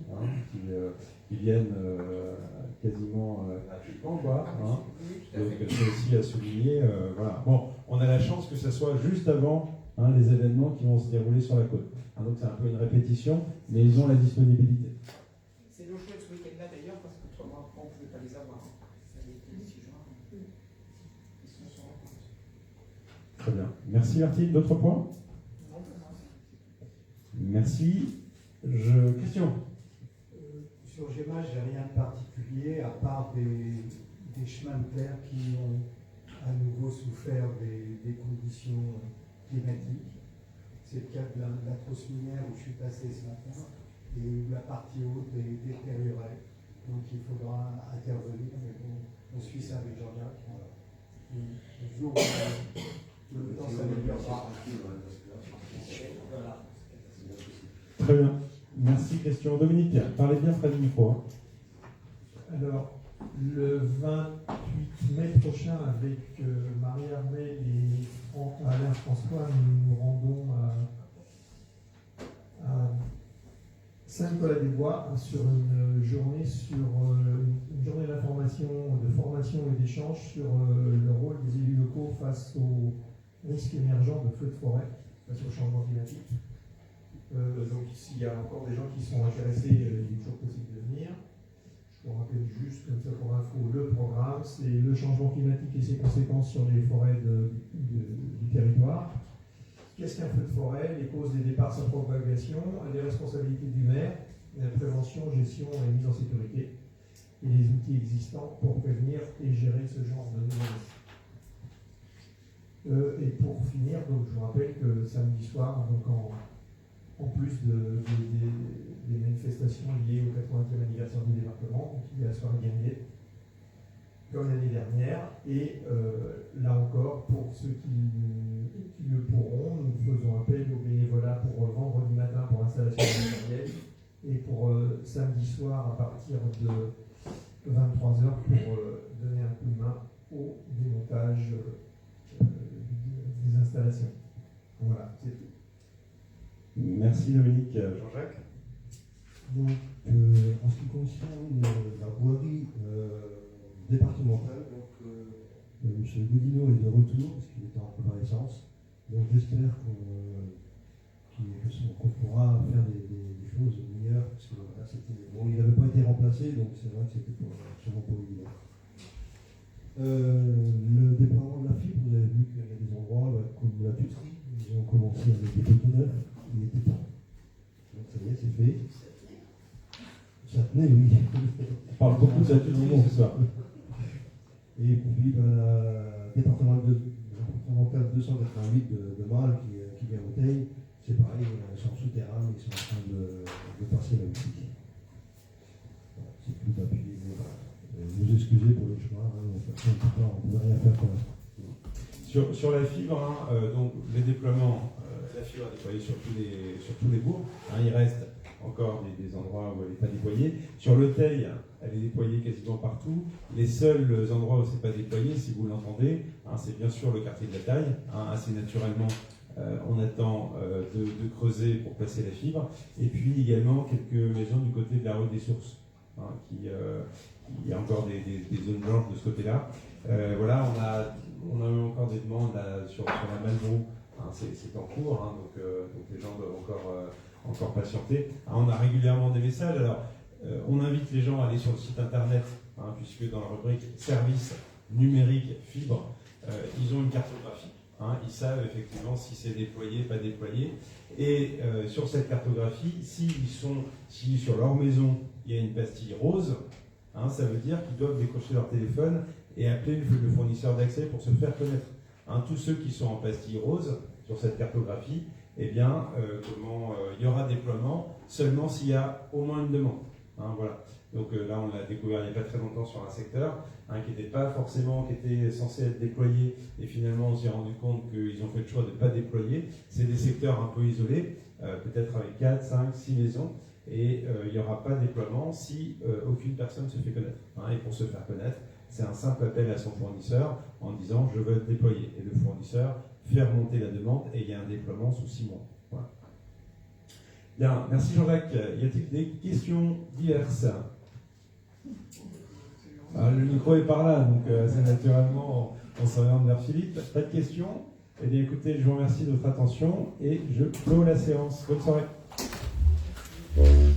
qui viennent quasiment gratuitement, donc c'est aussi à souligner. Voilà. Bon, on a la chance que ça soit juste avant les événements qui vont se dérouler sur la côte. Donc c'est un peu une répétition, mais ils ont la disponibilité. C'est le choix de ce week-end-là d'ailleurs, parce qu'autrement on ne pouvait pas les avoir. Ça avait été le 6 juin. Ils sont sur la côte. Très bien. Merci Martine. D'autres points? Merci. Question. Sur GEMA, j'ai rien de particulier, à part des chemins de terre qui ont à nouveau souffert des conditions climatiques. C'est le cas de la trosse minière où je suis passé ce matin et où la partie haute est détériorée. Donc il faudra intervenir, mais bon, on suit ça avec Jean-Jacques. Voilà. Le jour où le temps s'améliorera. Voilà. Très bien. Merci. Question. Dominique, parlez bien près du micro. Alors, le 28 mai prochain, avec Marie-Armelle et Alain François, nous nous rendons à Saint-Nicolas-des-Bois sur une journée d'information, de formation et d'échange sur le rôle des élus locaux face aux risques émergents de feux de forêt, face au changement climatique. Donc s'il y a encore des gens qui sont intéressés, il est toujours possible de venir. Je vous rappelle juste, comme ça pour info, le programme, c'est le changement climatique et ses conséquences sur les forêts du territoire. Qu'est-ce qu'un feu de forêt? Les causes des départs, sa propagation, les responsabilités du maire, la prévention, gestion et mise en sécurité, et les outils existants pour prévenir et gérer ce genre de menaces. Et pour finir, donc, je vous rappelle que samedi soir, donc en plus des manifestations liées au 80e anniversaire du département, donc il y a la soirée Guerrier, comme l'année dernière, et là encore, pour ceux qui le pourront, nous faisons appel au bénévolat pour vendredi matin pour l'installation du matériel, et pour samedi soir à partir de 23h pour donner un coup de main au démontage des installations. Voilà, c'est tout. Merci Dominique. Jean-Jacques. Donc, en ce qui concerne la voirie départementale, donc M. Godino est de retour parce qu'il était en convalescence. Donc j'espère qu'on pourra faire des choses meilleures parce que voilà, il n'avait pas été remplacé, donc c'est vrai que c'était sûrement pas évident. Le déploiement de la fibre, vous avez vu qu'il y a des endroits comme la tuterie, ils ont commencé avec des poteaux neufs, il n'était pas. Donc ça y est, c'est fait. Ça tenait, oui. On parle beaucoup de la tuterie ce soir. Et puis la départementale 288 de Mal qui vient au Teil, c'est pareil, ils sont en souterrain, ils sont en train de passer la musique. Voilà, c'est plus papier. Vous excusez pour le chemin, on ne peut rien faire pour l'instant. Sur la fibre, donc les déploiements, la fibre est déployée sur tous les bourgs. Il reste encore des endroits où elle n'est pas déployée. Sur le Teil, elle est déployée quasiment partout. Les seuls endroits où ce n'est pas déployé, si vous l'entendez, c'est bien sûr le quartier de la Taille. Assez naturellement, on attend de creuser pour placer la fibre. Et puis également quelques maisons du côté de la rue des Sources. il y a encore des zones blanches de ce côté-là. Voilà, on a eu encore des demandes là, sur la Malbrou. C'est en cours, donc les gens doivent encore patienter. On a régulièrement des messages. Alors, on invite les gens à aller sur le site internet, puisque dans la rubrique services numériques fibre, ils ont une cartographie. Ils savent effectivement si c'est déployé, pas déployé. Et sur cette cartographie, si sur leur maison il y a une pastille rose, ça veut dire qu'ils doivent décrocher leur téléphone et appeler le fournisseur d'accès pour se faire connaître. Tous ceux qui sont en pastille rose sur cette cartographie, eh bien, il y aura déploiement seulement s'il y a au moins une demande. Voilà. Donc là, on l'a découvert il n'y a pas très longtemps sur un secteur qui était censé être déployé, et finalement on s'est rendu compte qu'ils ont fait le choix de ne pas déployer. C'est des secteurs un peu isolés, peut-être avec 4, 5, 6 maisons, et il n'y aura pas de déploiement si aucune personne se fait connaître. Et pour se faire connaître, c'est un simple appel à son fournisseur en disant « je veux être déployé ». Et le fournisseur fait remonter la demande et il y a un déploiement sous 6 mois. Voilà. Bien, merci Jean-Jacques. Y a-t-il des questions diverses ? Le micro est par là, donc assez naturellement, on s'oriente vers Philippe. Pas de questions ? Eh bien écoutez, je vous remercie de votre attention et je clôt la séance. Bonne soirée. Merci.